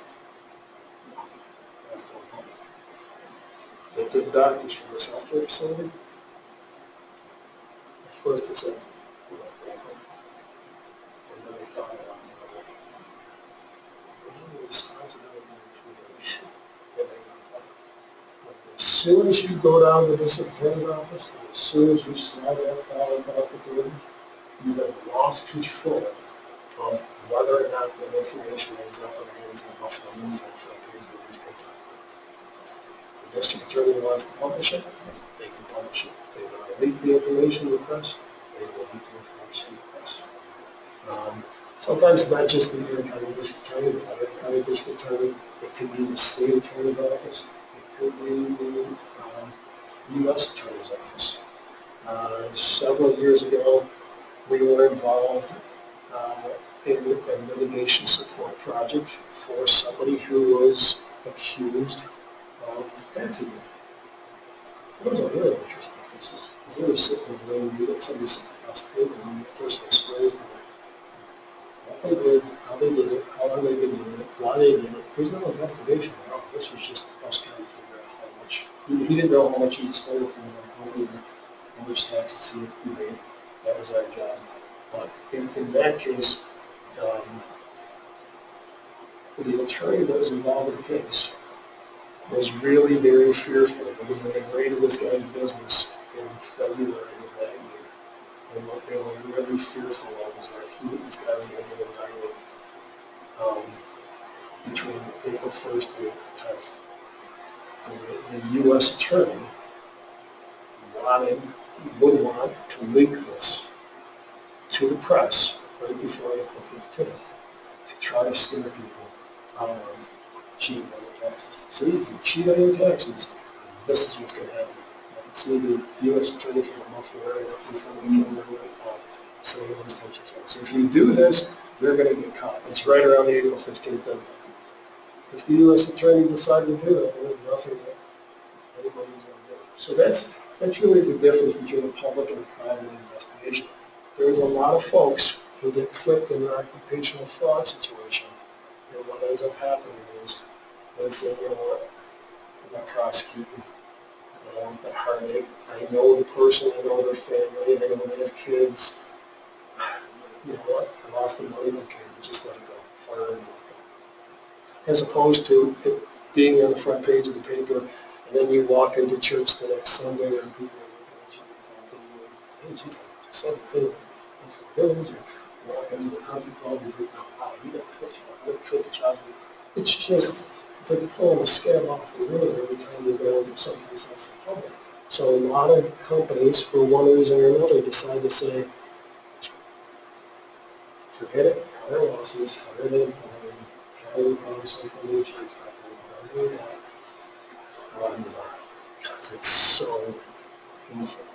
they're good doctors from this healthcare facility. At first they said, and then they found out. soon as you go down to the district attorney's office, as soon as you slide that file across the table, you have lost control of whether or not that information ends up in the hands of the Buffalo News and the front page of the newspaper. If the district attorney wants to publish it, they can publish it. If they want to leak the information to the press, they will leak the information to the press. Sometimes it's not just the New York County District Attorney, the other county district attorney. It could be the state attorney's office. It could be the U.S. attorney's office. Several years ago, we were involved in a litigation support project for somebody who was accused of tax evasion. It was a really interesting case. Because they were sitting in the room, you get somebody sitting across the table, and the person explains to them what they did, how they did it, how long they've been doing it, why they did it. There's no investigation at all. This was just us trying to figure out how much. He didn't know how much he'd stolen from the company or how much taxes he paid. That was our job. But in that case, the attorney that was involved in the case was really very fearful because they had raided this guy's business in February of that year. And what they were really fearful of was that this guy was going to get indicted between April 1st and April 10th. Because the U.S. attorney would want to leak this to the press right before April 15th to try to scare people out of cheating on their taxes. See, if you cheat on your taxes, this is what's going to happen. See the U.S. attorney from the Buffalo area before we can really say those types of things. So if you do this, you're going to get caught. It's right around the April 15th deadline. If the U.S. attorney decided to do that, there's nothing that anybody's going to do. So that's really the difference between a public and a private investigation. There's a lot of folks who get clipped in an occupational fraud situation, and what ends up happening is they say, you know what, I'm not prosecuting. I don't want that heartache. I know the person, I know their family, I know they have kids. You know what, I lost the money, okay, just let it go, fire it, as opposed to it being on the front page of the paper, and then you walk into church the next Sunday and people are looking at you and talking to you, hey, geez, I just saw the thing for bills, or walk into the country club and you're like, wow, you got put for $150,000. It's like pulling a scab off the road every time you go into someplace else in public. So a lot of companies, for one reason or another, decide to say, forget it, cut our losses, fire the employee, try to recover some from the insurance company, because it's so painful.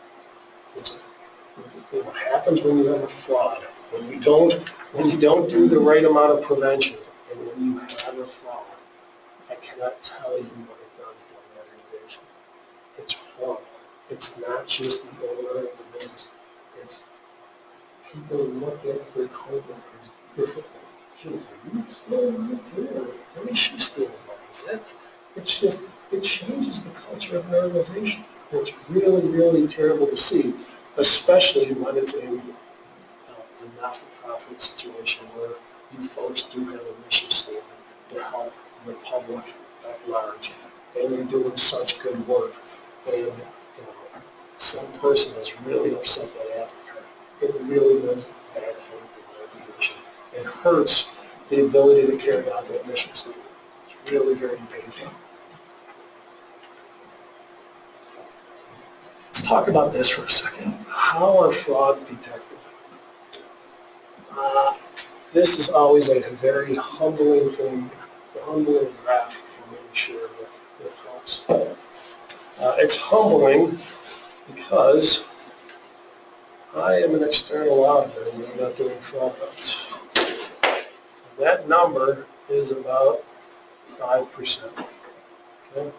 What happens when you have a fraud, when you don't do the right amount of prevention, and when you have a fraud, I cannot tell you what it does to an organization. It's horrible. It's not just the owner of the business. It's people look at their coworkers differently. Geez, are you stealing money too? Maybe she's stealing money. It changes the culture of an organization. It's really, really terrible to see, especially when it's a not-for-profit situation where you folks do have a mission statement to help the public at large, and you're doing such good work, and some person is really upset that applicant. It really does bad things to the organization. It hurts the ability to carry out that mission statement. It's really very painful. Let's talk about this for a second. How are frauds detected? This is always a very humbling thing, a humbling graph for me to share with folks. It's humbling because I am an external auditor and I'm not doing fraud audits. That number is about 5%. Okay?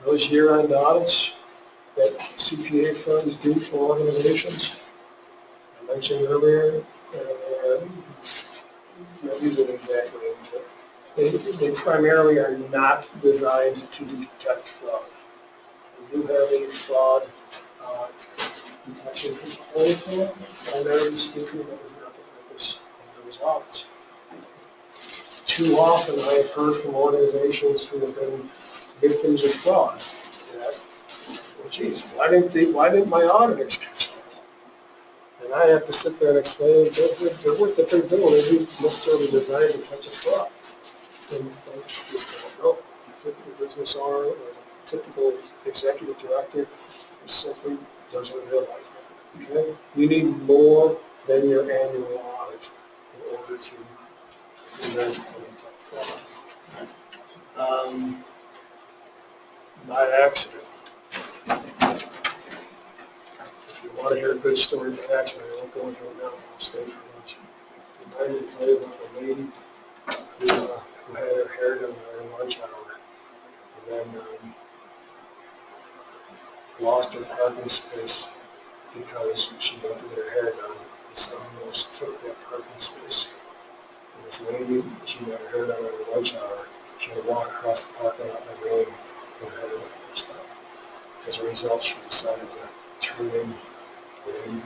Those year-end audits that CPA firms do for organizations, I mentioned earlier, not using the exact range, but they primarily are not designed to detect fraud. We do have a fraud detection component to it, primarily speaking, that is not the purpose of those audits. Too often I have heard from organizations who have been victims of fraud. That, well, geez, why didn't my auditors catch that? And I have to sit there and explain the work that they're doing isn't necessarily designed to catch a fraud. And people don't know. A typical business owner or a typical executive director simply doesn't realize that. Okay? You need more than your annual audit in order to prevent any type of fraud. By accident. If you want to hear a good story by accident, I won't go into it now. I'll stay for lunch. I need to tell you about a lady who had her hair done during lunch hour, and then lost her parking space because she went to get her hair done, and someone else took that parking space. And this lady, she got her hair done during lunch hour. She had to walk across the parking lot in the rain and her hair was done. As a result, she decided to turn in the lady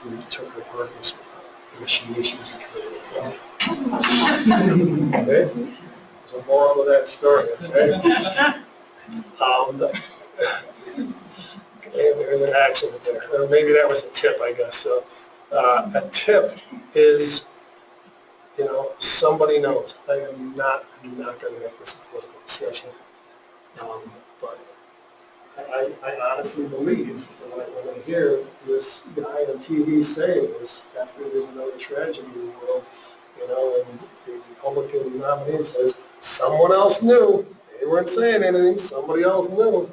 who took her parking spot because she knew she was a committed fraud. Okay? There's a moral of that story, okay? There's an accident there. Or maybe that was a tip, I guess. So a tip is, somebody knows. I'm not going to make this a political discussion. But I honestly believe when I hear this guy on TV saying this after there's another tragedy in the world, and the Republican nominee says, someone else knew. They weren't saying anything. Somebody else knew.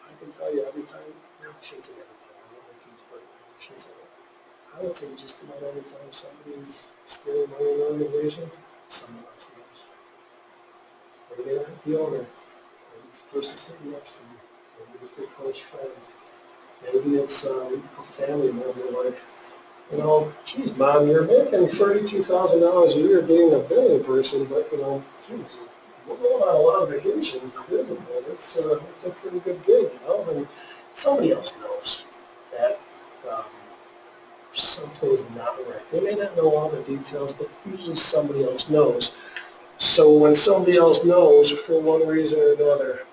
I can tell you every time, I shouldn't say every time, I shouldn't say that. I would say just about every time somebody's stealing money in an organization, someone else knows. Maybe they're not the owner. Maybe it's the person sitting next to you. Maybe it's their close friend. Maybe it's a family member like, geez, Mom, you're making $32,000 a year being a billing person, but, geez, we're going on a lot of vacations. It's a pretty good gig, and somebody else knows that something's not right. They may not know all the details, but usually somebody else knows. So when somebody else knows, for one reason or another,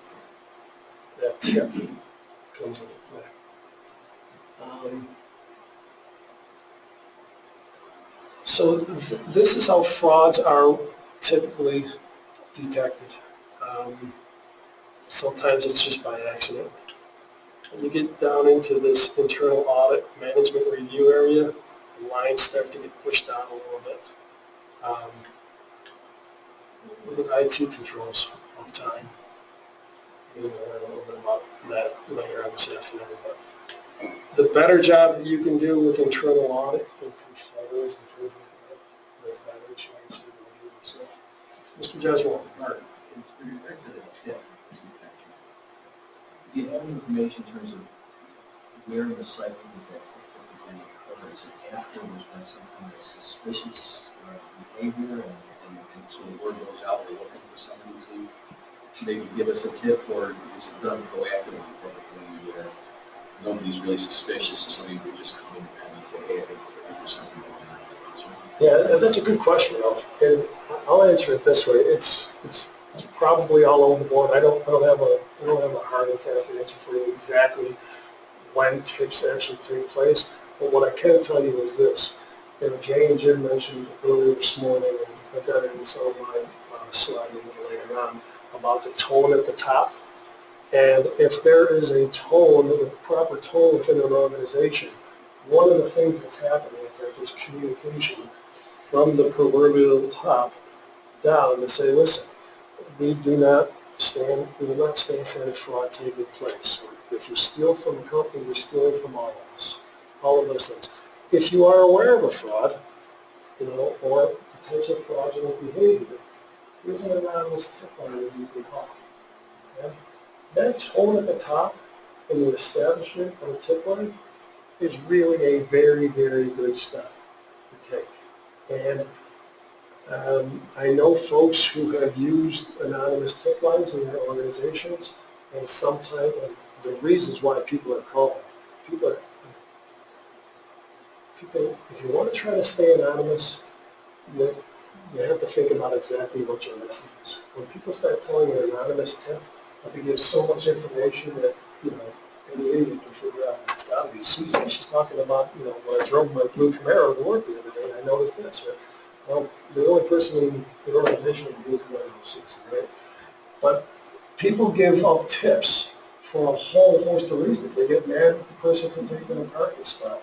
that tip comes into play. So this is how frauds are typically detected. Sometimes it's just by accident. When you get down into this internal audit management review area, the lines start to get pushed down a little bit. Look at IT controls all the time. We'll learn a little bit about that later on this afternoon. But the better job that you can do with internal audit and controls and things like that, the better chance you're going to do yourself. Mr. Jeswell. Mark, with respect to the tip, do you have any information in terms of where in the cycle does that typically occur? Is it after there's been some kind of suspicious behavior and so the word goes out, we're looking for somebody to maybe give us a tip, or is it done proactively typically where nobody's really suspicious and somebody would just come in and say, hey, I think there's something going on? Yeah, that's a good question, Ralph. And I'll answer it this way. It's probably all over the board. I don't have a hard and fast answer for you exactly when tips actually take place. But what I can tell you is this. Jay and Jim mentioned earlier this morning, and I've got it in some of my slides later on, about the tone at the top. And if there is a tone, the proper tone within an organization, one of the things that's happening is that there's communication from the proverbial top down to say, listen, we do not stand for any fraud taking place. If you steal from a company, you're stealing from all of us. All of those things. If you are aware of a fraud, or potential fraudulent behavior, here's an anonymous tip line that you can call. Okay? That tone at the top in the establishment of a tip line is really a very, very good step to take. And I know folks who have used anonymous tip lines in their organizations, and sometimes the reasons why people are calling. People, if you want to try to stay anonymous, you have to think about exactly what your message is. When people start telling an anonymous tip, But they give so much information that, you know, any idiot can figure out, it's gotta be Susan. She's talking about, you know, when I drove my blue Camaro to work the other day, I noticed this. Well, the only person in the organization with blue Camaro was Susan, right? But people give up tips for a whole host of reasons. They get mad at the person for taking a parking spot.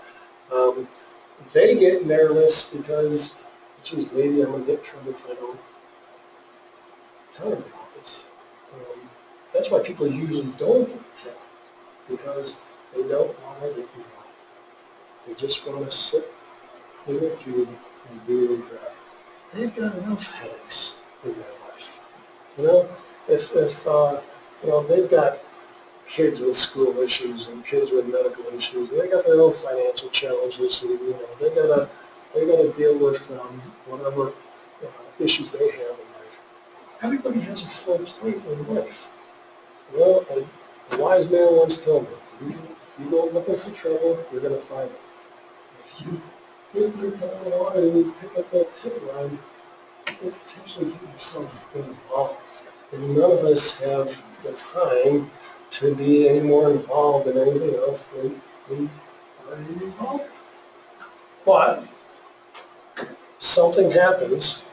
They get nervous because, geez, maybe I'm going to get in trouble if I don't tell them about this. That's why people usually don't get a tip, because they don't want to get involved. They just want to sit, clean a cube, and do their job. They've got enough headaches in their life. You know, if you know, they've got kids with school issues and kids with medical issues, and they got their own financial challenges, and you know, they gotta deal with whatever issues they have in life. Everybody has a full plate in life. You know, and a wise man once told me, if you go looking for trouble, you're gonna find it. If you get your time on and you pick up that tip line, you potentially get yourself involved. And none of us have the time to be any more involved in anything else than we are involved. But something happens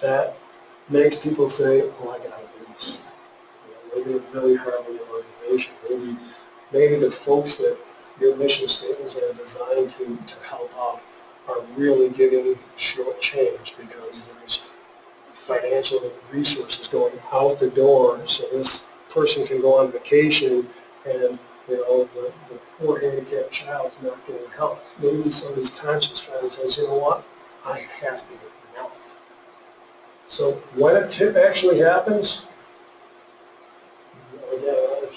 that makes people say, oh, I gotta do this. You know, maybe it's really hard with your organization. Maybe the folks that your mission statements are designed to help out are really getting short-changed because there's financial resources going out the door, so this person can go on vacation, and you know the poor handicapped child's not getting help. Maybe somebody's conscience finally says, you know what, I have to get involved. So when a tip actually happens, again,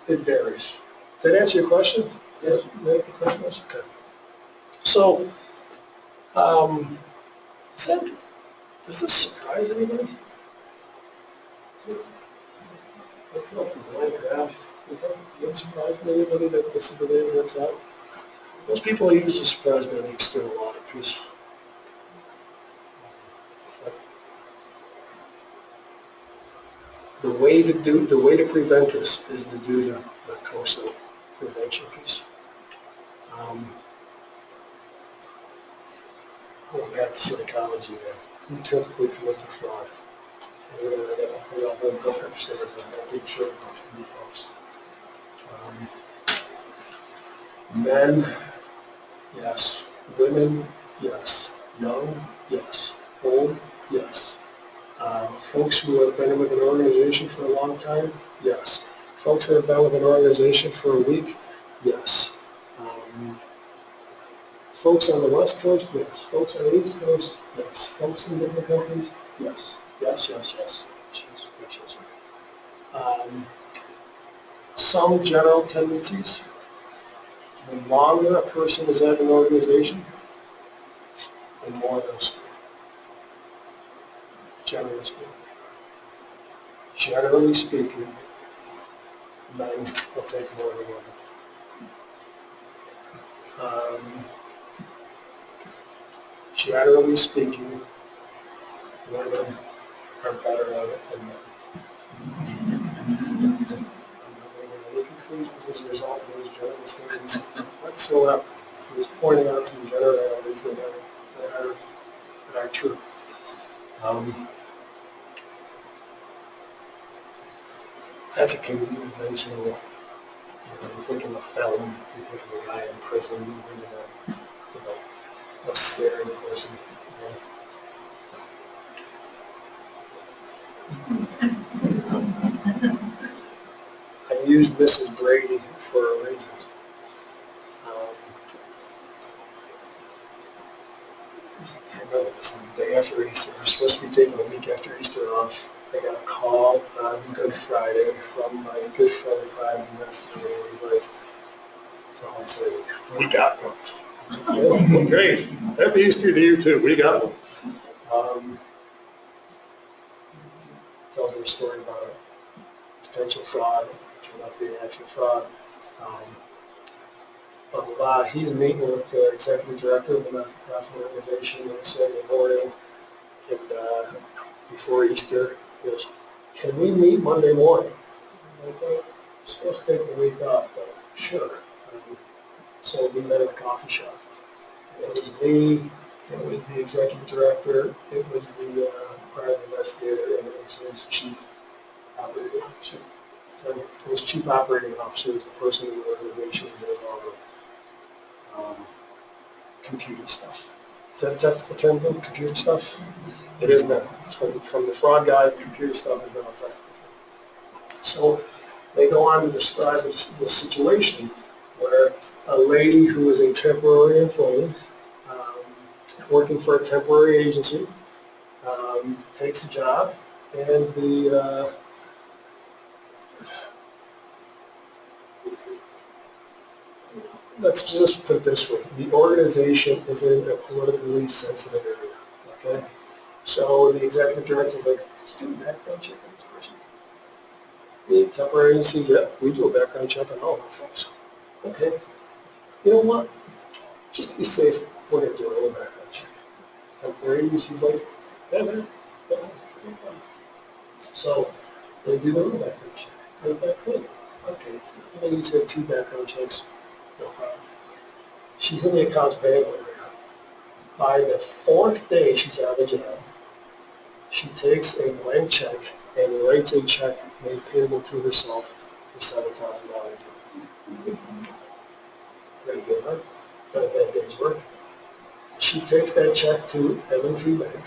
it varies. Does that answer your question? Yes. Make the question is okay. So, does this surprise anybody? Does that surprise anybody that this is the way it works out? Most people are usually surprised by the external audit piece. The way to prevent this is to do the COSO prevention piece. Going back to psychology there, who typically commits a fraud? I got one book upstairs, a big shirt for you folks. Men, yes. Women, yes. Young, yes. Old, yes. Folks who have been with an organization for a long time, yes. Folks that have been with an organization for a week, yes. Folks on the West Coast, yes. Folks on the East Coast, yes. Folks in different countries, yes. Yes, yes, yes. Yes, yes, yes, yes. Some general tendencies. The longer a person is at an organization, the more they'll stay. Generally speaking, men will take more than women. Generally speaking, women are better at it than men. I'm not going to get any conclusions as a result of those general statements whatsoever. I'm just pointing out some generalities that are true. That's a conventional, you think of a felon, you think of a guy in prison, you think of a scary person. I used Mrs. Brady for a reason. I remember this the day after Easter. We're supposed to be taking a week after Easter off. I got a call on Good Friday from my good friend Brian Messenger. He's like, so I'm saying, we got one. Well, great. Happy Easter to you too. We got one. Tells me a story about a potential fraud, turned out to be an actual fraud. He's meeting with the executive director of the not-for-profit organization on Saturday morning, and before Easter, he goes, can we meet Monday morning? I'm like, well, I'm supposed to take the week off, but sure. So we met at a coffee shop. It was me, it was the executive director, it was the private investigator, and it was his chief operating officer. So his chief operating officer is the person in the organization who does all the computer stuff. Is that a technical term, computer stuff? It is now. From the fraud guy, computer stuff is now a technical term. So they go on to describe the situation where a lady who is a temporary employee, working for a temporary agency, takes a job, and let's just put it this way, the organization is in a politically sensitive area, okay? So the executive director is like, just do a background check on this person. The temporary agencies, yeah, we do a background check on all of our folks. Okay, you know what? Just to be safe, we're going to do a little background check. Temporary agencies like, yeah, man, no problem. So they do their own background check. They're back clean. Okay, ladies had 2 background checks, no problem. She's in the accounts payable area. By the 4th day she's out of the job, she takes a blank check and writes a check made payable to herself for $7,000. Pretty good, huh? Got a bad day's work. She takes that check to M&T Bank,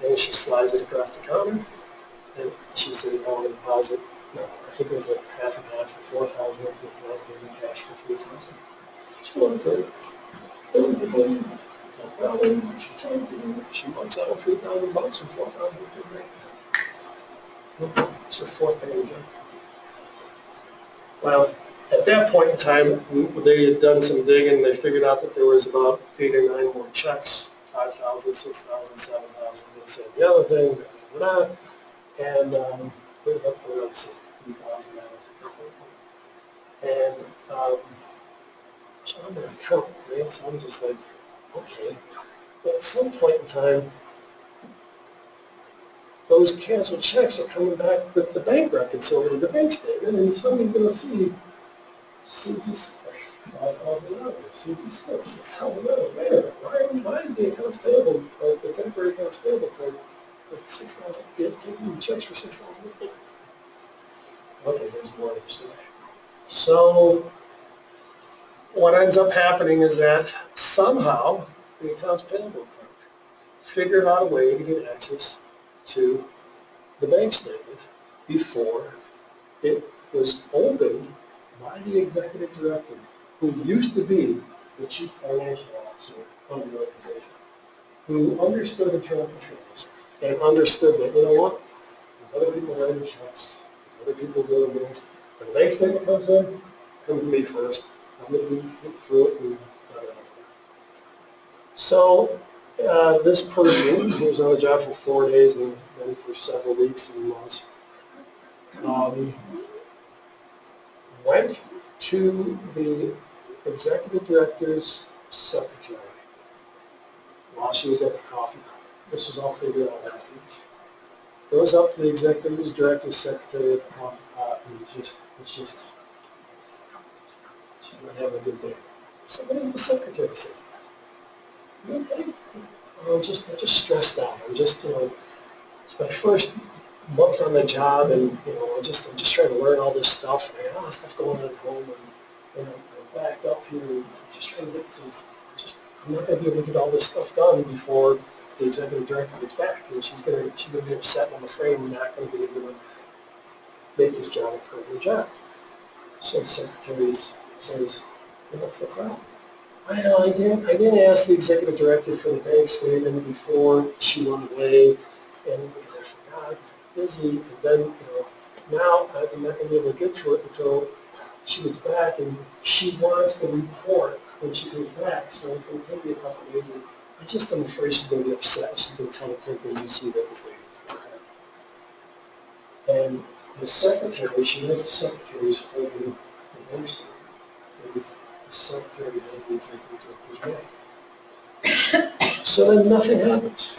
and she slides it across the counter, and she says, I want to deposit, no, I think it was like half and half for $4,000, I think I gave me cash for $3,000. She wanted to, no problem, she wants out $3,000 and $4,000 for no problem. It's her 4th paying job. Well, at that point in time, they had done some digging. They figured out that there was about 8 or 9 more checks, 5,000, 6,000, 7,000. They said the other thing, blah, blah, blah. And it was up to around $3,000. And so I'm an accountant, right? So I'm just like, okay. But at some point in time, those canceled checks are coming back with the bank reconciliation, the bank statement, and somebody's going to see Susie's $5,000, Susie Smith $6,000. Wait a minute, why is the accounts payable, the temporary accounts payable card with $6,000, taking checks for $6,000? Okay, there's more of the story. So what ends up happening is that somehow the accounts payable clerk figured out a way to get access to the bank statement before it was opened by the executive director, who used to be the chief financial officer of the organization, who understood internal controls and understood that, you know what, there's other people writing checks, there's other people doing things. When the bank statement comes in, comes to me first. I'm going to look through it and so this person, who was on the job for 4 days and then for several weeks and months, went to the executive director's secretary while she was at the coffee pot. This was all figured out afterwards. Goes up to the executive director's secretary at the coffee pot and was just not having a good day. So what does the secretary say? You okay? I'm just stressed out. I'm just, it's my first month on the job, and I'm just trying to learn all this stuff. And I got all this stuff going on at home, and I'm backed up here. And I'm just trying to get I'm not going to be able to get all this stuff done before the executive director gets back, and she's going to be upset and I'm afraid I'm not going to be able to make this job a permanent job. So the secretary says, well, what's the problem? I know, I didn't ask the executive director for the bank statement before she went away, and because I forgot, because I'm busy, and then, now I'm not going to be able to get to it until she gets back, and she wants the report when she comes back, so it's going to take me a couple of days, and I'm afraid she's going to be upset. She's going to tell the temporary UC that this lady is going to happen. And the secretary, she knows the secretary's holding the bank statement. The secretary has the executive director's back. So then nothing happens.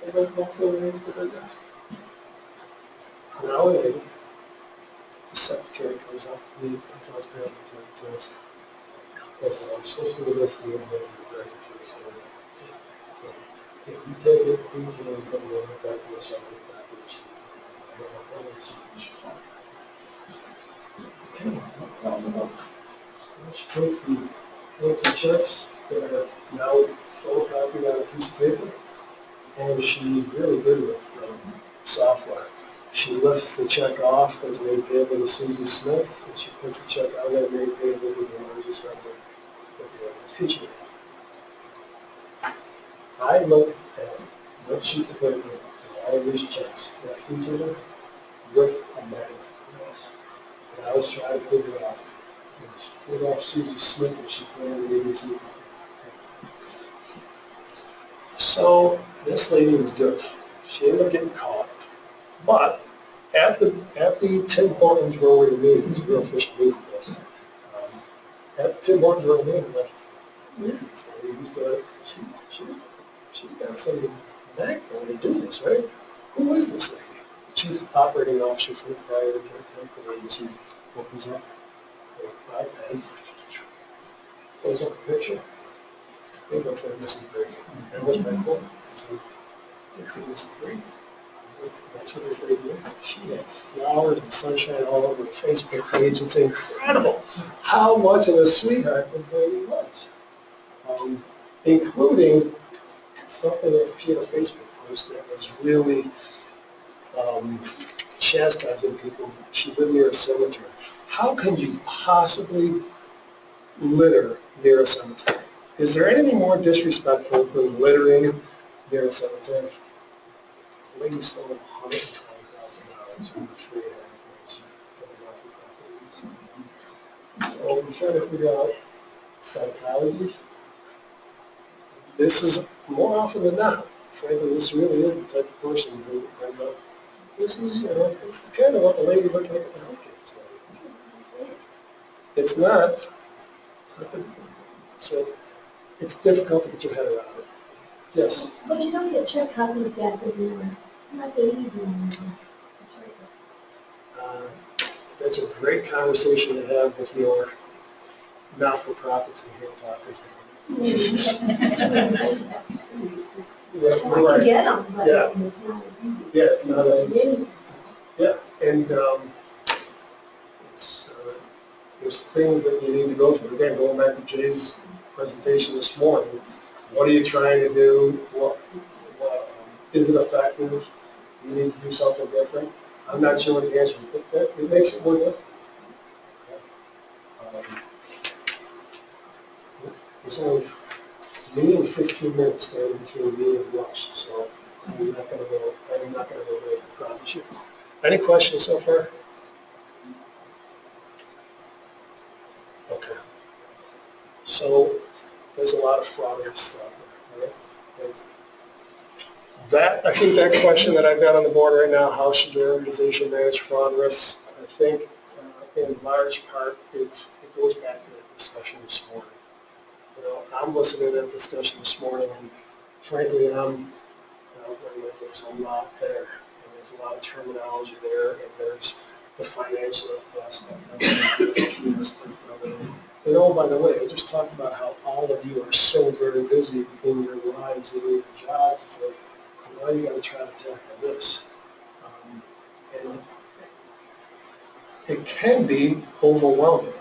They don't know who they're going to put next. An hour later, the secretary comes up to the accounts payable and says, "Yes, I'm supposed to do this, the executive director, so if you take it, please, you know, put it back to the subject backwards." She takes the checks that are now photocopied on a piece of paper, and she's really good with software. She lifts the check off that's made payable to Susie Smith, and she puts the check on there made payable to the largest member of the teacher. I look at what sheets of paper and all of these checks next to each other with a magnifying glass. And I was trying to figure out, if she put off Susie Smith and she put in the ABC. So this lady was good. She ended up getting caught. But at the Tim Hortons where we were meeting, it's a real efficient meeting for us. At the Tim Hortons where we were meeting, I'm like, who is this lady who's got, she's got some knack to do this, right? Who is this lady? The chief operating officer for the private temple agency opens up her iPad, pulls up a picture. It looks like Mrs. Brady. And what's my point? It's Mrs. Brady. That's what this lady did. She had flowers and sunshine all over the Facebook page. It's incredible how much of a sweetheart this lady was. Including something that she had a Facebook post that was really chastising people. She lived near a cemetery. How can you possibly litter near a cemetery? Is there anything more disrespectful than littering near a cemetery? The lady stole $120,000 in 3 months from the not-for-profit. So we're trying to figure out psychology. This is more often than not. Frankly, this really is the type of person who ends up. This is kind of what the lady looked like at the healthcare study. It's not good. So it's difficult to get your head around it. Yes? But you don't get check copies back everywhere. It's not that easy anymore to check it. That's a great conversation to have with your not-for-profits in here, Dopkins. I can get them, but Yeah. it's not as easy. Yeah, it's not as easy. Yeah, and there's things that you need to go through. Again, going back to Jay's presentation this morning, what are you trying to do? Is it effective? Do you need to do something different? I'm not sure what the answer is, but it makes it more difficult. There's only me and 15 minutes standing between me and lunch, so I'm not going to go late, I promise you. Any questions so far? Okay. So there's a lot of fraud in this stuff, right? And I think that question that I've got on the board right now, how should your organization manage fraud risks? I think in large part it goes back to the discussion this morning. You know, I'm listening to that discussion this morning, and frankly, there's a lot there, and there's a lot of terminology there, and there's the financial aspect of it. And oh, by the way, I just talked about how all of you are so very busy in your lives and in your jobs. It's like, now you got to try to tackle this. And it can be overwhelming,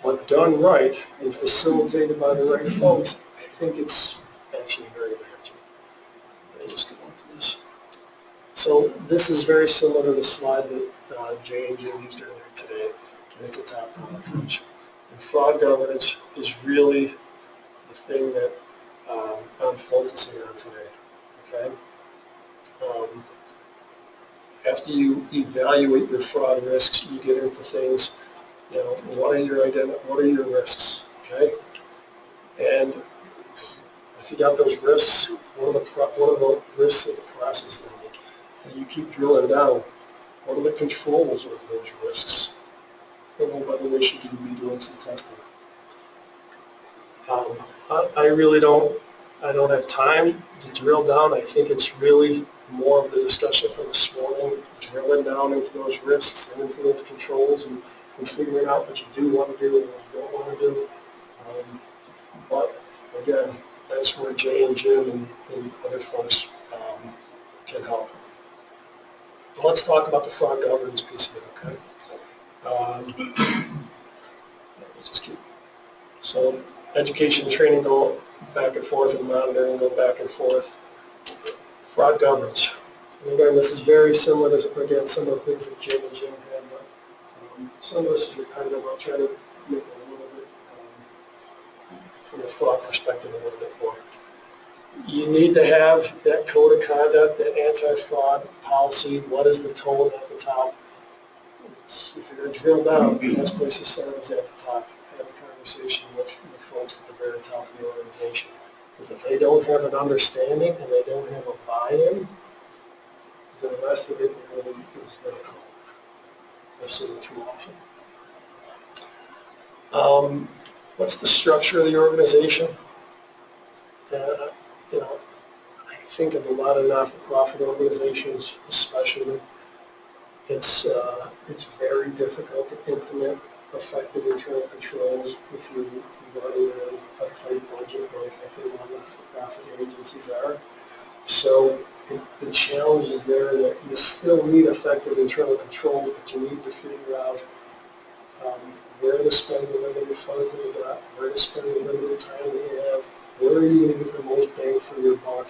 but done right and facilitated by the right folks, I think it's actually very manageable. Let me just go on to this. So this is very similar to the slide that Jay and Jim used earlier today, and it's a top-down approach. And fraud governance is really the thing that I'm focusing on today, okay? After you evaluate your fraud risks, you get into things, you know, what are your risks, okay? And if you got those risks, what are the risks of the process level? And you keep drilling down, what are the controls of those risks? And by the way, should you be doing some testing? I really don't I don't have time to drill down. I think it's really more of the discussion from this morning, drilling down into those risks and into those controls and figuring out what you do want to do and what you don't want to do. But again, that's where Jay and Jim and other folks can help. But let's talk about the fraud governance piece of it, okay? Just keep. So education and training go back and forth, and monitoring go back and forth. Fraud governance. And again, this is very similar to, again, some of the things that Jim and Jim had, but some of this is repetitive. I'll try to make it a little bit, from a fraud perspective, a little bit more. You need to have that code of conduct, that anti-fraud policy. What is the tone at the top? If you're going to drill down, the best place to start is at the top. Have a conversation with the folks at the very top of the organization. Because if they don't have an understanding and they don't have a buy-in, the rest of it really is going to come. I've seen it too often. What's the structure of the organization? I think of a lot of not-for-profit organizations, especially, it's very difficult to implement effective internal controls if you're running a tight budget like I think a lot of not-for-profit agencies are. So the challenge is there that you still need effective internal controls, but you need to figure out where to spend the limited funds that you got, where to spend the limited time that you have, where are you going to get the most bang for your buck,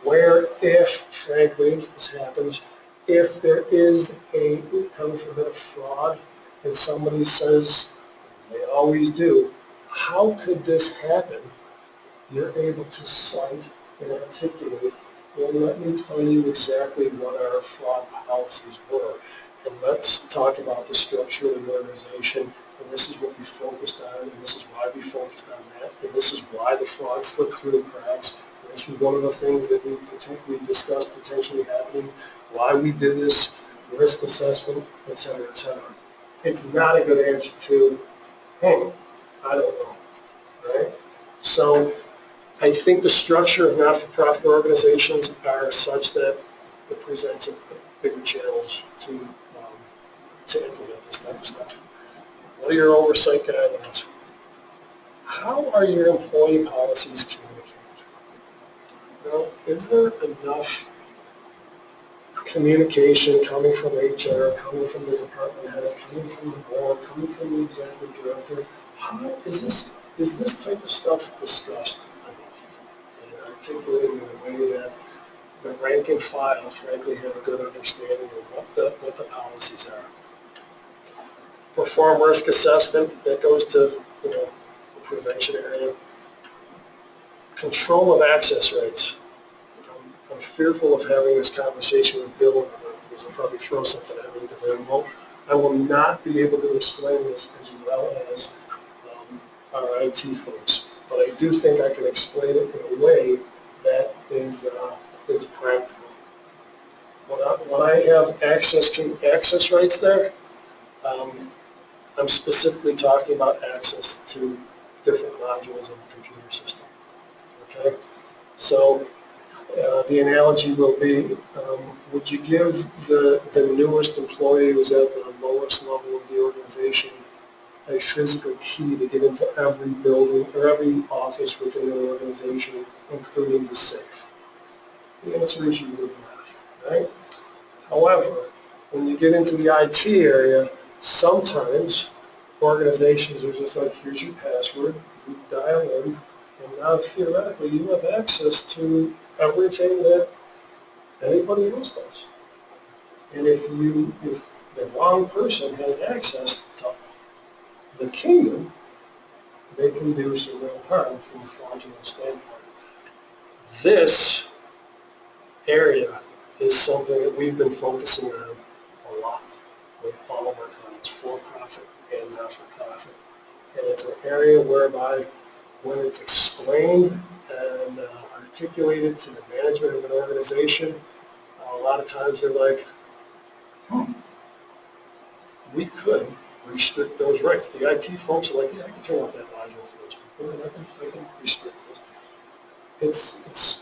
where, if, frankly, this happens, if there is a, comes from a fraud and somebody says, they always do, how could this happen? You're able to cite and articulate, well, let me tell you exactly what our fraud policies were. And let's talk about the structure of the organization, and this is what we focused on, and this is why we focused on that, and this is why the fraud slipped through the cracks. And this was one of the things that we discussed potentially happening, why we did this risk assessment, et cetera, et cetera. It's not a good answer to, hey, I don't know, right? So I think the structure of not-for-profit organizations are such that it presents a bigger challenge to implement this type of stuff. What are your oversight guidelines? How are your employee policies communicated? Is there enough communication coming from HR, coming from the department heads, coming from the board, coming from the executive director? How is this type of stuff discussed enough and articulated in a way that the rank and file, frankly, have a good understanding of what the policies are? Perform risk assessment, that goes to the prevention area. Control of access rights. I'm fearful of having this conversation with Bill because I'll probably throw something at me because I will not be able to explain this as well as our IT folks. But I do think I can explain it in a way that is practical. When I have access rights there, I'm specifically talking about access to different modules of the computer system. Okay, so the analogy will be: would you give the newest employee who's at the lowest level of the organization a physical key to get into every building or every office within the organization, including the safe? The answer is you would not, right? However, when you get into the IT area, sometimes organizations are just like, here's your password, you dial in, and now theoretically you have access to everything that anybody else does. And if the wrong person has access to the kingdom, they can do some real harm from a fraudulent standpoint. This area is something that we've been focusing on a lot with all of our clients, for-profit and not-for-profit. And it's an area whereby when it's explained and articulated to the management of an organization, a lot of times they're like, we could restrict those rights. The IT folks are like, yeah, I can turn off that module for those people, and I can restrict those. it's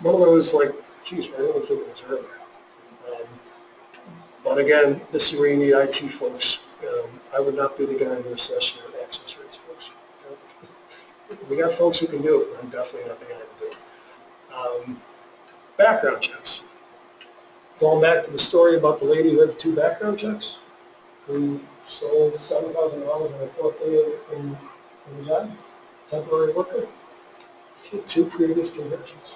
one of those like, geez, I don't think it was earlier. But again, this is where you need IT folks. I would not be the guy to assess your access rates, folks. Okay? We got folks who can do it, but I'm definitely not the guy to do it. Background checks. Going back to the story about the lady who had 2 background checks, who sold $7,000 in a portfolio in the job, temporary worker, 2 previous convictions.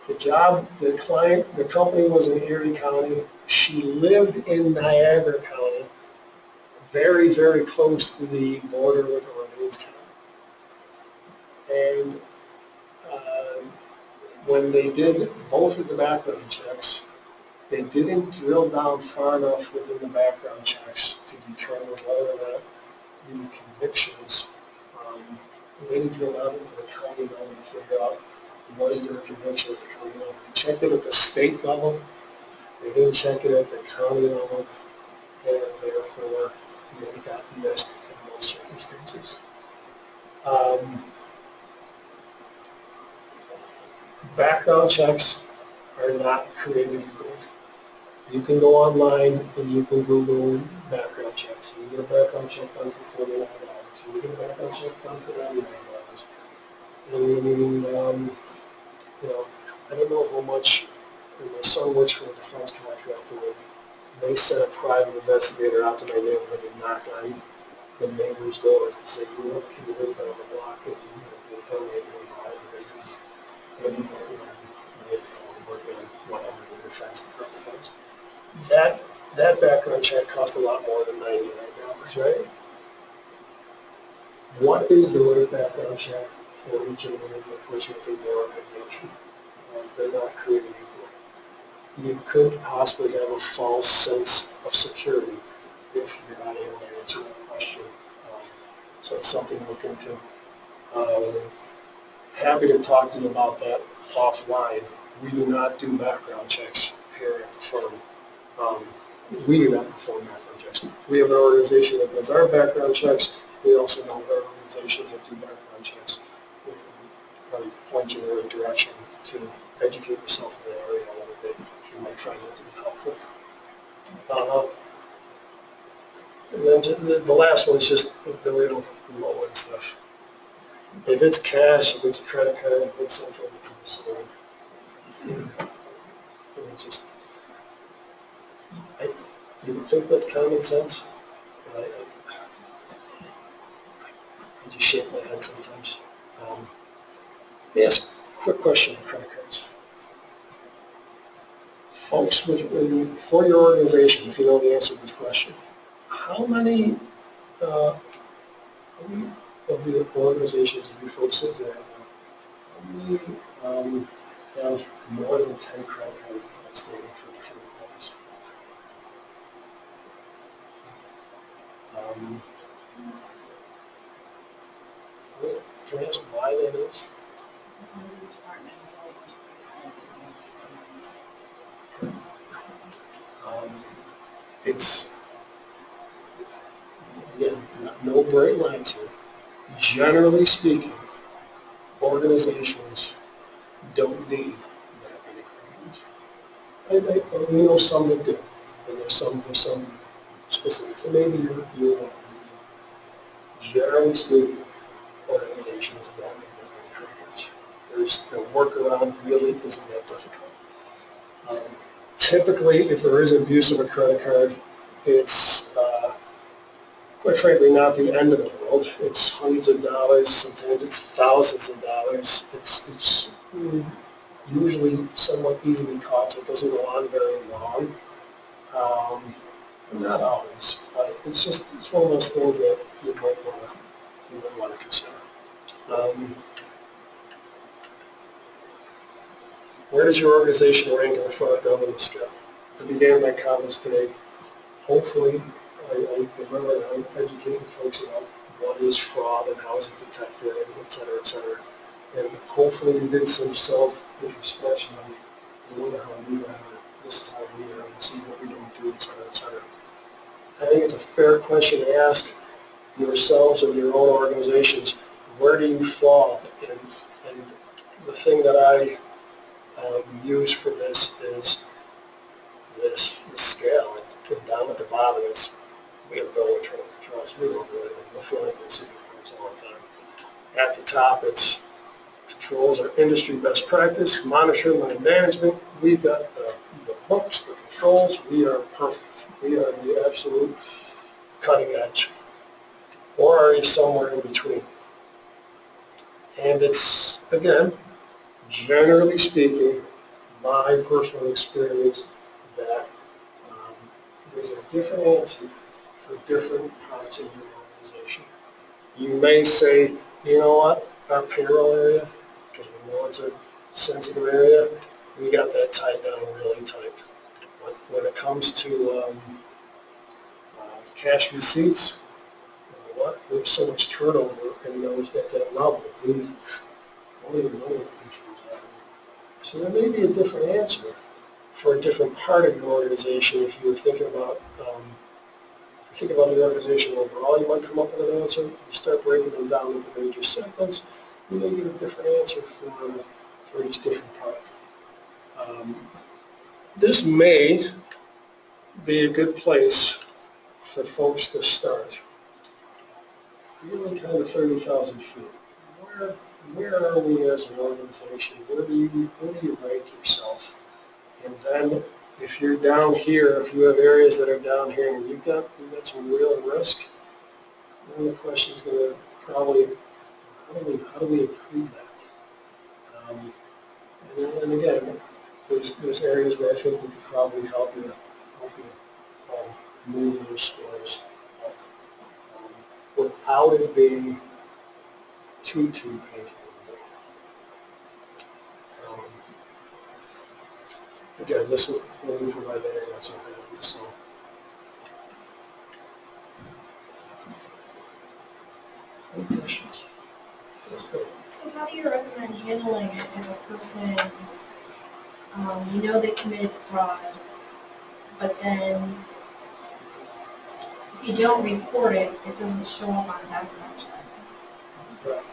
The job, the company was in Erie County. She lived in Niagara County, very, very close to the border with Orleans County. And when they did both of the background checks, they didn't drill down far enough within the background checks to determine whether or not the convictions, they didn't drill down into the county level to figure out was there a conviction at the county level. They checked it at the state level, they didn't check it at the county level, and therefore they got missed in most circumstances. Background checks are not created equal. You can go online and you can Google background checks. You get a background check done for $49. You get a background check done for $99. And I don't know how much. My son works for a defense contractor. They sent a private investigator out to my neighborhood and knock on the neighbor's doors to say, he lives down the block and can tell me why because he's working on whatever the defense department does. That background check cost a lot more than $99, right? What is the right background check for each individual person within your organization? They're not created equal. You could possibly have a false sense of security if you're not able to answer that question. So it's something to look into. Happy to talk to you about that offline. We do not do background checks here at the firm. We do not perform background checks. We have an organization that does our background checks. We also know other organizations that do background checks. We can probably point you in the right direction to educate yourself in that area a little bit if you might find that to be helpful. And then the last one is just the real low end stuff. If it's cash, if it's a credit card, if it's something you can store. It's just, you would think that's common sense, but I just shake my head sometimes. Let me ask a quick question on credit cards. Folks, for your organization, if you know the answer to this question, how many of the organizations of you folks that have, how many have more than 10 credit cards outstanding for different employees? Can I ask why that is? Some of these departments It's, again, no bright lines here. Generally speaking, organizations don't need that many credits. We know some that do, and there's some specifics. And maybe you're one. Generally speaking, organizations don't need that many credits. There's the workaround really isn't that difficult. Typically, if there is abuse of a credit card, it's quite frankly not the end of the world. It's hundreds of dollars, sometimes it's thousands of dollars. It's usually somewhat easily caught, so it doesn't go on very long. Not always, but it's one of those things that you might want to consider. Where does your organization rank on the fraud governance scale? I began my comments today. Hopefully, I deliver and I'm educating folks about what is fraud and how is it detected, and et cetera, et cetera. And hopefully you did some self-introspection of, I wonder how we are this time of year, and see what we don't do, et cetera, et cetera. I think it's a fair question to ask yourselves and your own organizations, where do you fall? And the thing that I use for this is this scale. And down at the bottom is, we have no internal controls. We don't do anything. We're feeling this all the time. At the top, it's controls are industry best practice, monitoring and management. We've got the books, the controls. We are perfect. We are the absolute cutting edge. Or are you somewhere in between? And it's, again, generally speaking, my personal experience that there's a different answer for different parts of your organization. You may say, you know what, our payroll area, because we know it's a sensitive area, we got that tied down really tight. But when it comes to cash receipts, you know what, there's so much turnover in those at that level. We don't even know what the issues are. So there may be a different answer for a different part of your organization. If you were thinking about, the organization overall, you might come up with an answer. You start breaking them down into major segments, you may get a different answer for each different part. This may be a good place for folks to start. Really kind of 30,000 feet. Where are we as an organization? Where do you rank yourself? And then if you're down here, if you have areas that are down here and you've got some real risk, then the question is going to probably, how do we improve that? And again, there's areas where I think we could probably help you move those scores up, without it being too painful. Again, this will provide that answer. So, any questions? Let's go. So how do you recommend handling it if a person, you know they committed fraud, but then if you don't report it, it doesn't show up on a background check? Right.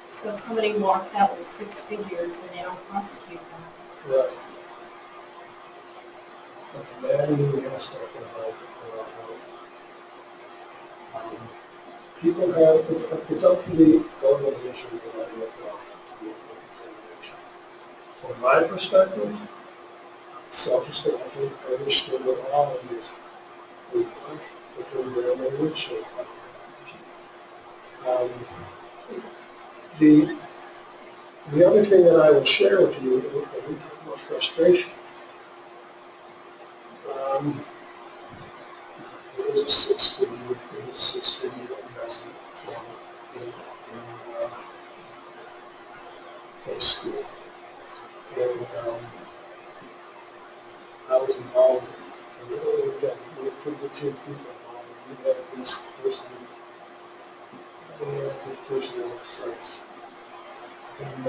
So if somebody walks out with 6 figures and they don't prosecute them? Right. Then you ask something about people have, it's up to the organization to provide the examination. From my perspective, selfishly, I think I understood what all of these report because they're on the windshield. The other thing that I will share with you, and we talk about frustration, it is a 6-figure investment in school. And I was involved, and we were pretty good team of people involved. We had this person, on the sites. And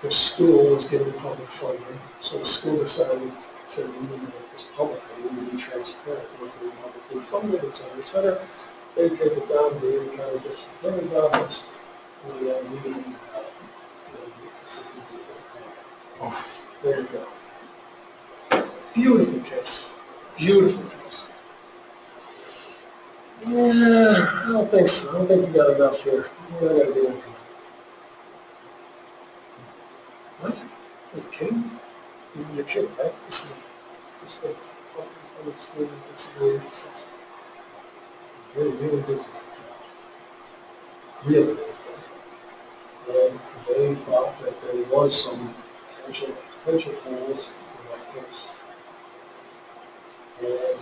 the school was getting public funding, so the school decided, said we need to make this public, we need to be transparent, we're going to be publicly funded, et cetera, et cetera. They take it down, David kind of disciplinary's office, and we need to be assistant. Oh, there you go. Beautiful case. Beautiful case. Yeah, I don't think so. I don't think you got enough here. We're not going to do anything. What? Are you kidding? You're kidding, right? This is a public school. This is really busy. Really busy. And they thought that there was some potential holes in that case. And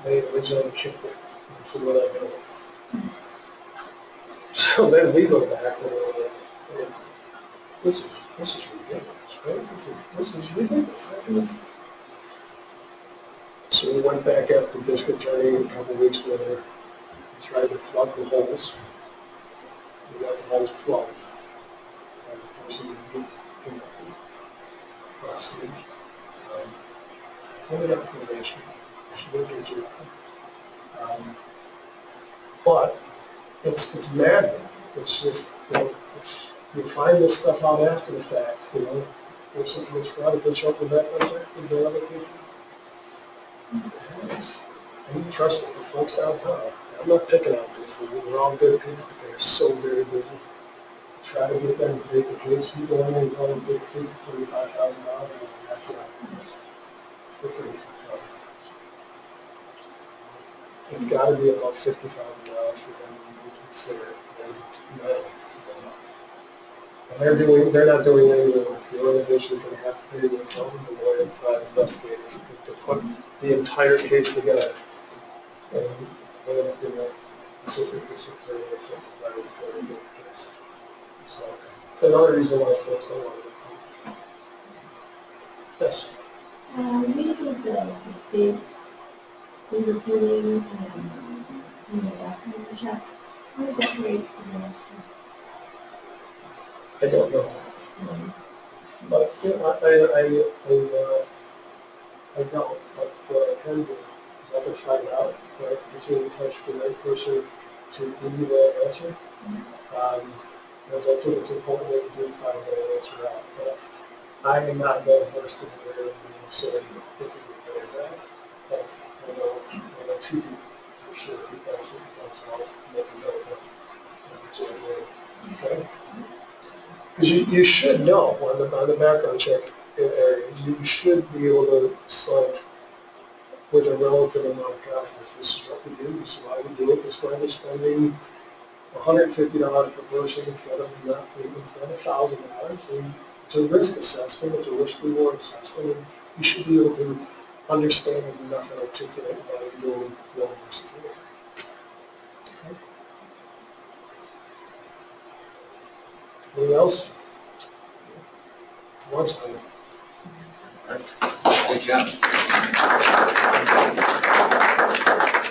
they originally kicked it and said, what I do. So then we go back and this is ridiculous, right? This is ridiculous. So we went back after the district attorney a couple of weeks later and tried to plug the holes. We got the holes plugged. And the person who did prosecuted ended up probation. She didn't get jail. It's just, you find this stuff out after the fact, If something gets fraud, it gets up with that project, is there other people? And trust me, the folks downtown, I'm not picking on this, they're all good people, but they're so very busy. Try to get them to take the case, you go in and tell them take the case for $35,000 and that's what happens. It's for $35,000. So it's got to be about $50,000 for them to consider it. And they're not doing any work. The organization is going to have to pay the accountant, the lawyer, the private investigator to put the entire case together. And they're going to do assistant disciplinary or something right before they take the case. So it's another reason why folks don't want to do it. Yes? We did the state fingerprinting and that kind of check. How did that rate for the last year? I don't know. But I don't. But what I can do is I can find out, right, put you in touch with the right person to give you that answer. Because I think it's important that you do find that answer out. But I am not well versed in the area of the facility. It's a good better than that. I know two people for sure who actually comes out and let me know what. Okay? Because you should know on the background check area, you should be able to select with a relative amount of confidence. This is what we do, this is why we do it, this is why we're spending $150 per person instead of $1,000. And it's a risk assessment, it's a risk reward assessment, and you should be able to understand it enough and articulate why you're doing one versus the other. Okay. Anything else? It's lunchtime. Good job. I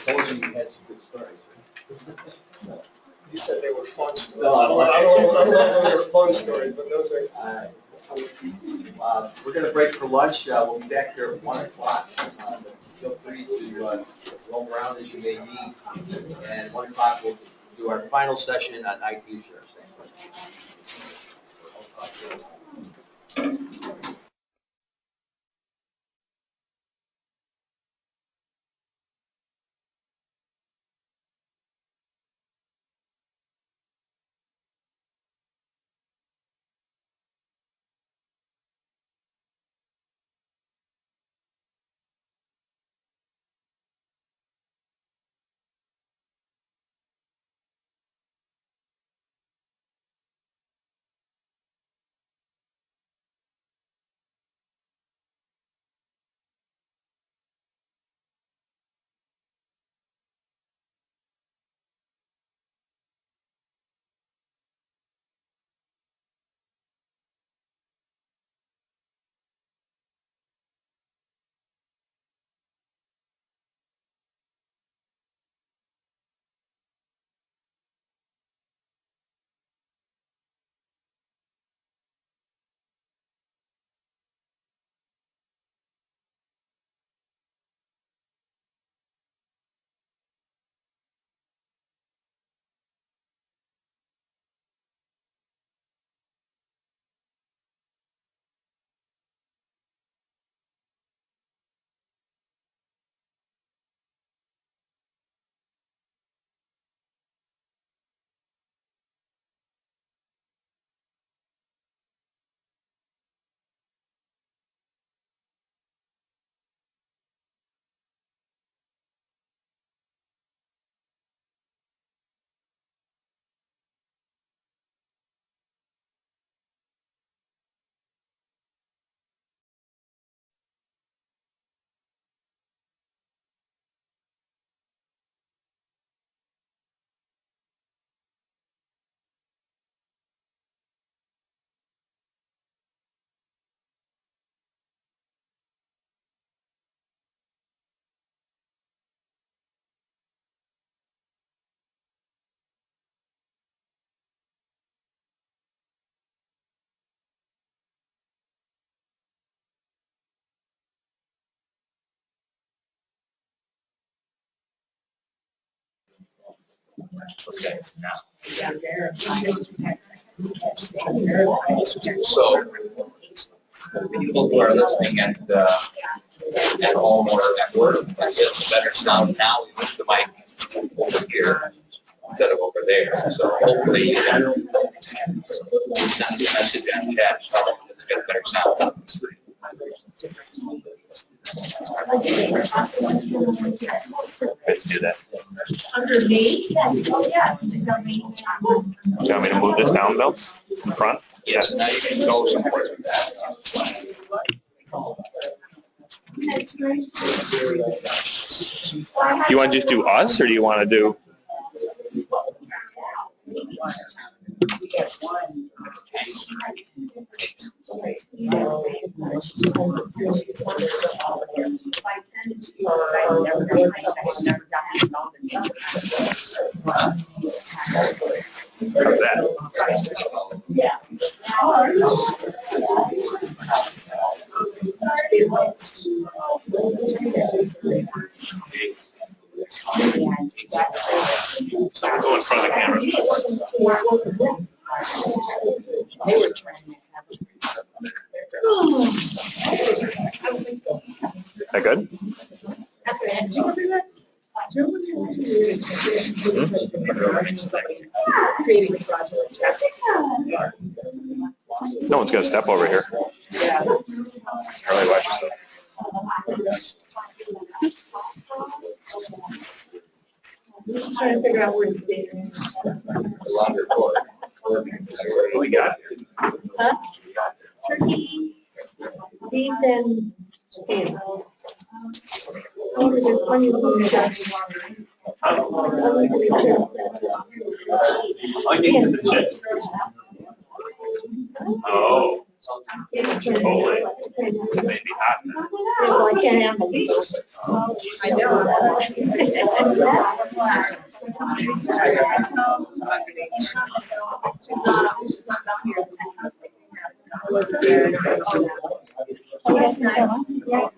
told you had some good stories. You said they were fun stories. No, I don't I don't know if those are fun stories, but those are. We're going to break for lunch. We'll be back here at 1 o'clock. Feel free to roam around as you may need. And 1 o'clock we'll do our final session on IT assurance. Okay, now. Yeah, So, people who are listening at home or at work, I get better sound now. We move the mic over here instead of over there. So hopefully you can send us a message on chat, so it's get better sound. Let's do that. Under me? Yes, oh, yes. Do you want me to move this down, Bill, in front? Yes, now you can go somewhere with that. You want to just do us, or do you want to do? How's that? So go in front of the camera. That good? No one's gonna step over here. Charlie, watch yourself. Trying to figure out where to stay. What do we got here? Huh? Turkey, beef, and ham. Oh, there's a funny little chef. Onion to the chips. Oh, Chipotle. Maybe hot. No, I can't have it. I know. Oh, that's nice. Yeah.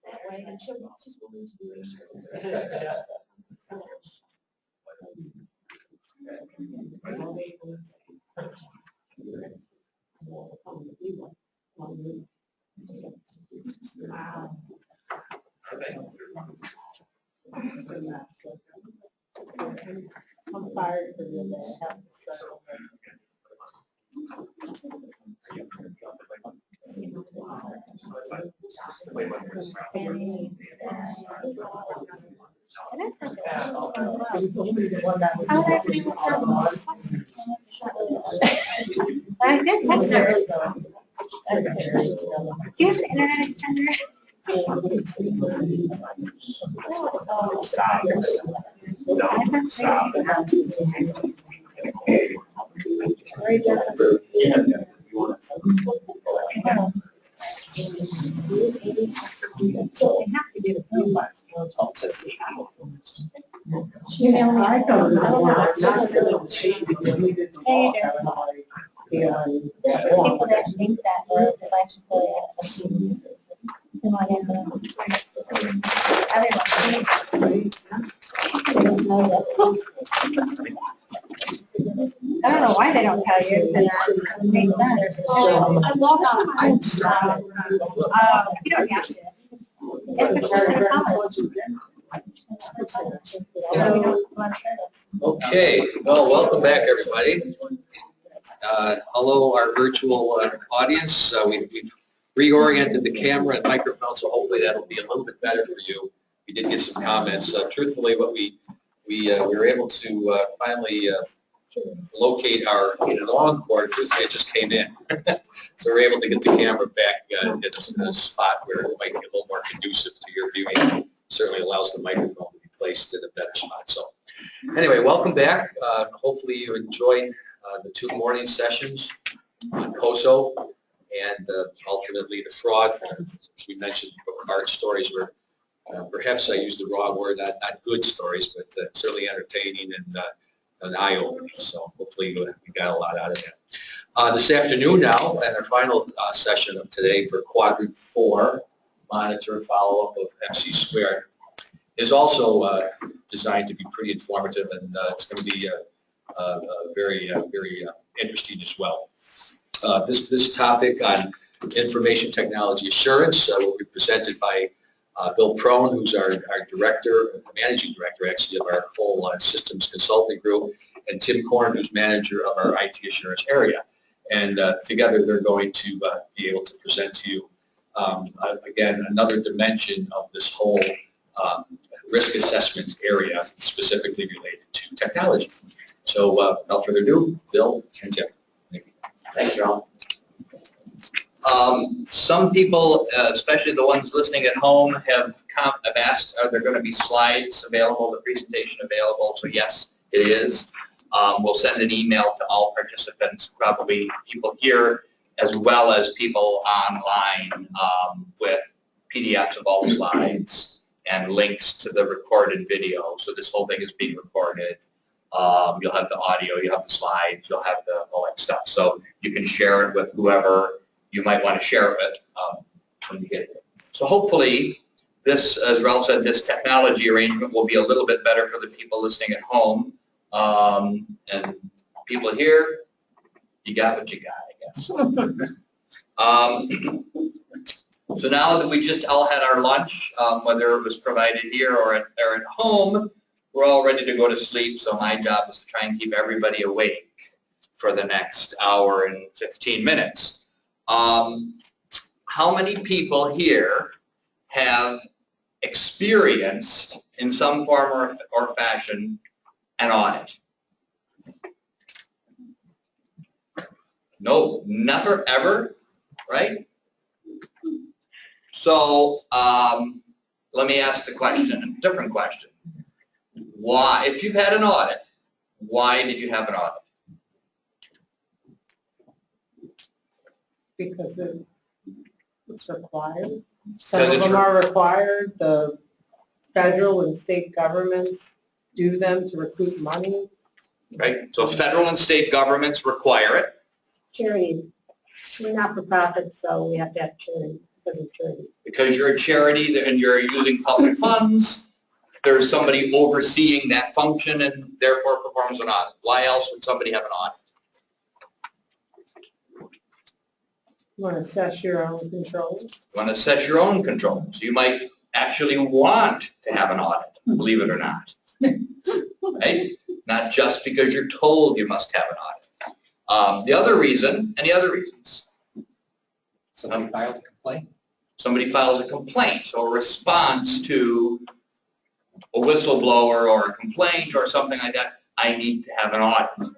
That way, and she'll just go into I'm fired for doing that. I did text her. Do you have an internet extender? People that think that were electrically I don't know why they don't tell you. I log on. You don't have to. Okay, well, welcome back, everybody. Hello, our virtual audience. We've reoriented the camera and microphone, so hopefully that'll be a little bit better for you. We did get some comments. Truthfully, what we were able to finally locate our long cord. It just came in, so we're able to get the camera back in a spot where it might be a little more conducive to your viewing. Certainly allows the microphone to be placed in a better spot. So, anyway, welcome back. Hopefully you enjoyed the 2 morning sessions on COSO and ultimately the fraud. As we mentioned, our stories were perhaps I used the wrong word, not good stories, but certainly entertaining and an eye-opening. So hopefully we got a lot out of that. This afternoon now, and our final session of today for quadrant 4, monitor and follow-up of MC squared, is also designed to be pretty informative, and it's going to be very interesting as well. This topic on information technology assurance will be presented by Bill Prone, who's our director, managing director actually of our whole systems consulting group, and Tim Korn, who's manager of our IT assurance area. And together they're going to be able to present to you, again, another dimension of this whole risk assessment area specifically related to technology. So without further ado, Bill and Tim. Thanks, John. Some people, especially the ones listening at home, have asked, are there going to be slides available, the presentation available? So yes, it is. We'll send an email to all participants, probably people here as well as people online, with PDFs of all the slides and links to the recorded video. So this whole thing is being recorded. You'll have the audio, you'll have the slides, you'll have all that stuff. So you can share it with whoever you might want to share it with when you get it. So hopefully this, as Ralph said, this technology arrangement will be a little bit better for the people listening at home. And people here, you got what you got, I guess. So now that we just all had our lunch, whether it was provided here or at home, we're all ready to go to sleep. So my job is to try and keep everybody awake for the next hour and 15 minutes. How many people here have experienced in some form or fashion an audit? No, never, ever, right? So let me ask the question, a different question. Why, if you've had an audit, why did you have an audit? Because it's required. Some of them are required. The federal and state governments do them to recoup money. Right, so federal and state governments require it. Charities. We're not for profit, so we have to have charity. Because you're a charity and you're using public funds, there's somebody overseeing that function and therefore performs an audit. Why else would somebody have an audit? You want to assess your own controls? You want to assess your own controls. You might actually want to have an audit, believe it or not. Right? Not just because you're told you must have an audit. The other reason, any other reasons? Somebody filed a complaint. Somebody files a complaint or response to a whistleblower or a complaint or something like that. I need to have an audit.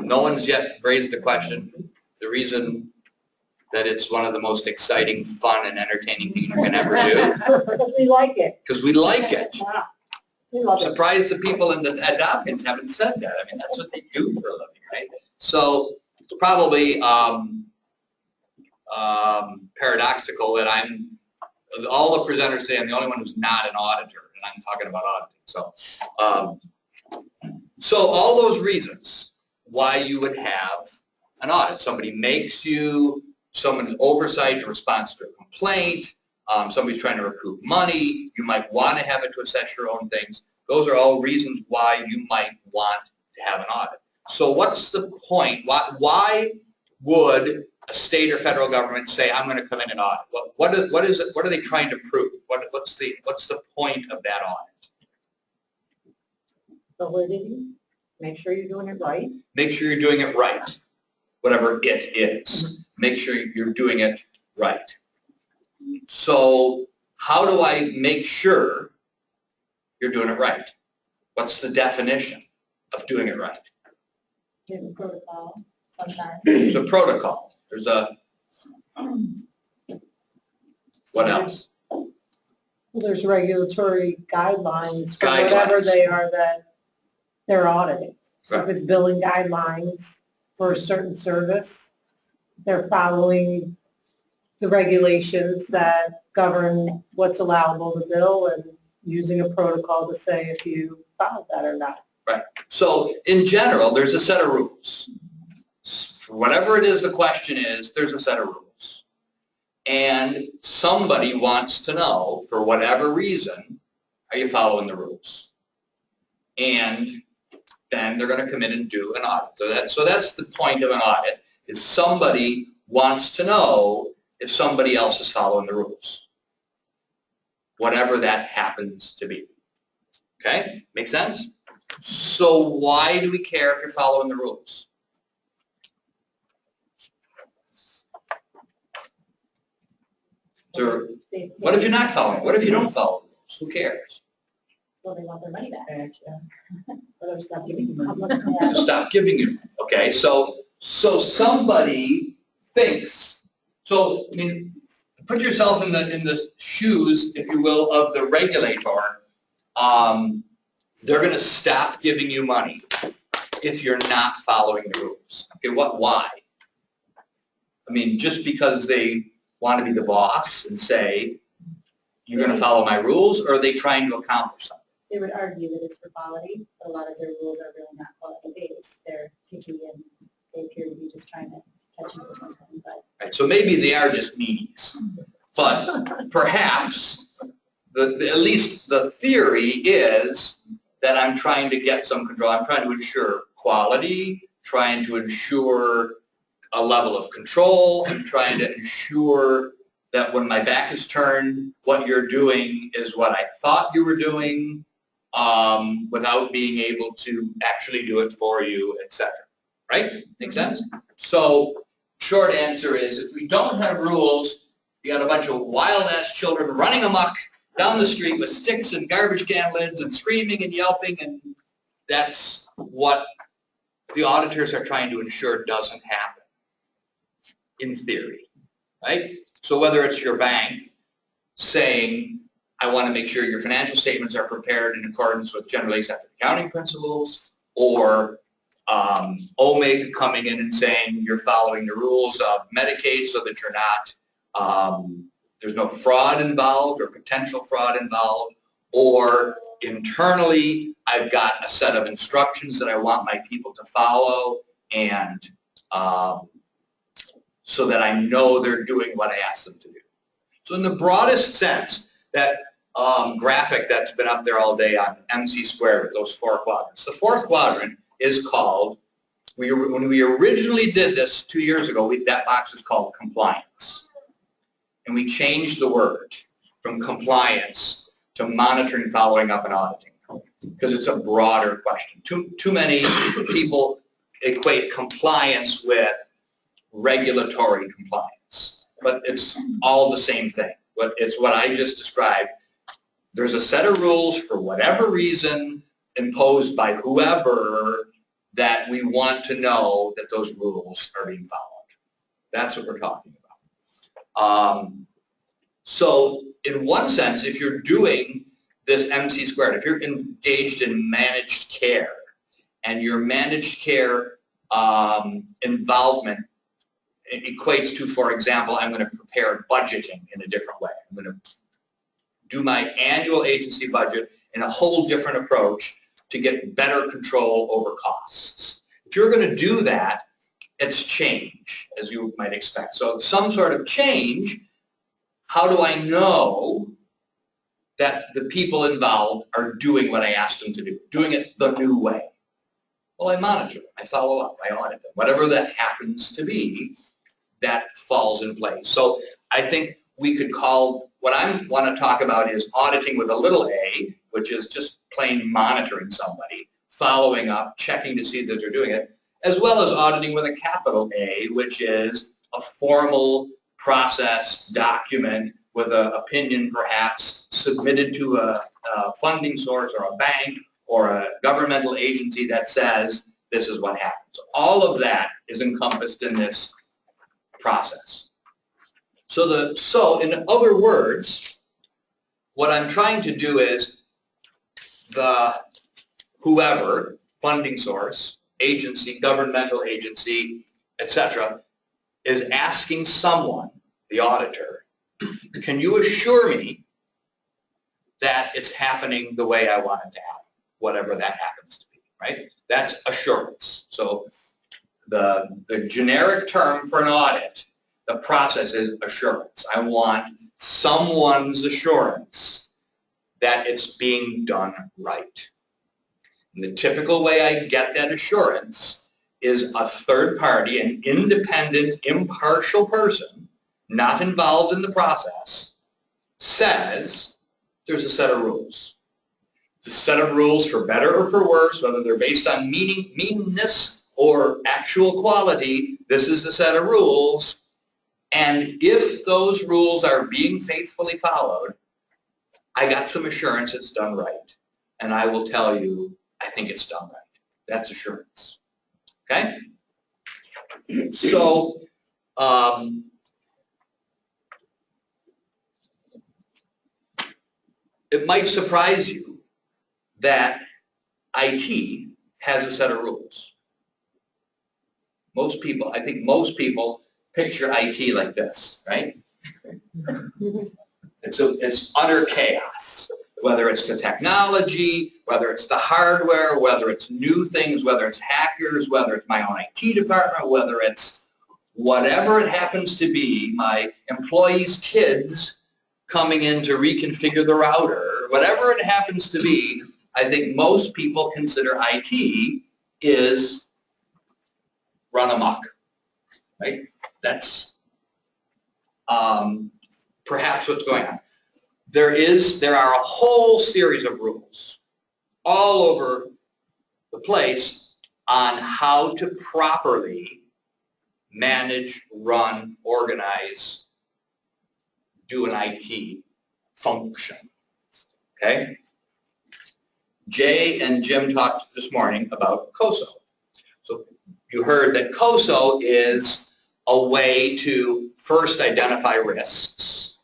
No one's yet raised the question. The reason that it's one of the most exciting, fun, and entertaining things you can ever do. Because we like it. Because we like it. Yeah. We I'm love it. surprised the people at Dopkins haven't said that. I mean, that's what they do for a living, right? So it's probably paradoxical that all the presenters say I'm the only one who's not an auditor, and I'm talking about auditing. So all those reasons why you would have an audit. Somebody makes you, someone oversight in response to a complaint, somebody's trying to recoup money, you might want to have it to assess your own things. Those are all reasons why you might want to have an audit. So what's the point? Why would a state or federal government say, I'm going to come in and audit? What is it? What are they trying to prove? What's the point of that audit? Validity. Make sure you're doing it right. Make sure you're doing it right. Whatever it is. Make sure you're doing it right. So how do I make sure you're doing it right? What's the definition of doing it right? Give a protocol sometimes. There's a protocol. There's a, what else? Well, there's regulatory guidelines for Guidelines. whatever they are that they're auditing. So Right. if it's billing guidelines for a certain service, they're following the regulations that govern what's allowable to bill and using a protocol to say if you followed that or not. Right. So in general, there's a set of rules. For whatever it is the question is, there's a set of rules. And somebody wants to know, for whatever reason, are you following the rules? And then they're going to come in and do an audit. So that's the point of an audit, is somebody wants to know if somebody else is following the rules, whatever that happens to be. Okay? Make sense? So why do we care if you're following the rules? So what if you're not following? What if you don't follow the rules? Who cares? Well, they want their money back. Yeah. Or they're stop giving you money. Stop giving you. Okay, so somebody thinks. So I mean, put yourself in the shoes, if you will, of the regulator. They're going to stop giving you money if you're not following the rules. Okay, why? I mean, just because they want to be the boss and say, you're going to follow my rules, or are they trying to accomplish something? They would argue that it's for quality, but a lot of their rules are really not quality-based. They're picky and they appear to be just trying to catch you or something. But Right, so maybe they are just meanies. But perhaps, at least the theory is that I'm trying to get some control. I'm trying to ensure quality, trying to ensure a level of control. I'm trying to ensure that when my back is turned, what you're doing is what I thought you were doing, without being able to actually do it for you, etc. Right? Make sense? So, short answer is, if we don't have rules, you got a bunch of wild-ass children running amok down the street with sticks and garbage can lids and screaming and yelping, and that's what the auditors are trying to ensure doesn't happen, in theory, right? So whether it's your bank saying, I want to make sure your financial statements are prepared in accordance with generally accepted accounting principles, or OMIG coming in and saying you're following the rules of Medicaid so that you're not, there's no fraud involved or potential fraud involved, or internally I've got a set of instructions that I want my people to follow, and so that I know they're doing what I asked them to do. So in the broadest sense, that graphic that's been up there all day on MC squared with those 4 quadrants. The 4th quadrant is called, when we originally did this 2 years ago, that box is called compliance. And we changed the word from compliance to monitoring, following up, and auditing, because it's a broader question. Too many people equate compliance with regulatory compliance, but it's all the same thing. But it's what I just described. There's a set of rules for whatever reason imposed by whoever that we want to know that those rules are being followed. That's what we're talking about. So in one sense, if you're doing this MC squared, if you're engaged in managed care and your managed care involvement equates to, for example, I'm going to prepare budgeting in a different way. I'm going to do my annual agency budget in a whole different approach to get better control over costs. If you're going to do that, it's change, as you might expect. So some sort of change. How do I know that the people involved are doing what I asked them to do, doing it the new way? Well, I monitor them, I follow up, I audit them. Whatever that happens to be, that falls in place. So I think we could call, what I want to talk about is auditing with a little a, which is just plain monitoring somebody, following up, checking to see that they're doing it, as well as auditing with a capital A, which is a formal process document with an opinion perhaps submitted to a funding source or a bank or a governmental agency that says this is what happens. All of that is encompassed in this process. So in other words, what I'm trying to do is the whoever, funding source, agency, governmental agency, etc., is asking someone, the auditor, can you assure me that it's happening the way I want it to happen, whatever that happens to be, right? That's assurance. So the generic term for an audit, the process is assurance. I want someone's assurance that it's being done right. And the typical way I get that assurance is a third party, an independent, impartial person, not involved in the process, says there's a set of rules. The set of rules for better or for worse, whether they're based on meanness or actual quality, this is the set of rules. And if those rules are being faithfully followed, I got some assurance it's done right. And I will tell you, I think it's done right. That's assurance. Okay? So, it might surprise you that IT has a set of rules. Most people, I think most people picture IT like this, right? It's utter chaos, whether it's the technology, whether it's the hardware, whether it's new things, whether it's hackers, whether it's my own IT department, whether it's whatever it happens to be, my employees' kids coming in to reconfigure the router, whatever it happens to be, I think most people consider IT is run amok, right? That's perhaps what's going on. There are a whole series of rules all over the place on how to properly manage, run, organize, do an IT function, okay? Jay and Jim talked this morning about COSO. So you heard that COSO is a way to first identify risks,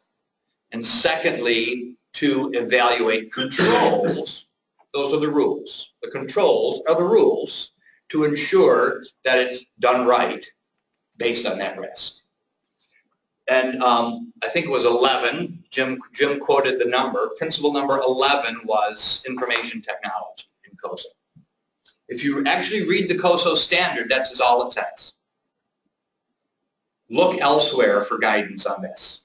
and secondly, to evaluate controls. Those are the rules. The controls are the rules to ensure that it's done right based on that risk. And I think it was 11, Jim quoted the number, principle number 11 was information technology in COSO. If you actually read the COSO standard, that's all it says. look elsewhere for guidance on this.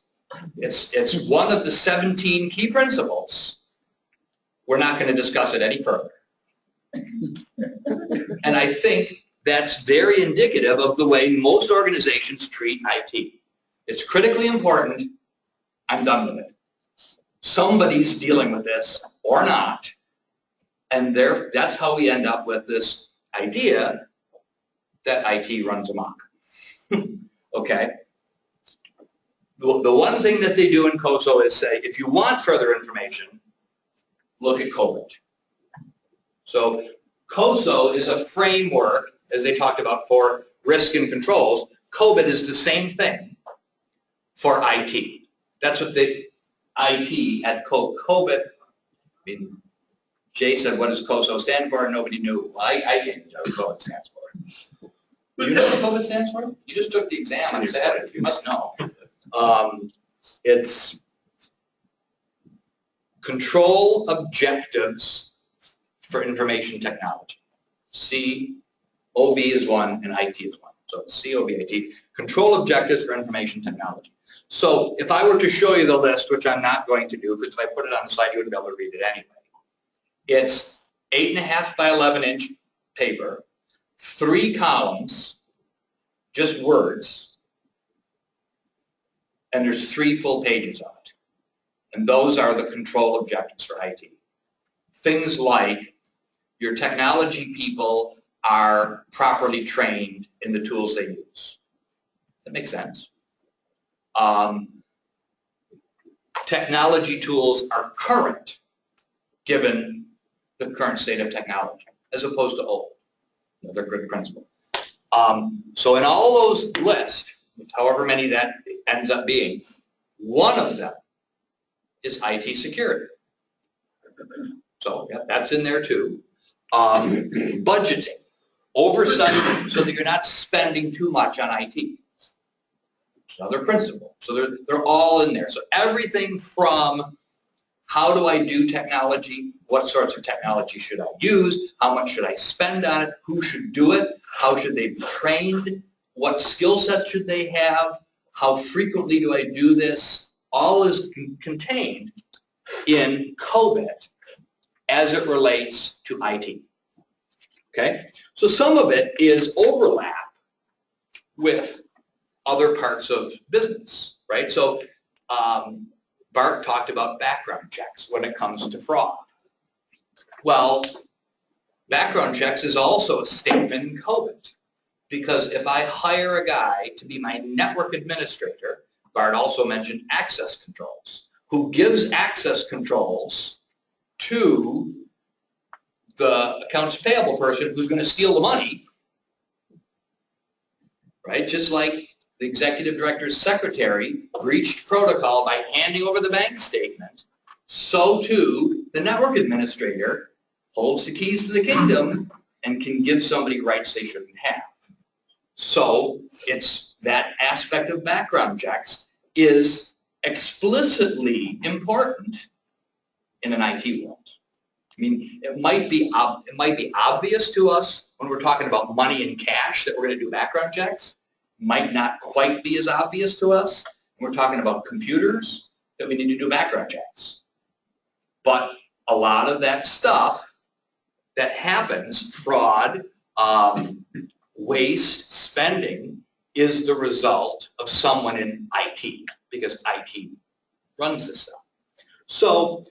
It's one of the 17 key principles. We're not going to discuss it any further. And I think that's very indicative of the way most organizations treat IT. It's critically important. I'm done with it. Somebody's dealing with this or not. And that's how we end up with this idea that IT runs amok. Okay? The one thing that they do in COSO is say, if you want further information, look at COVID. So COSO is a framework, as they talked about, for risk and controls. COVID is the same thing for IT. That's what the IT at COVID, I mean, Jay said, what does COSO stand for? And nobody knew. Well, I didn't know what COVID stands for. Do you know what COVID stands for? You just took the exam on Saturday. You must know. It's control objectives for information technology. COB is one and IT is one. So COBIT, control objectives for information technology. So if I were to show you the list, which I'm not going to do, because if I put it on the slide, you wouldn't be able to read it anyway. It's 8.5 by 11 inch paper, 3 columns, just words, and there's 3 full pages on it. And those are the control objectives for IT. Things like your technology people are properly trained in the tools they use. That makes sense. Technology tools are current, given the current state of technology, as opposed to old. Another good principle. So in all those lists, however many that ends up being, one of them is IT security. So yeah, that's in there too. Budgeting, oversight, so that you're not spending too much on IT. It's another principle. So they're all in there. So everything from how do I do technology, what sorts of technology should I use, how much should I spend on it, who should do it, how should they be trained, what skill set should they have, how frequently do I do this, all is contained in COBIT as it relates to IT. Okay? So some of it is overlap with other parts of business, right? So Bart talked about background checks when it comes to fraud. Well, background checks is also a statement in COBIT, because if I hire a guy to be my network administrator, Bart also mentioned access controls, who gives access controls to the accounts payable person who's going to steal the money, right? Just like the executive director's secretary breached protocol by handing over the bank statement, so too the network administrator holds the keys to the kingdom and can give somebody rights they shouldn't have. So it's that aspect of background checks is explicitly important in an IT world. I mean, it might be obvious to us when we're talking about money and cash that we're going to do background checks. Might not quite be as obvious to us when we're talking about computers that we need to do background checks. But a lot of that stuff that happens, fraud, waste, spending, is the result of someone in IT, because IT runs this stuff. So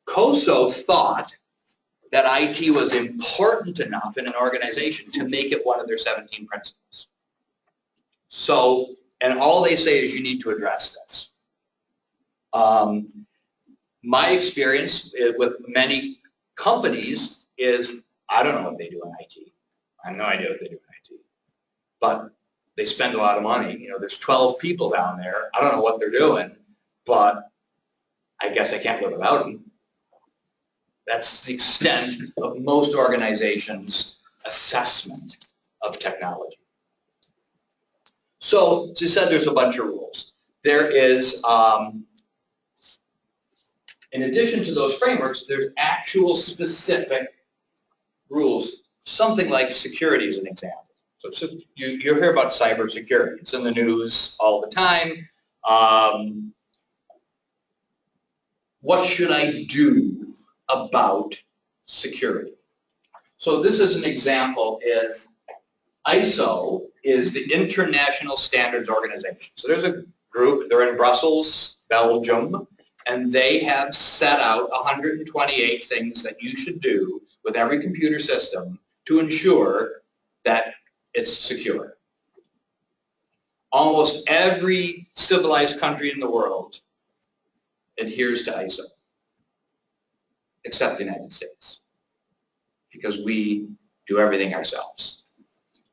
COSO thought that IT was important enough in an organization to make it one of their 17 principles. So, and all they say is you need to address this. My experience with many companies is I don't know what they do in IT. I have no idea what they do in IT. But they spend a lot of money. You know, there's 12 people down there. I don't know what they're doing, but I guess I can't live without them. That's the extent of most organizations' assessment of technology. So, as I said, there's a bunch of rules. There is, in addition to those frameworks, there's actual specific rules. Something like security is an example. So you hear about cybersecurity. It's in the news all the time. What should I do about security? So this is an example is ISO is the International Standards Organization. So there's a group, they're in Brussels, Belgium, and they have set out 128 things that you should do with every computer system to ensure that it's secure. Almost every civilized country in the world adheres to ISO, except the United States, because we do everything ourselves.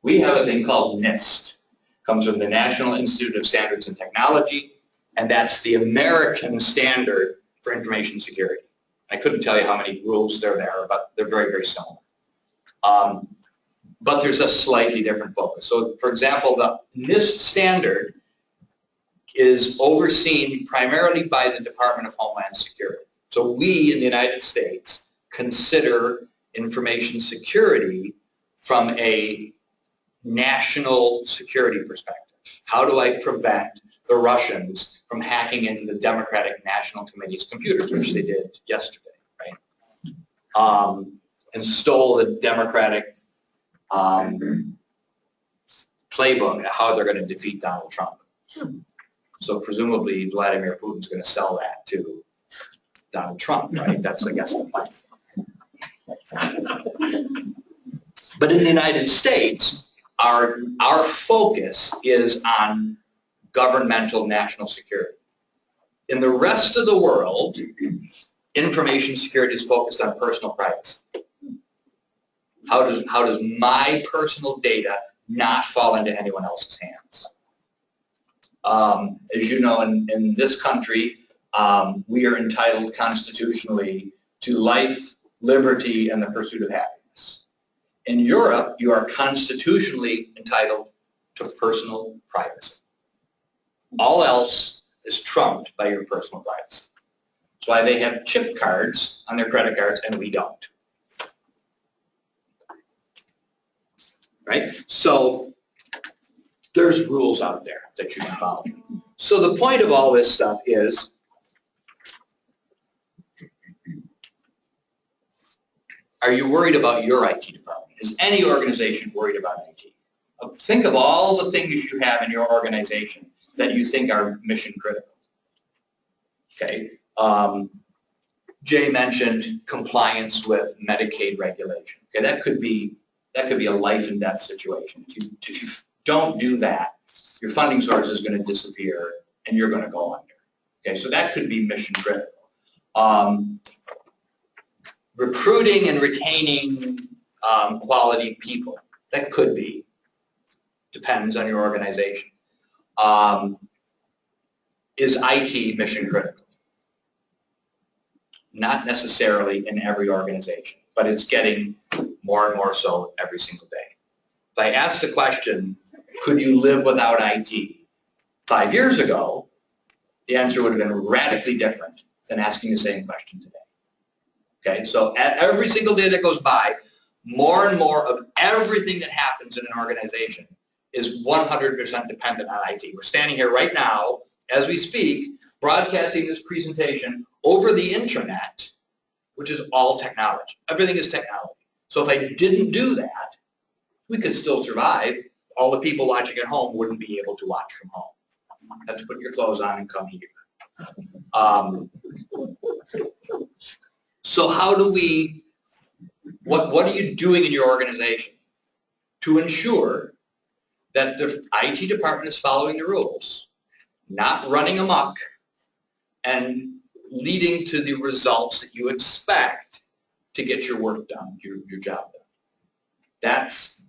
We have a thing called NIST. Comes from the National Institute of Standards and Technology, and that's the American standard for information security. I couldn't tell you how many rules there are, but they're very, very similar. But there's a slightly different focus. So, for example, the NIST standard is overseen primarily by the Department of Homeland Security. So we in the United States consider information security from a national security perspective. How do I prevent the Russians from hacking into the Democratic National Committee's computers, which they did yesterday, right? And stole the Democratic playbook, how they're going to defeat Donald Trump. So presumably Vladimir Putin's going to sell that to Donald Trump, right? That's, I guess, the plan. But in the United States, our focus is on governmental national security. In the rest of the world, information security is focused on personal privacy. How does my personal data not fall into anyone else's hands? As you know, in this country, we are entitled constitutionally to life, liberty, and the pursuit of happiness. In Europe, you are constitutionally entitled to personal privacy. All else is trumped by your personal privacy. That's why they have chip cards on their credit cards and we don't. Right? So there's rules out there that you can follow. So the point of all this stuff is are you worried about your IT department? Is any organization worried about IT? Think of all the things you have in your organization that you think are mission critical. Okay. Jay mentioned compliance with Medicaid regulation. Okay, that could be a life and death situation. If you don't do that, your funding source is going to disappear and you're going to go under. Okay, so that could be mission critical. Recruiting and retaining quality people, that could be, depends on your organization. Is IT mission critical? Not necessarily in every organization, but it's getting more and more so every single day. If I asked the question, could you live without IT 5 years ago, the answer would have been radically different than asking the same question today. Okay, so every single day that goes by, more and more of everything that happens in an organization is 100% dependent on IT. We're standing here right now, as we speak, broadcasting this presentation over the internet, which is all technology. Everything is technology. So if I didn't do that, we could still survive. All the people watching at home wouldn't be able to watch from home. You have to put your clothes on and come here. So how do we, what are you doing in your organization to ensure that the IT department is following the rules, not running amok, and leading to the results that you expect to get your work done, your job done? That's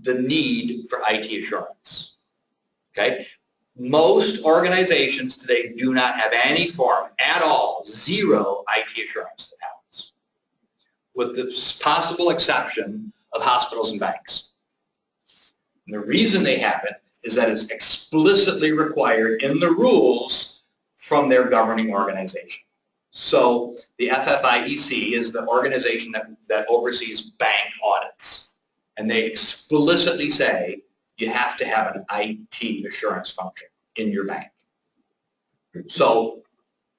the need for IT assurance. Okay? Most organizations today do not have any form at all, zero IT assurance that happens, with the possible exception of hospitals and banks. And the reason they have it is that it's explicitly required in the rules from their governing organization. So the FFIEC is the organization that oversees bank audits. And they explicitly say you have to have an IT assurance function in your bank. So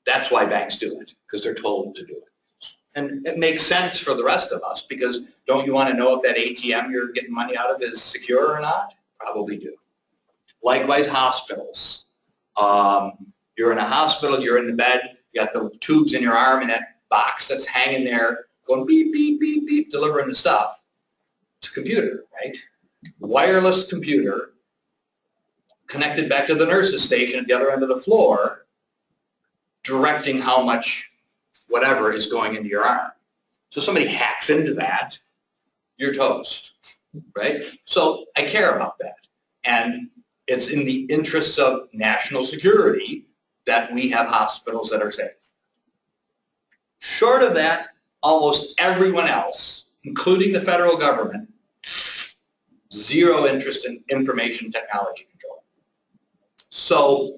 that's why banks do it, because they're told to do it. And it makes sense for the rest of us, because don't you want to know if that ATM you're getting money out of is secure or not? Probably do. Likewise, hospitals. You're in a hospital, you're in the bed, you got the tubes in your arm and that box that's hanging there going beep, beep, beep, beep, delivering the stuff. It's a computer, right? Wireless computer connected back to the nurse's station at the other end of the floor, directing how much whatever is going into your arm. So somebody hacks into that, you're toast, right? So I care about that. And it's in the interests of national security that we have hospitals that are safe. Short of that, almost everyone else, including the federal government, zero interest in information technology control. So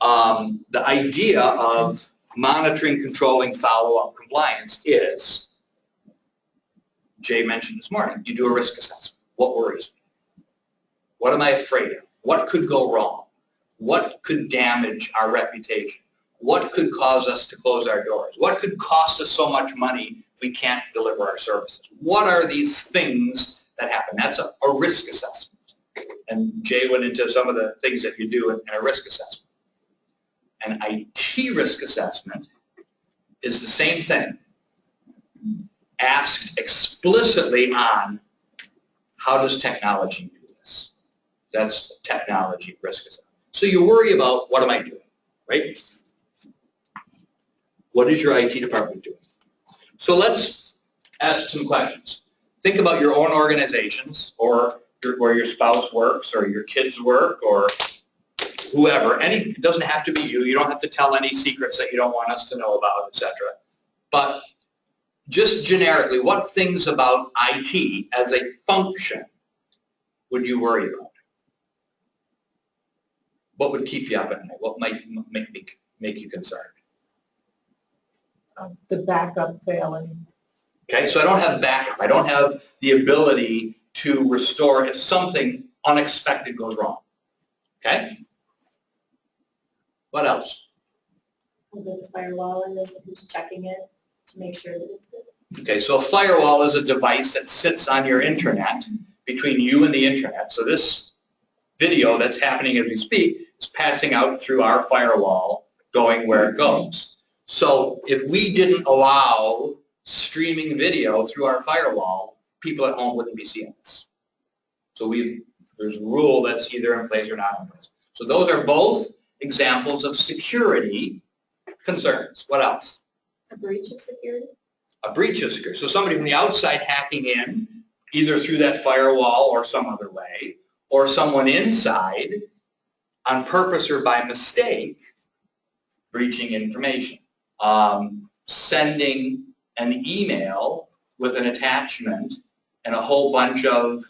the idea of monitoring, controlling, follow-up compliance is, Jay mentioned this morning, you do a risk assessment. What worries me? What am I afraid of? What could go wrong? What could damage our reputation? What could cause us to close our doors? What could cost us so much money we can't deliver our services? What are these things that happen? That's a risk assessment. And Jay went into some of the things that you do in a risk assessment. An IT risk assessment is the same thing, asked explicitly on how does technology do this? That's technology risk assessment. So you worry about what am I doing, right? What is your IT department doing? So let's ask some questions. Think about your own organizations, or where your spouse works, or your kids work, or whoever. It doesn't have to be you. You don't have to tell any secrets that you don't want us to know about, etc. But just generically, what things about IT as a function would you worry about? What would keep you up at night? What might make you concerned? The backup failing. Okay, so I don't have backup. I don't have the ability to restore if something unexpected goes wrong. Okay? What else? The firewall and who's checking it to make sure that it's good. Okay, so a firewall is a device that sits on your intranet between you and the intranet. So this video that's happening as we speak is passing out through our firewall, going where it goes. So if we didn't allow streaming video through our firewall, people at home wouldn't be seeing this. So there's a rule that's either in place or not in place. So those are both examples of security concerns. What else? A breach of security? A breach of security. So somebody from the outside hacking in, either through that firewall or some other way, or someone inside on purpose or by mistake breaching information. Sending an email with an attachment and a whole bunch of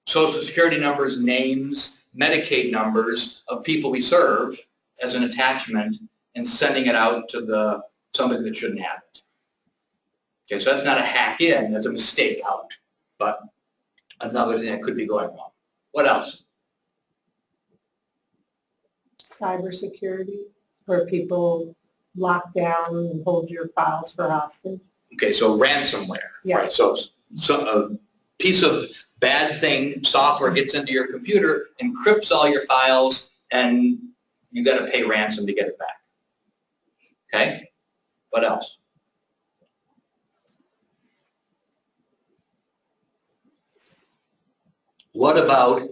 social security numbers, names, Medicaid numbers of people we serve as an attachment and sending it out to somebody that shouldn't have it. Okay, so that's not a hack in, that's a mistake out, but another thing that could be going wrong. What else? Cybersecurity, where people lock down and hold your files for hostage. Okay, so ransomware. Yeah. Right, so a piece of bad thing, software gets into your computer, encrypts all your files, and you got to pay ransom to get it back. Okay? What else? What about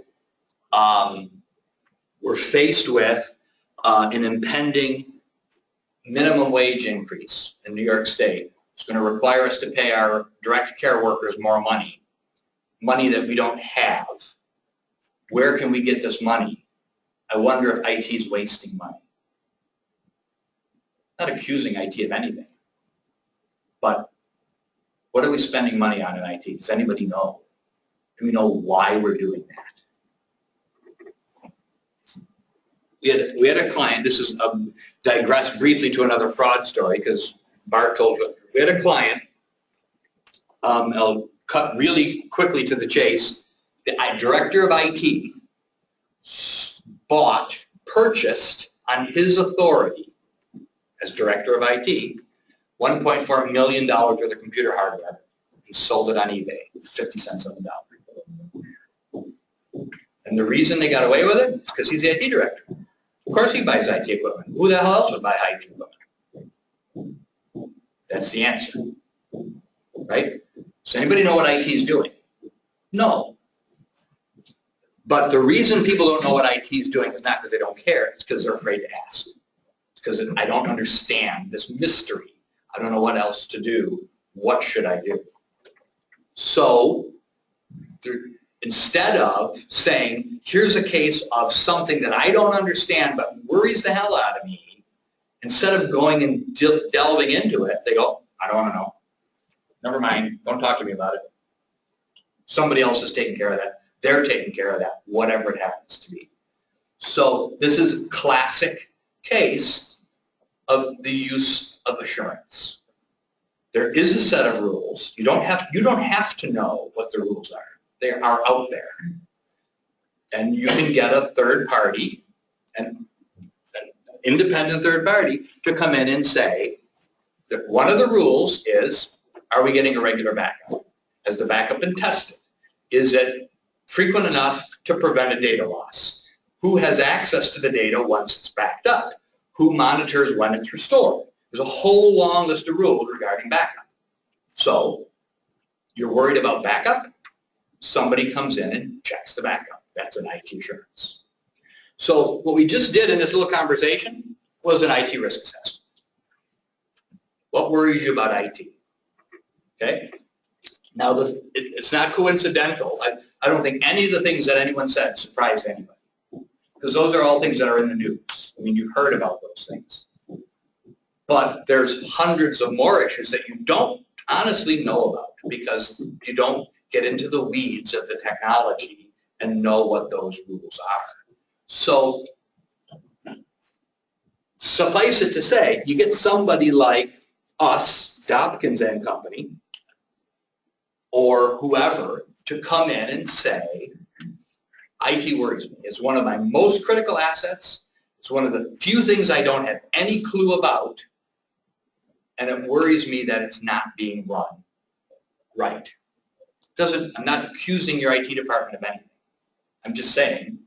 we're faced with an impending minimum wage increase in New York State. It's going to require us to pay our direct care workers more money that we don't have. Where can we get this money? I wonder if IT is wasting money. I'm not accusing IT of anything, but what are we spending money on in IT? Does anybody know? Do we know why we're doing that? We had a client, this is digress briefly to another fraud story because Bart told you, we had a client I'll cut really quickly to the chase. The director of IT purchased on his authority as director of IT, $1.4 million worth of computer hardware and sold it on eBay, 50 cents on the dollar. And the reason they got away with it is because he's the IT director. Of course he buys IT equipment. Who the hell else would buy IT equipment? That's the answer, right? Does anybody know what IT is doing? No. But the reason people don't know what IT is doing is not because they don't care. It's because they're afraid to ask. It's because I don't understand this mystery. I don't know what else to do. What should I do? So instead of saying, here's a case of something that I don't understand but worries the hell out of me, instead of going and delving into it, they go, I don't want to know. Never mind. Don't talk to me about it. Somebody else is taking care of that. They're taking care of that, whatever it happens to be. So this is a classic case of the use of assurance. There is a set of rules. You don't have to know what the rules are. They are out there. And you can get a third party, an independent third party, to come in and say that one of the rules is, are we getting a regular backup? Has the backup been tested? Is it frequent enough to prevent a data loss? Who has access to the data once it's backed up? Who monitors when it's restored? There's a whole long list of rules regarding backup. So you're worried about backup? Somebody comes in and checks the backup. That's an IT assurance. So what we just did in this little conversation was an IT risk assessment. What worries you about IT? Okay? Now, it's not coincidental. I don't think any of the things that anyone said surprised anybody, because those are all things that are in the news. I mean, you've heard about those things. But there's hundreds of more issues that you don't honestly know about because you don't get into the weeds of the technology and know what those rules are. So suffice it to say, you get somebody like us, Dopkins and Company, or whoever, to come in and say, IT worries me. It's one of my most critical assets. It's one of the few things I don't have any clue about, and it worries me that it's not being run right. I'm not accusing your IT department of anything. I'm just saying,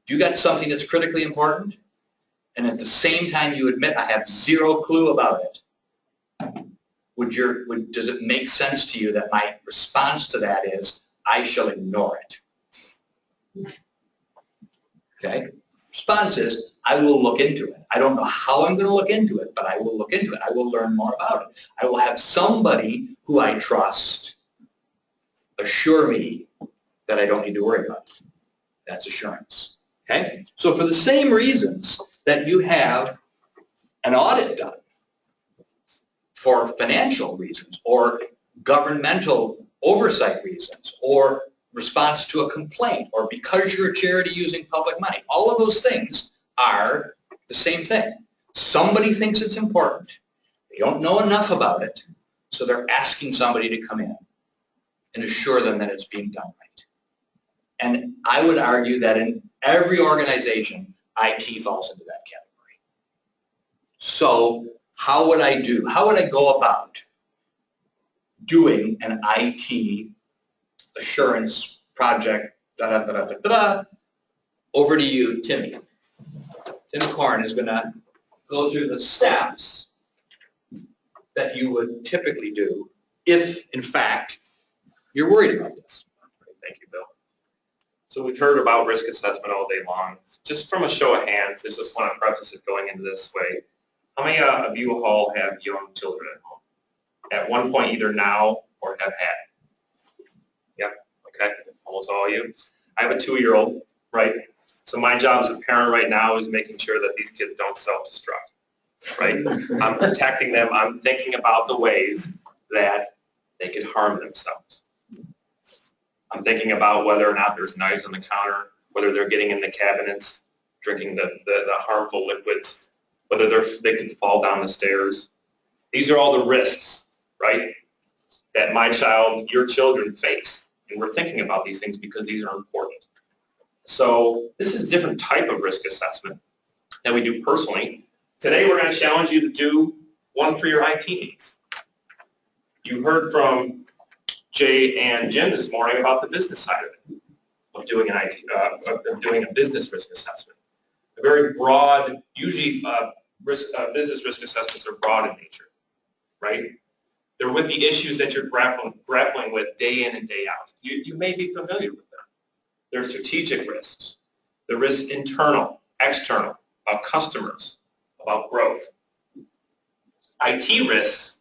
you got something that's critically important, and at the same time you admit I have zero clue about it. Does it make sense to you that my response to that is, I shall ignore it? Okay? Response is, I will look into it. I don't know how I'm going to look into it, but I will look into it. I will learn more about it. I will have somebody who I trust assure me that I don't need to worry about it. That's assurance. Okay? So for the same reasons that you have an audit done for financial reasons or governmental oversight reasons or response to a complaint or because you're a charity using public money, all of those things are the same thing. Somebody thinks it's important. They don't know enough about it, so they're asking somebody to come in and assure them that it's being done right. And I would argue that in every organization, IT falls into that category. So how would I go about doing an IT assurance project? Over to you, Timmy. Tim Korn is going to go through the steps that you would typically do if, in fact, you're worried about this. Thank you, Bill. So we've heard about risk assessment all day long. Just from a show of hands, I just want to preface it going into this way. How many of you all have young children at home? At one point, either now or have had? Yep, okay, almost all of you. I have a 2-year-old, right? So my job as a parent right now is making sure that these kids don't self-destruct, right? I'm protecting them. I'm thinking about the ways that they could harm themselves. I'm thinking about whether or not there's knives on the counter, whether they're getting in the cabinets, drinking the harmful liquids, whether they can fall down the stairs. These are all the risks, right? that my child, your children face. And we're thinking about these things because these are important. So this is a different type of risk assessment that we do personally. Today we're going to challenge you to do one for your IT needs. You heard from Jay and Jim this morning about the business side of it, of doing of doing a business risk assessment. A very broad, usually business risk assessments are broad in nature, right? They're with the issues that you're grappling with day in and day out. You may be familiar with them. There are strategic risks. The risks internal, external, about customers, about growth. IT risks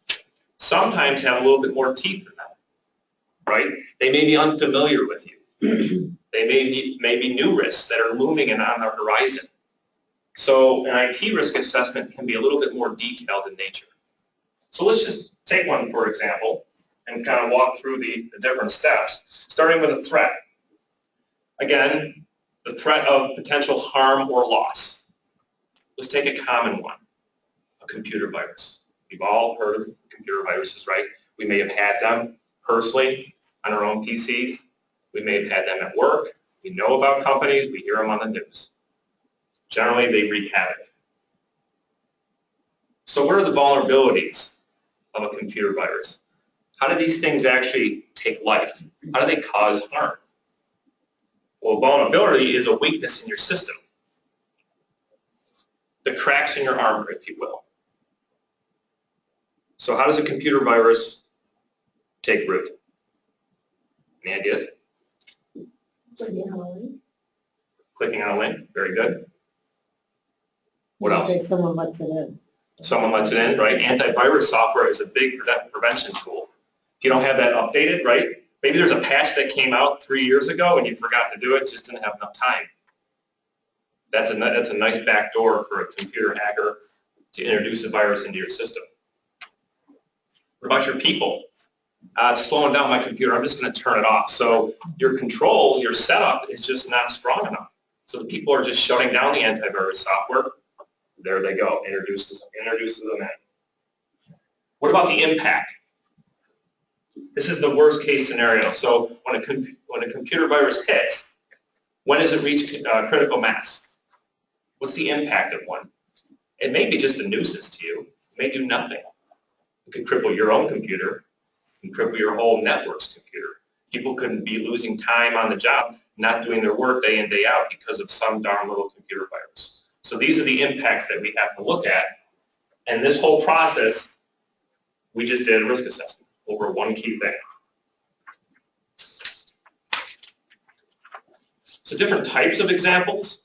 sometimes have a little bit more teeth in them, right? They may be unfamiliar with you. They may be new risks that are looming and on the horizon. So an IT risk assessment can be a little bit more detailed in nature. So let's just take one, for example, and kind of walk through the different steps, starting with a threat. Again, the threat of potential harm or loss. Let's take a common one, a computer virus. We've all heard of computer viruses, right? We may have had them personally on our own PCs. We may have had them at work. We know about companies. We hear them on the news. Generally, they wreak havoc. So what are the vulnerabilities of a computer virus? How do these things actually take life? How do they cause harm? Well, vulnerability is a weakness in your system. The cracks in your armor, if you will. So how does a computer virus take root? Any ideas? Clicking on a link, very good. What else? Say someone lets it in. Someone lets it in, right? Antivirus software is a big prevention tool. If you don't have that updated, right? Maybe there's a patch that came out 3 years ago and you forgot to do it, just didn't have enough time. That's a nice backdoor for a computer hacker to introduce a virus into your system. What about your people? It's slowing down my computer. I'm just going to turn it off. So your control, your setup is just not strong enough. So the people are just shutting down the antivirus software. There they go, introduces them in. What about the impact? This is the worst case scenario. So when a computer virus hits, when does it reach critical mass? What's the impact of one? It may be just a nuisance to you. It may do nothing. It could cripple your own computer. It can cripple your whole network's computer. People could be losing time on the job, not doing their work day in, day out because of some darn little computer virus. So these are the impacts that we have to look at. And this whole process, we just did a risk assessment over one key thing. So different types of examples.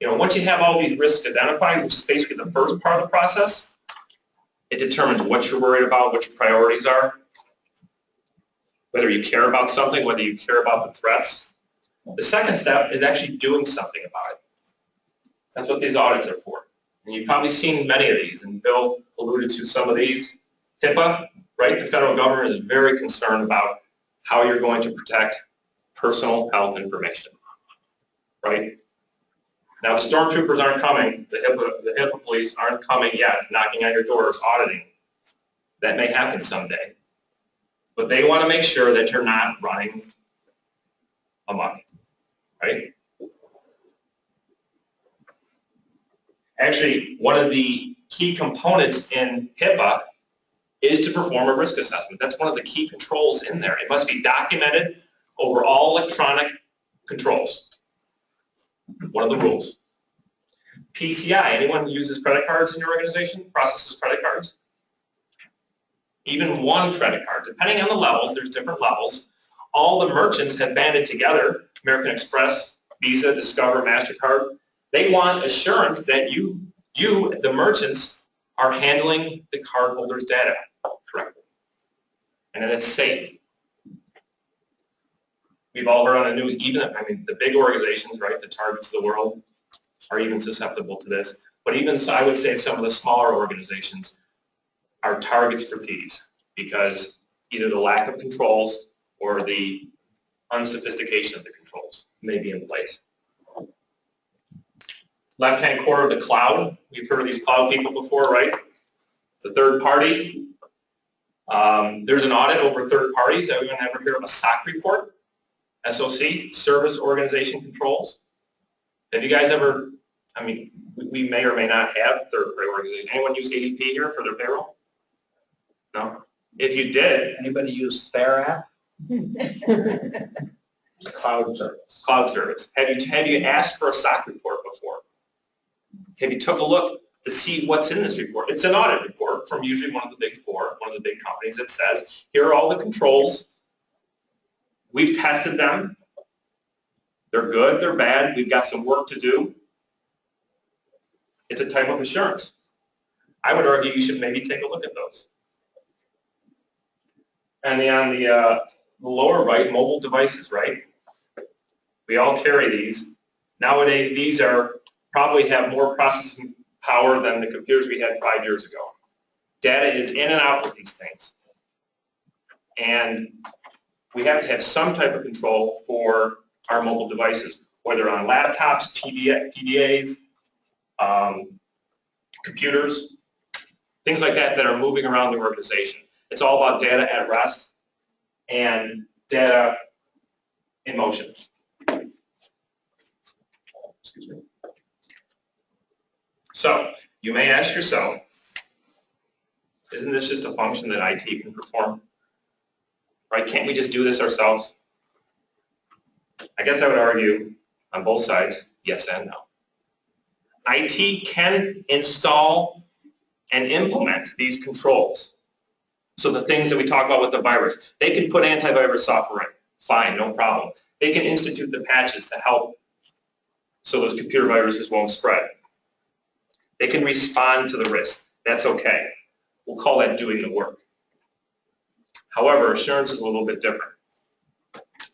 You know, once you have all these risks identified, which is basically the first part of the process, it determines what you're worried about, what your priorities are, whether you care about something, whether you care about the threats. The second step is actually doing something about it. That's what these audits are for. And you've probably seen many of these, and Bill alluded to some of these. HIPAA, right? The federal government is very concerned about how you're going to protect personal health information, right? Now, the stormtroopers aren't coming, the HIPAA police aren't coming yet, knocking on your doors, auditing. That may happen someday. But they want to make sure that you're not running amok, right? Actually, one of the key components in HIPAA is to perform a risk assessment. That's one of the key controls in there. It must be documented over all electronic controls. One of the rules. PCI, anyone who uses credit cards in your organization, processes credit cards? Even one credit card, depending on the levels, there's different levels. All the merchants have banded together, American Express, Visa, Discover, MasterCard. They want assurance that you, the merchants, are handling the cardholder's data correctly, and that it's safe. We've all heard on the news, the big organizations, right, the Targets of the world, are even susceptible to this. But even so, I would say some of the smaller organizations are targets for thieves because either the lack of controls or the unsophistication of the controls may be in place. Left-hand corner of the cloud, we've heard of these cloud people before, right? The third party, There's an audit over third parties. Everyone ever hear of a SOC report? SOC, Service Organization Controls. Have you guys ever, I mean, we may or may not have third-party organizations. Anyone use ADP here for their payroll? No? If you did, Anybody use Fair app? Cloud service. cloud service, have you asked for a SOC report before? Have you took a look to see what's in this report? It's an audit report from usually one of the big four, one of the big companies that says, here are all the controls. We've tested them. They're good, they're bad, we've got some work to do. It's a type of assurance. I would argue you should maybe take a look at those. And on the lower right, mobile devices, right? We all carry these. Nowadays, these are probably have more processing power than the computers we had 5 years ago. Data is in and out of these things. And we have to have some type of control for our mobile devices, whether on laptops, PDAs, computers, things like that that are moving around the organization. It's all about data at rest and data in motion. Excuse me. So, you may ask yourself, isn't this just a function that IT can perform? Right? Can't we just do this ourselves? I guess I would argue on both sides, yes and no. IT can install and implement these controls. So the things that we talk about with the virus, they can put antivirus software in. Fine, no problem. They can institute the patches to help so those computer viruses won't spread. They can respond to the risk. That's okay. We'll call that doing the work. However, assurance is a little bit different.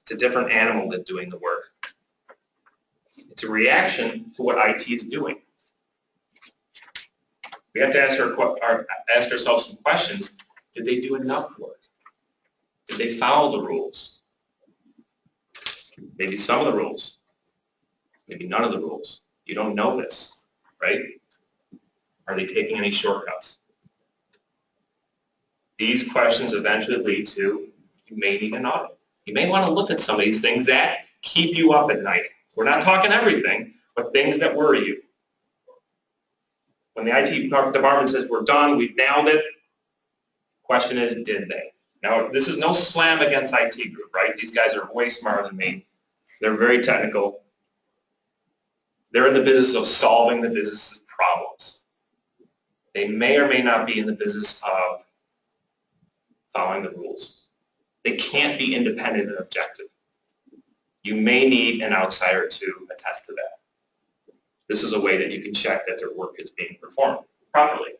It's a different animal than doing the work. It's a reaction to what IT is doing. We have to ask ourselves some questions. Did they do enough work? Did they follow the rules? Maybe some of the rules. Maybe none of the rules. You don't know this, right? Are they taking any shortcuts? These questions eventually lead to, you may need an audit. You may want to look at some of these things that keep you up at night. We're not talking everything, but things that worry you. When the IT department says, we're done, we've nailed it, question is, did they? Now, this is no slam against IT group, right? These guys are way smarter than me. They're very technical. They're in the business of solving the business's problems. They may or may not be in the business of following the rules. They can't be independent and objective. You may need an outsider to attest to that. This is a way that you can check that their work is being performed properly.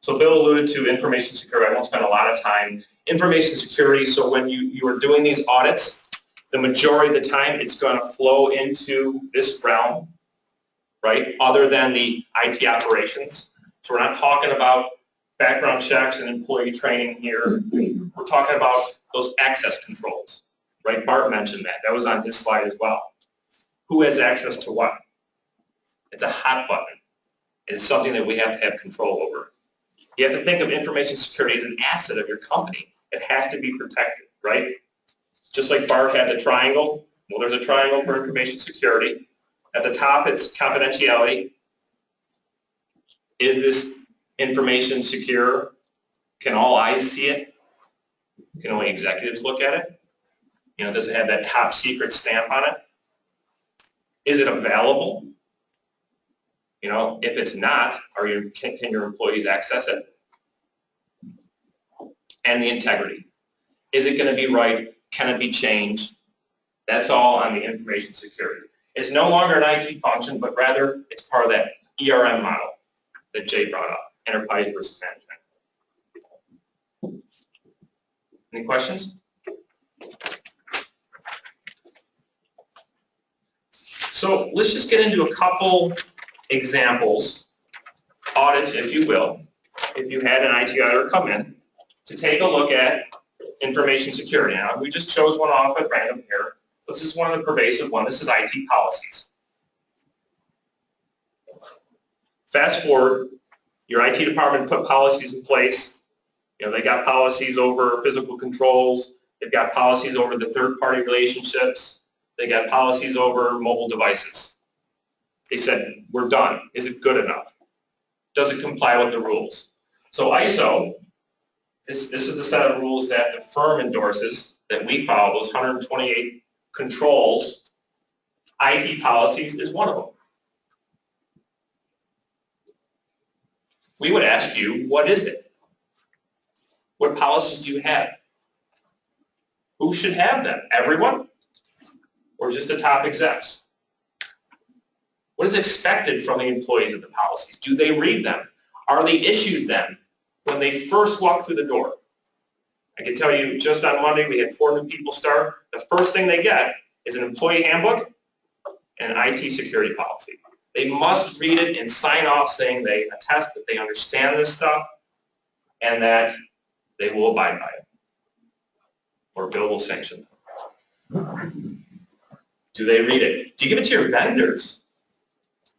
So Bill alluded to information security. I won't spend a lot of time. Information security, so when you are doing these audits, the majority of the time it's going to flow into this realm, right, other than the IT operations. So we're not talking about background checks and employee training here. We're talking about those access controls, right? Bart mentioned that. That was on his slide as well. Who has access to what? It's a hot button. It is something that we have to have control over. You have to think of information security as an asset of your company. It has to be protected, right? Just like Bart had the triangle. Well, there's a triangle for information security. At the top, it's confidentiality. Is this information secure? Can all eyes see it? Can only executives look at it? You know, does it have that top secret stamp on it? Is it available? You know, if it's not, can your employees access it? And the integrity. Is it going to be right? Can it be changed? That's all on the information security. It's no longer an IT function, but rather it's part of that ERM model that Jay brought up, enterprise risk management. Any questions? So let's just get into a couple examples, audits, if you will, if you had an IT auditor come in to take a look at information security. Now, we just chose one off at random here. This is one of the pervasive ones. This is IT policies. Fast forward Your IT department put policies in place. You know, they got policies over physical controls. They've got policies over the third-party relationships. They got policies over mobile devices. They said, we're done. Is it good enough? Does it comply with the rules? So ISO, this is the set of rules that the firm endorses, that we follow, those 128 controls. IT policies is one of them. We would ask you, what is it? What policies do you have? Who should have them? Everyone? Or just the top execs? What is expected from the employees of the policies? Do they read them? Are they issued them when they first walk through the door? I can tell you, just on Monday, we had 4 new people start. The first thing they get is an employee handbook and an IT security policy. They must read it and sign off saying they attest that they understand this stuff and that they will abide by it, or Bill will sanction them. Do they read it? Do you give it to your vendors?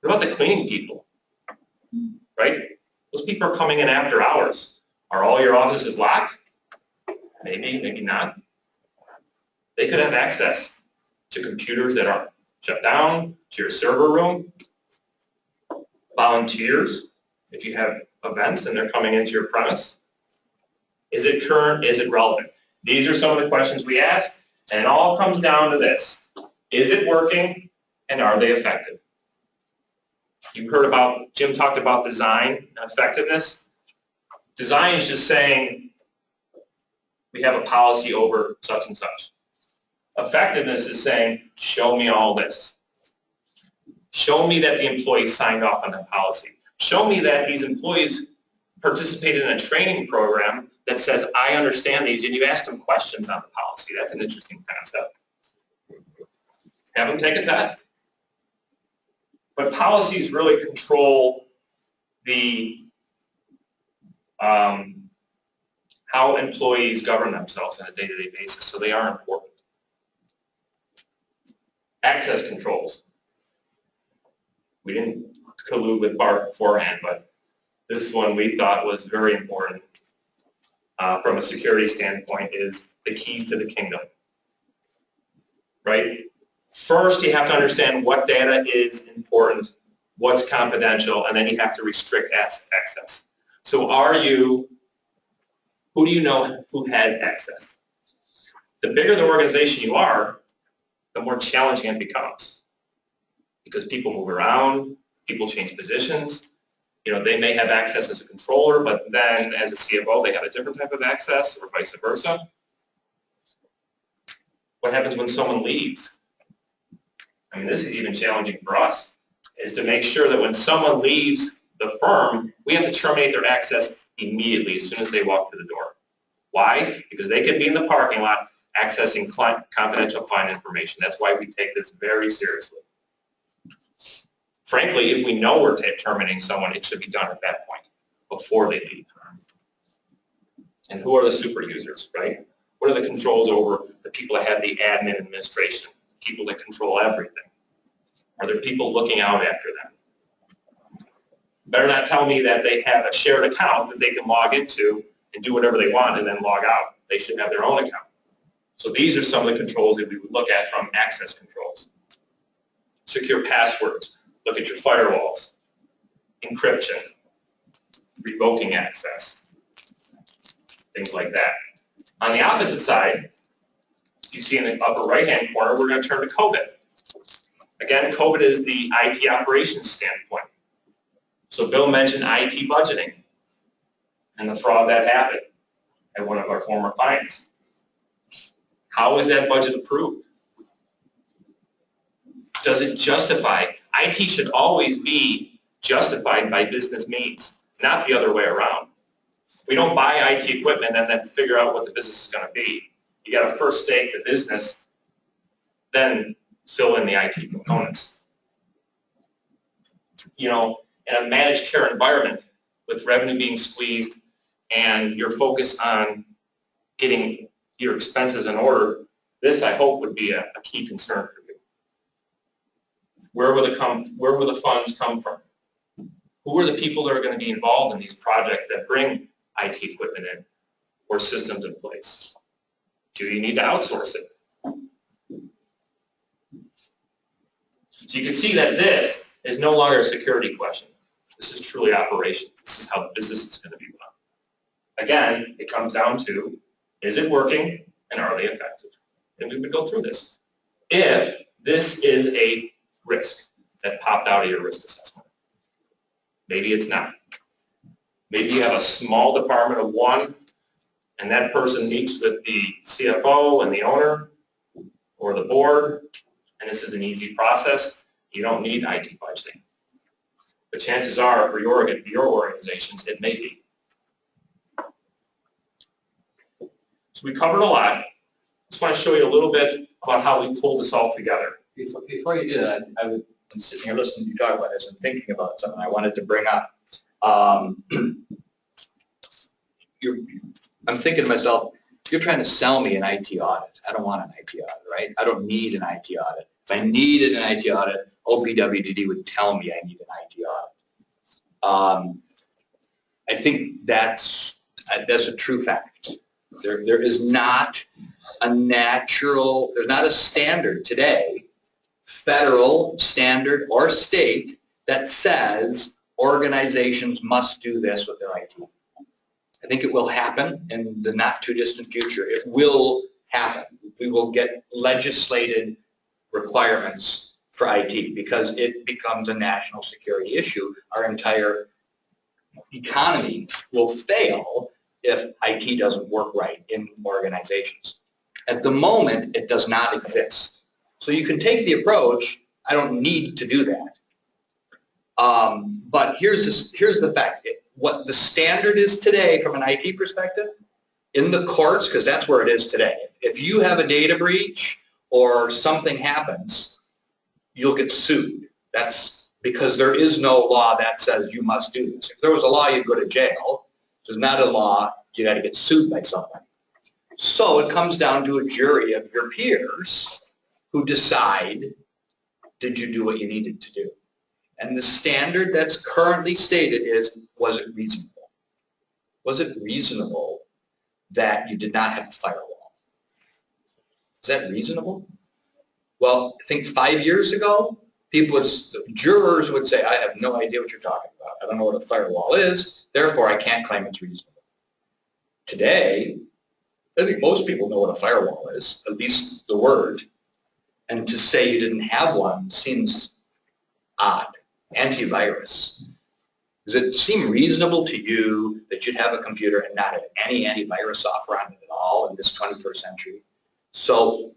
What about the cleaning people? Right? Those people are coming in after hours. Are all your offices locked? Maybe, maybe not. They could have access to computers that are shut down, to your server room. Volunteers, if you have events and they're coming into your premise. Is it current? Is it relevant? These are some of the questions we ask, and it all comes down to this. Is it working, and are they effective? You heard about, Jim talked about design and effectiveness. Design is just saying, we have a policy over such and such. Effectiveness is saying, show me all this. Show me that the employees signed off on the policy. Show me that these employees participated in a training program that says, I understand these, and you asked them questions on the policy. That's an interesting concept. Have them take a test. But policies really control the how employees govern themselves on a day-to-day basis, so they are important. Access controls. We didn't collude with Bart beforehand, but this one we thought was very important from a security standpoint, is the keys to the kingdom. Right? First, you have to understand what data is important, what's confidential, and then you have to restrict access. So who do you know who has access? The bigger the organization you are, the more challenging it becomes. Because people move around, people change positions. You know, they may have access as a controller, but then as a CFO, they have a different type of access, or vice versa. What happens when someone leaves? I mean, this is even challenging for us, is to make sure that when someone leaves the firm, we have to terminate their access immediately as soon as they walk through the door. Why? Because they could be in the parking lot accessing confidential client information. That's why we take this very seriously. Frankly, if we know we're terminating someone, it should be done at that point, before they leave. And who are the super users, right? What are the controls over the people that have the admin administration, people that control everything? Are there people looking out after them? Better not tell me that they have a shared account that they can log into and do whatever they want and then log out. They should have their own account. So these are some of the controls that we would look at from access controls. Secure passwords. Look at your firewalls. Encryption. Revoking access. Things like that. On the opposite side, you see in the upper right-hand corner, we're going to turn to COVID. Again, COVID is the IT operations standpoint. So Bill mentioned IT budgeting and the fraud that happened at one of our former clients. How is that budget approved? Does it justify? IT should always be justified by business means, not the other way around. We don't buy IT equipment and then figure out what the business is going to be. You got to first stake the business, then fill in the IT components. You know, in a managed care environment with revenue being squeezed and your focus on getting your expenses in order, this I hope would be a key concern for you. Where will the funds come from? Who are the people that are going to be involved in these projects that bring IT equipment in or systems in place? Do you need to outsource it? So you can see that this is no longer a security question. This is truly operations. This is how business is going to be run. Again, it comes down to, is it working and are they effective? And we would go through this. If this is a risk that popped out of your risk assessment, maybe it's not. Maybe you have a small department of one, and that person meets with the CFO and the owner or the board, and this is an easy process. You don't need IT budgeting. But chances are, for your organizations, it may be. So we covered a lot. Just want to show you a little bit about how we pulled this all together. Before you do that, I'm sitting here listening to you talk about this and thinking about something I wanted to bring up. I'm thinking to myself, you're trying to sell me an IT audit. I don't want an IT audit, right? I don't need an IT audit. If I needed an IT audit, OPWDD would tell me I need an IT audit. I think that's a true fact. There is not a natural, there's not a standard today, federal, standard, or state, that says organizations must do this with their IT. I think it will happen in the not too distant future. It will happen. We will get legislated requirements for IT because it becomes a national security issue. Our entire economy will fail if IT doesn't work right in organizations. At the moment, it does not exist. So you can take the approach, I don't need to do that. But here's the fact. What the standard is today from an IT perspective, in the courts, because that's where it is today. If you have a data breach or something happens, you'll get sued. That's because there is no law that says you must do this. If there was a law, you'd go to jail. There's not a law, you got to get sued by someone. So it comes down to a jury of your peers who decide, did you do what you needed to do? And the standard that's currently stated is, was it reasonable? Was it reasonable that you did not have a firewall? Is that reasonable? Well, I think 5 years ago, jurors would say, I have no idea what you're talking about. I don't know what a firewall is, therefore I can't claim it's reasonable. Today, I think most people know what a firewall is, at least the word. And to say you didn't have one seems odd. Antivirus. Does it seem reasonable to you that you'd have a computer and not have any antivirus software on it at all in this 21st century? So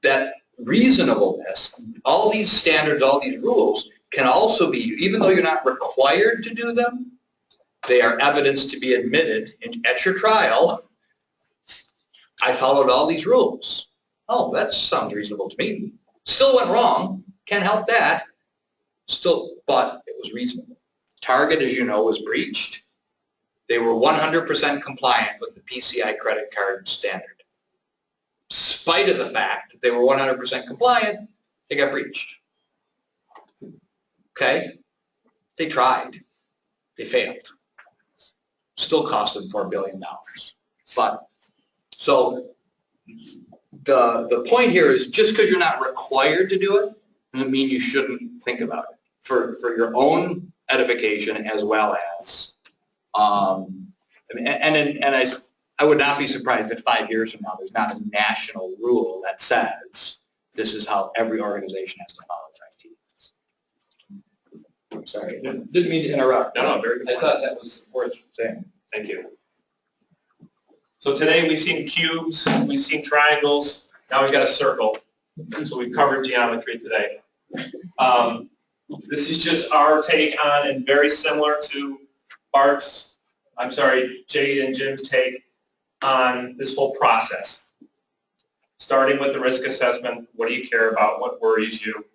that reasonableness, all these standards, all these rules can also be, even though you're not required to do them, they are evidence to be admitted at your trial. I followed all these rules. Oh, that sounds reasonable to me. Still went wrong. Can't help that. Still, but it was reasonable. Target, as you know, was breached. They were 100% compliant with the PCI credit card standard. In spite of the fact that they were 100% compliant, they got breached. Okay? They tried. They failed. Still cost them $4 billion. But, so, the point here is just because you're not required to do it doesn't mean you shouldn't think about it. For your own edification as well as, I would not be surprised if 5 years from now there's not a national rule that says this is how every organization has to follow IT. I'm sorry, didn't mean to interrupt. No, very good. I thought that was worth saying. Thank you. So today we've seen cubes, we've seen triangles, now we've got a circle. So we've covered geometry today. This is just our take on, and very similar to Jay and Jim's take on this whole process. Starting with the risk assessment, what do you care about, what worries you,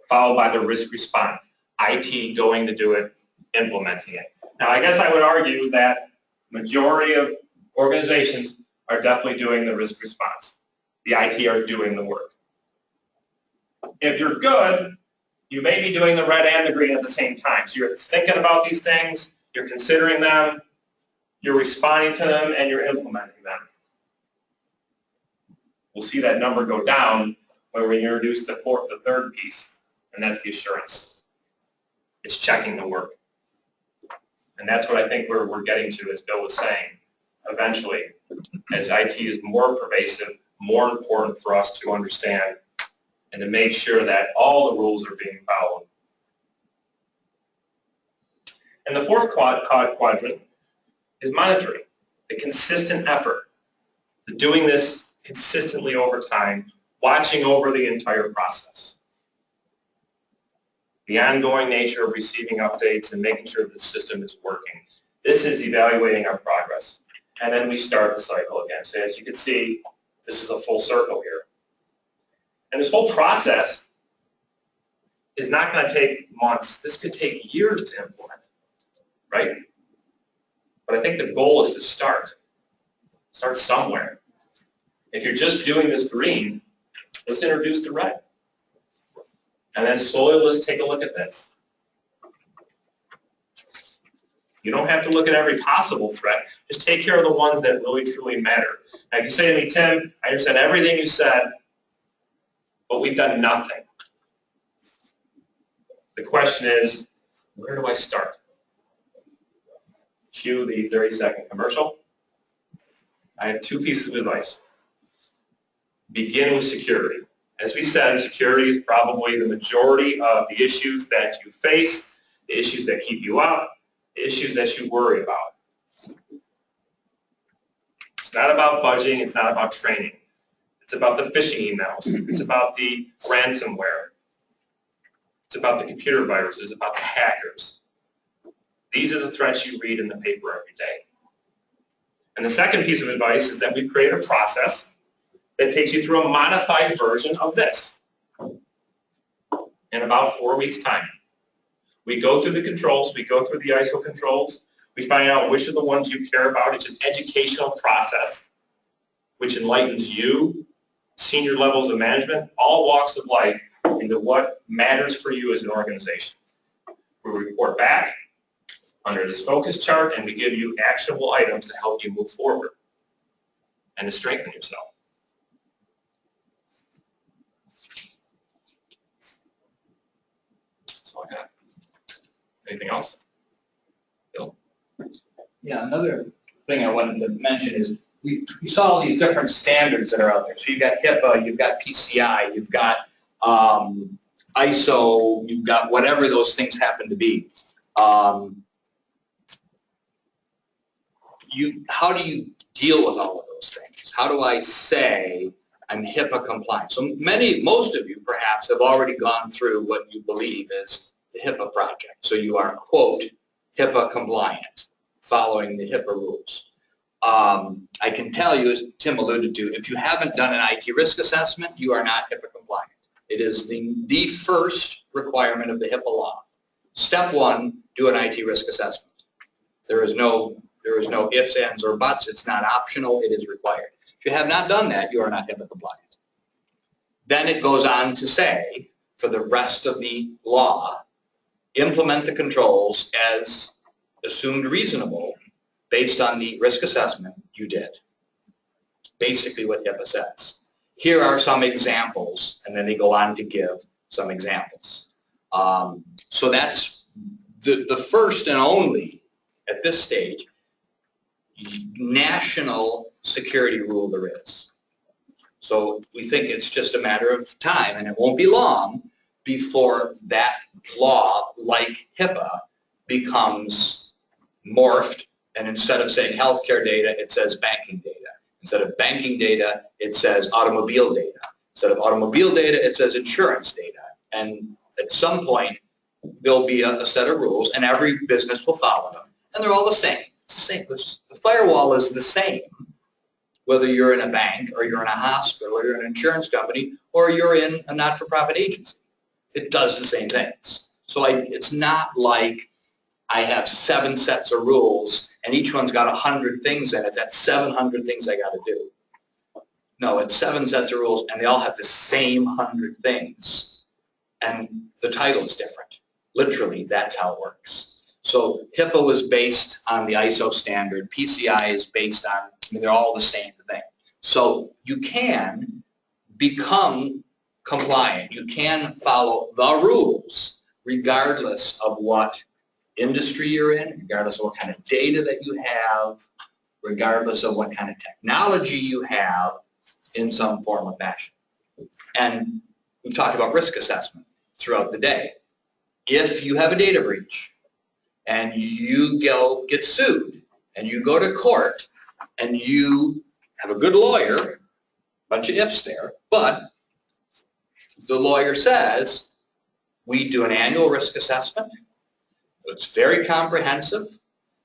followed by the risk response, IT going to do it, implementing it. Now I guess I would argue that majority of organizations are definitely doing the risk response. The IT are doing the work. If you're good, you may be doing the red and the green at the same time. So you're thinking about these things, you're considering them, you're responding to them, and you're implementing them. We'll see that number go down when we introduce the third piece, and that's the assurance. It's checking the work. And that's what I think we're getting to, as Bill was saying. Eventually, as IT is more pervasive, more important for us to understand and to make sure that all the rules are being followed. And the fourth quadrant is monitoring, the consistent effort, the doing this consistently over time, watching over the entire process. The ongoing nature of receiving updates and making sure the system is working. This is evaluating our progress. And then we start the cycle again. So as you can see, this is a full circle here. And this whole process is not going to take months. This could take years to implement, right? But I think the goal is to start somewhere. If you're just doing this green, let's introduce the red. And then slowly let's take a look at this. You don't have to look at every possible threat. Just take care of the ones that really, truly matter. Now, if you say to me, Tim, I understand everything you said, but we've done nothing. The question is, where do I start? Cue the 30-second commercial. I have two pieces of advice. Begin with security. As we said, security is probably the majority of the issues that you face, the issues that keep you up, the issues that you worry about. It's not about budgeting, it's not about training. It's about the phishing emails. It's about the ransomware. It's about the computer viruses, it's about the hackers. These are the threats you read in the paper every day. And the second piece of advice is that we've created a process that takes you through a modified version of this in about 4 weeks' time. We go through the controls, we go through the ISO controls, we find out which are the ones you care about. It's an educational process which enlightens you, senior levels of management, all walks of life, into what matters for you as an organization. We report back under this focus chart and we give you actionable items to help you move forward and to strengthen yourself. That's all I got. Anything else? Bill? Yeah, another thing I wanted to mention is we saw all these different standards that are out there. So you've got HIPAA, you've got PCI, you've got ISO, you've got whatever those things happen to be. How do you deal with all of those things? How do I say I'm HIPAA compliant? So most of you perhaps have already gone through what you believe is the HIPAA project. So you are, quote, HIPAA compliant, following the HIPAA rules. I can tell you, as Tim alluded to, if you haven't done an IT risk assessment, you are not HIPAA compliant. It is the first requirement of the HIPAA law. Step one, do an IT risk assessment. There is no ifs, ands, or buts. It's not optional. It is required. If you have not done that, you are not HIPAA compliant. Then it goes on to say, for the rest of the law, implement the controls as assumed reasonable based on the risk assessment you did. Basically what HIPAA says. Here are some examples, and then they go on to give some examples. So that's the first and only, at this stage, national security rule there is. So we think it's just a matter of time, and it won't be long before that law, like HIPAA, becomes morphed, and instead of saying healthcare data, it says banking data. Instead of banking data, it says automobile data. Instead of automobile data, it says insurance data. And at some point, there'll be a set of rules, and every business will follow them. And they're all the same. It's the same. The firewall is the same, whether you're in a bank, or you're in a hospital, or you're in an insurance company, or you're in a not-for-profit agency. It does the same things. So it's not like I have 7 sets of rules, and each one's got 100 things in it. That's 700 things I got to do. No, it's 7 sets of rules, and they all have the same 100 things. and the title is different. Literally, that's how it works. So HIPAA was based on the ISO standard. PCI is based on, I mean, they're all the same thing. So you can become compliant. You can follow the rules regardless of what industry you're in, regardless of what kind of data that you have, regardless of what kind of technology you have in some form or fashion. And we've talked about risk assessment throughout the day. If you have a data breach and you get sued and you go to court and you have a good lawyer, bunch of ifs there, but the lawyer says, we do an annual risk assessment. It's very comprehensive.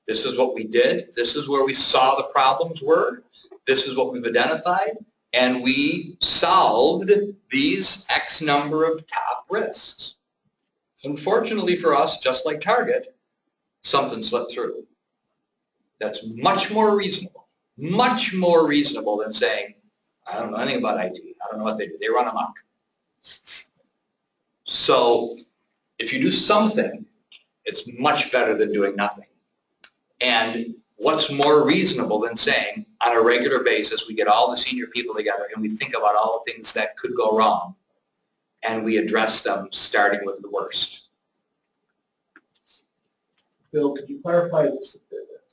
This is what we did. This is where we saw the problems were. This is what we've identified. And we solved these X number of top risks. Unfortunately for us, just like Target, something slipped through. That's much more reasonable than saying, I don't know anything about IT. I don't know what they do. They run amok. So if you do something, it's much better than doing nothing. And what's more reasonable than saying, on a regular basis, we get all the senior people together and we think about all the things that could go wrong, and we address them starting with the worst. Bill, could you clarify this?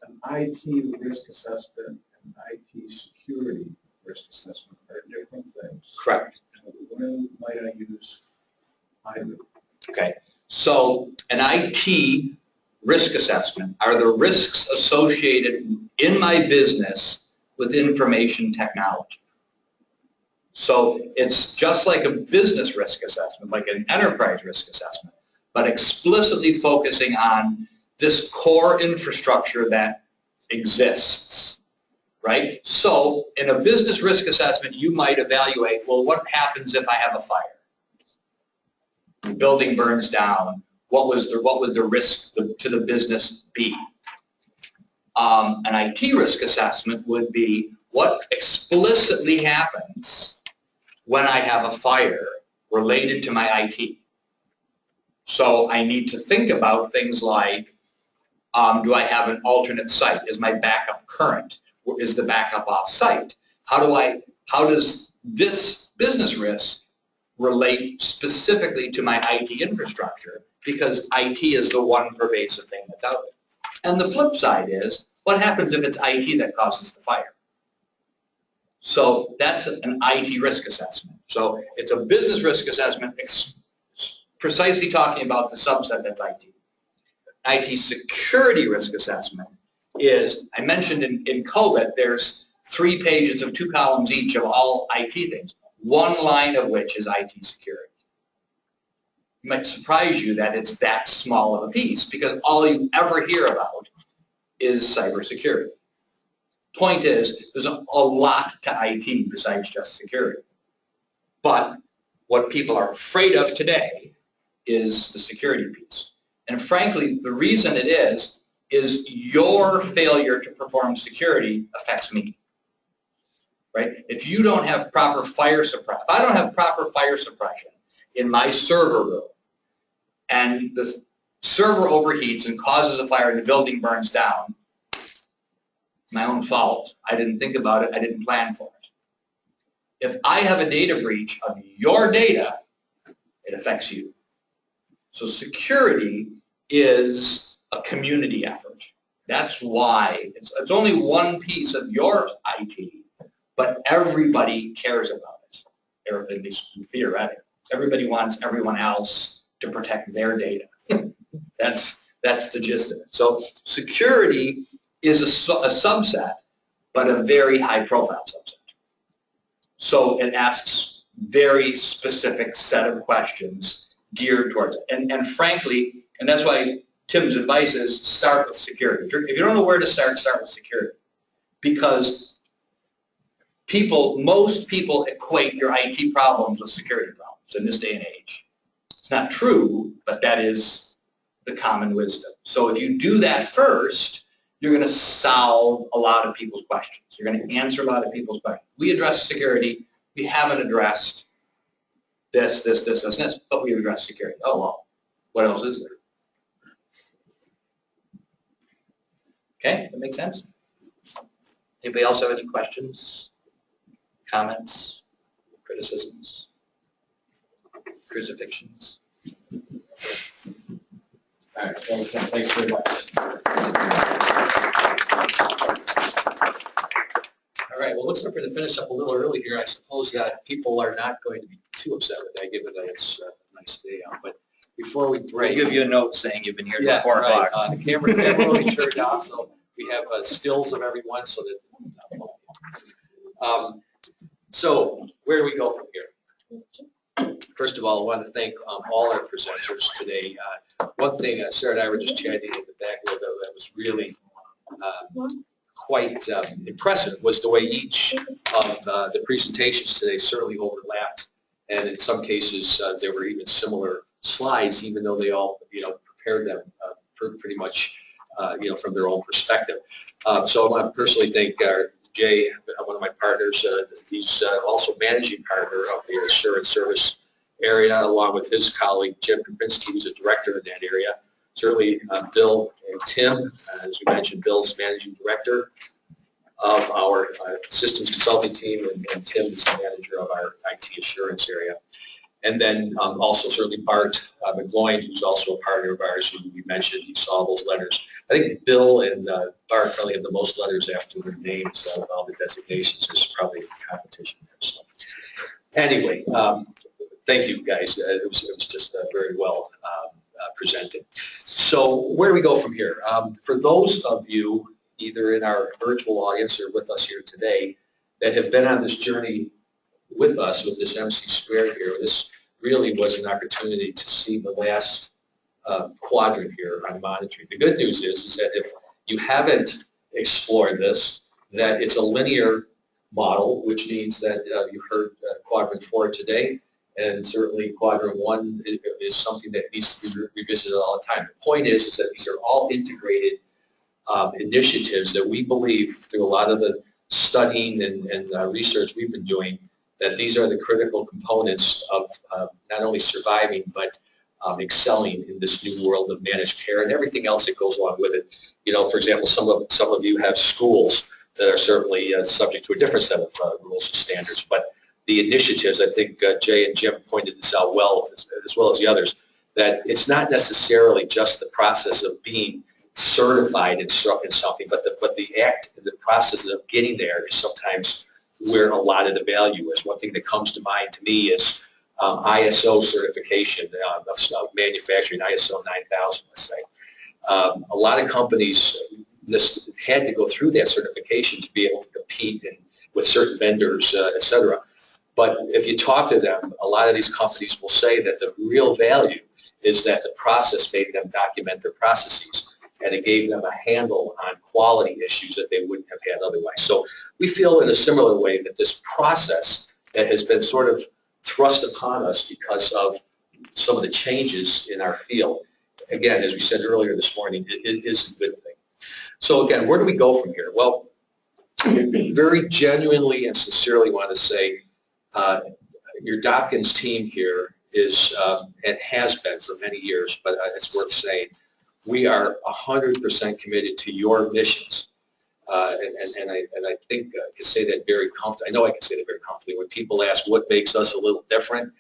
An IT risk assessment and IT security risk assessment are different things. Correct. When might I use either? Okay. So an IT risk assessment are the risks associated in my business with information technology. So it's just like a business risk assessment, like an enterprise risk assessment, but explicitly focusing on this core infrastructure that exists, right? So in a business risk assessment, you might evaluate, well, what happens if I have a fire? The building burns down. What would the risk to the business be? An IT risk assessment would be what explicitly happens when I have a fire related to my IT. So I need to think about things like, do I have an alternate site? Is my backup current? Is the backup off-site? How does this business risk relate specifically to my IT infrastructure? Because IT is the one pervasive thing that's out there. And the flip side is, what happens if it's IT that causes the fire? So that's an IT risk assessment. So it's a business risk assessment precisely talking about the subset that's IT. IT security risk assessment is, I mentioned in COVID, there's 3 pages of 2 columns each of all IT things, one line of which is IT security. It might surprise you that it's that small of a piece because all you ever hear about is cybersecurity. Point is, there's a lot to IT besides just security. But what people are afraid of today is the security piece. And frankly, the reason it is your failure to perform security affects me. Right? If you don't have proper fire suppression, if I don't have proper fire suppression in my server room, and the server overheats and causes a fire and the building burns down, my own fault. I didn't think about it. I didn't plan for it. If I have a data breach of your data, it affects you. So security is a community effort. That's why it's only one piece of your IT, but everybody cares about it, or at least theoretically. Everybody wants everyone else to protect their data. That's the gist of it. So security is a subset, but a very high-profile subset. So it asks very specific set of questions geared towards it. And frankly, and that's why Tim's advice is start with security. If you don't know where to start with security. Because most people equate your IT problems with security problems in this day and age. It's not true, but that is the common wisdom. So if you do that first, you're going to solve a lot of people's questions. You're going to answer a lot of people's questions. We address security. We haven't addressed this, but we address security. Oh, well, what else is there? Okay, that makes sense. Anybody else have any questions, comments, criticisms, crucifixions? All right, thanks very much. All right, well, looks like we're going to finish up a little early here. I suppose that people are not going to be too upset with that, given that it's a nice day out. But before we break, We'll give you a note saying you've been here till yeah, 4 right. o'clock. The camera will be turned off, so we have stills of everyone, so that. So where do we go from here? First of all, I want to thank all our presenters today. One thing, Sarah and I were just chatting in the back there that was really quite impressive was the way each of the presentations today certainly overlapped, and in some cases there were even similar slides, even though they all prepared them pretty much from their own perspective. So I want to personally thank Jay, one of my partners. He's also managing partner of the assurance service area, along with his colleague Jim Kaprinsky, who's a director in that area. Certainly Bill and Tim, as we mentioned, Bill's managing director of our systems consulting team, and Tim is the manager of our IT assurance area. And then also certainly Bart McGloin, who's also a partner of ours, who we mentioned. He saw those letters. I think Bill and Bart probably have the most letters after their names of all the designations. There's probably a competition there. So anyway, thank you guys. It was just very well presented. So where do we go from here? For those of you either in our virtual audience or with us here today that have been on this journey with us with this MC squared here, this really was an opportunity to see the last quadrant here on monitoring. The good news is that if you haven't explored this, that it's a linear model, which means that you've heard quadrant 4 today, and certainly quadrant 1 is something that needs to be revisited all the time. The point is that these are all integrated initiatives that we believe through a lot of the studying and research we've been doing, that these are the critical components of not only surviving but excelling in this new world of managed care and everything else that goes along with it. For example, some of you have schools that are certainly subject to a different set of rules and standards, but the initiatives, I think Jay and Jim pointed this out well, as well as the others, that it's not necessarily just the process of being certified in something, but the process of getting there is sometimes where a lot of the value is. One thing that comes to mind to me is ISO certification of manufacturing, ISO 9000, let's say. A lot of companies had to go through that certification to be able to compete with certain vendors, et cetera. But if you talk to them, a lot of these companies will say that the real value is that the process made them document their processes, and it gave them a handle on quality issues that they wouldn't have had otherwise. So we feel in a similar way that this process that has been sort of thrust upon us because of some of the changes in our field, again, as we said earlier this morning, it is a good thing. So again, where do we go from here? Well, very genuinely and sincerely want to say your Dopkins team here is, and has been for many years, but it's worth saying, we are 100% committed to your missions. And I think I can say that very comfortably. I know I can say that very comfortably. When people ask what makes us a little different,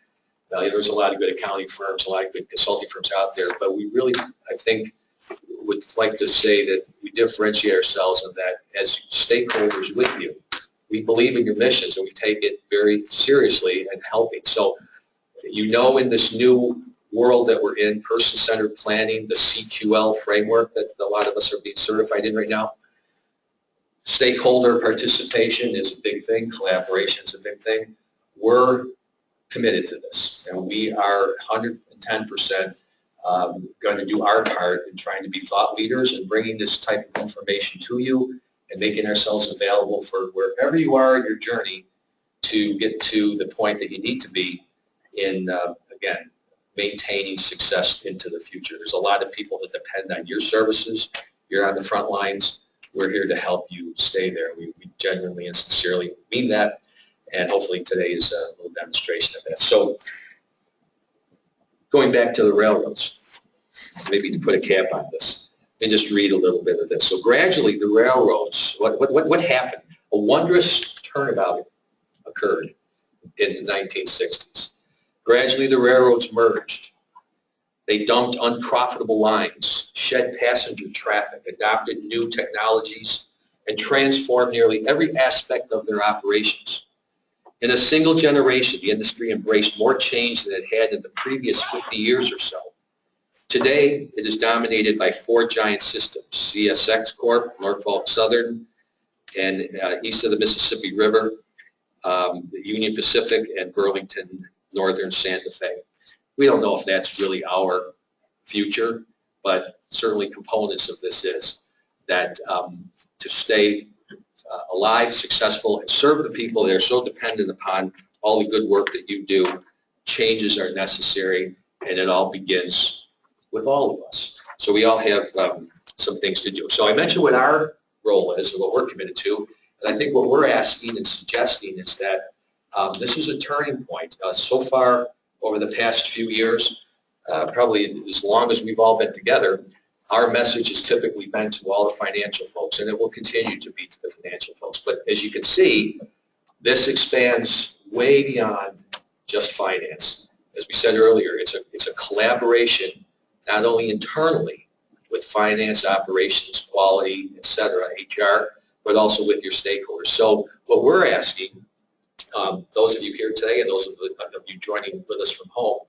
there's a lot of good accounting firms, a lot of good consulting firms out there, but we really, I think, would like to say that we differentiate ourselves in that as stakeholders with you, we believe in your missions and we take it very seriously and helping. So, in this new world that we're in, person-centered planning, the CQL framework that a lot of us are being certified in right now, stakeholder participation is a big thing, collaboration is a big thing. We're committed to this, and we are 110% going to do our part in trying to be thought leaders and bringing this type of information to you and making ourselves available for wherever you are in your journey to get to the point that you need to be in, again, maintaining success into the future. There's a lot of people that depend on your services. You're on the front lines. We're here to help you stay there. We genuinely and sincerely mean that, and hopefully today is a little demonstration of that. So Going back to the railroads, maybe to put a cap on this, and just read a little bit of this. So gradually the railroads, what happened? A wondrous turnabout occurred in the 1960s. Gradually the railroads merged. They dumped unprofitable lines, shed passenger traffic, adopted new technologies, and transformed nearly every aspect of their operations. In a single generation, the industry embraced more change than it had in the previous 50 years or so. Today, it is dominated by 4 giant systems: CSX Corp, Norfolk Southern, and east of the Mississippi River, the Union Pacific, and Burlington Northern Santa Fe. We don't know if that's really our future, but certainly components of this is that to stay alive, successful, and serve the people that are so dependent upon all the good work that you do, changes are necessary, and it all begins with all of us. So we all have some things to do. So I mentioned what our role is and what we're committed to, and I think what we're asking and suggesting is that this is a turning point. So far, over the past few years, probably as long as we've all been together, our message has typically been to all the financial folks, and it will continue to be to the financial folks. But as you can see, this expands way beyond just finance. As we said earlier, it's a collaboration, not only internally with finance, operations, quality, et cetera, HR, but also with your stakeholders. So what we're asking, those of you here today and those of you joining with us from home,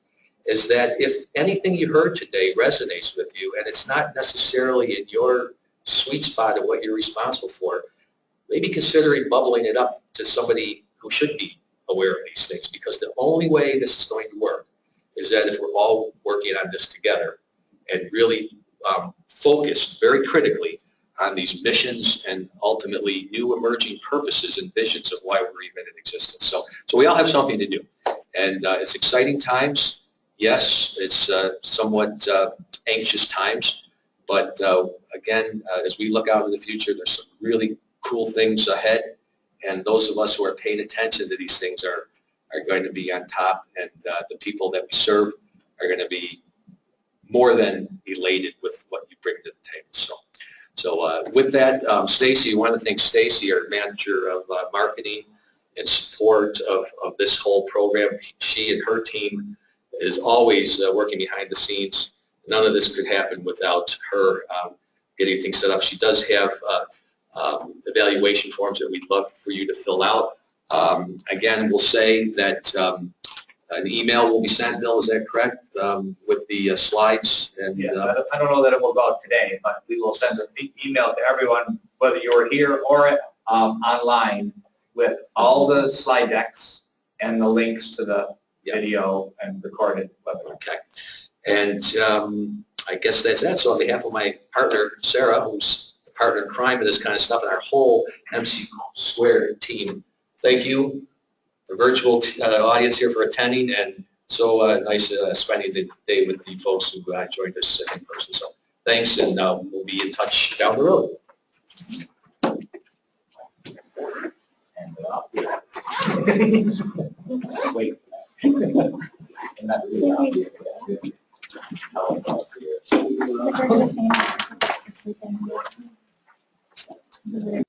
is that if anything you heard today resonates with you and it's not necessarily in your sweet spot of what you're responsible for, maybe considering bubbling it up to somebody who should be aware of these things, because the only way this is going to work is that if we're all working on this together and really focused very critically on these missions and ultimately new emerging purposes and visions of why we're even in existence. So we all have something to do, and it's exciting times. Yes, it's somewhat anxious times, but again, as we look out in the future, there's some really cool things ahead, and those of us who are paying attention to these things are going to be on top, and the people that we serve are going to be more than elated with what you bring to the table. So with that, Stacy, I want to thank Stacy, our manager of marketing and support of this whole program. She and her team is always working behind the scenes. None of this could happen without her getting things set up. She does have evaluation forms that we'd love for you to fill out. Again, we'll say that an email will be sent, Bill, is that correct, with the slides? And, yes, I don't know that it will go out today, but we will send an email to everyone, whether you're here or online, with all the slide decks and the links to the video and recorded webinar. Okay. And I guess that's that. So on behalf of my partner, Sarah, who's the partner in crime in this kind of stuff, and our whole MC Squared team, thank you, the virtual audience here for attending, and so nice spending the day with the folks who joined us in person. So thanks, and we'll be in touch down the road. Wait. It's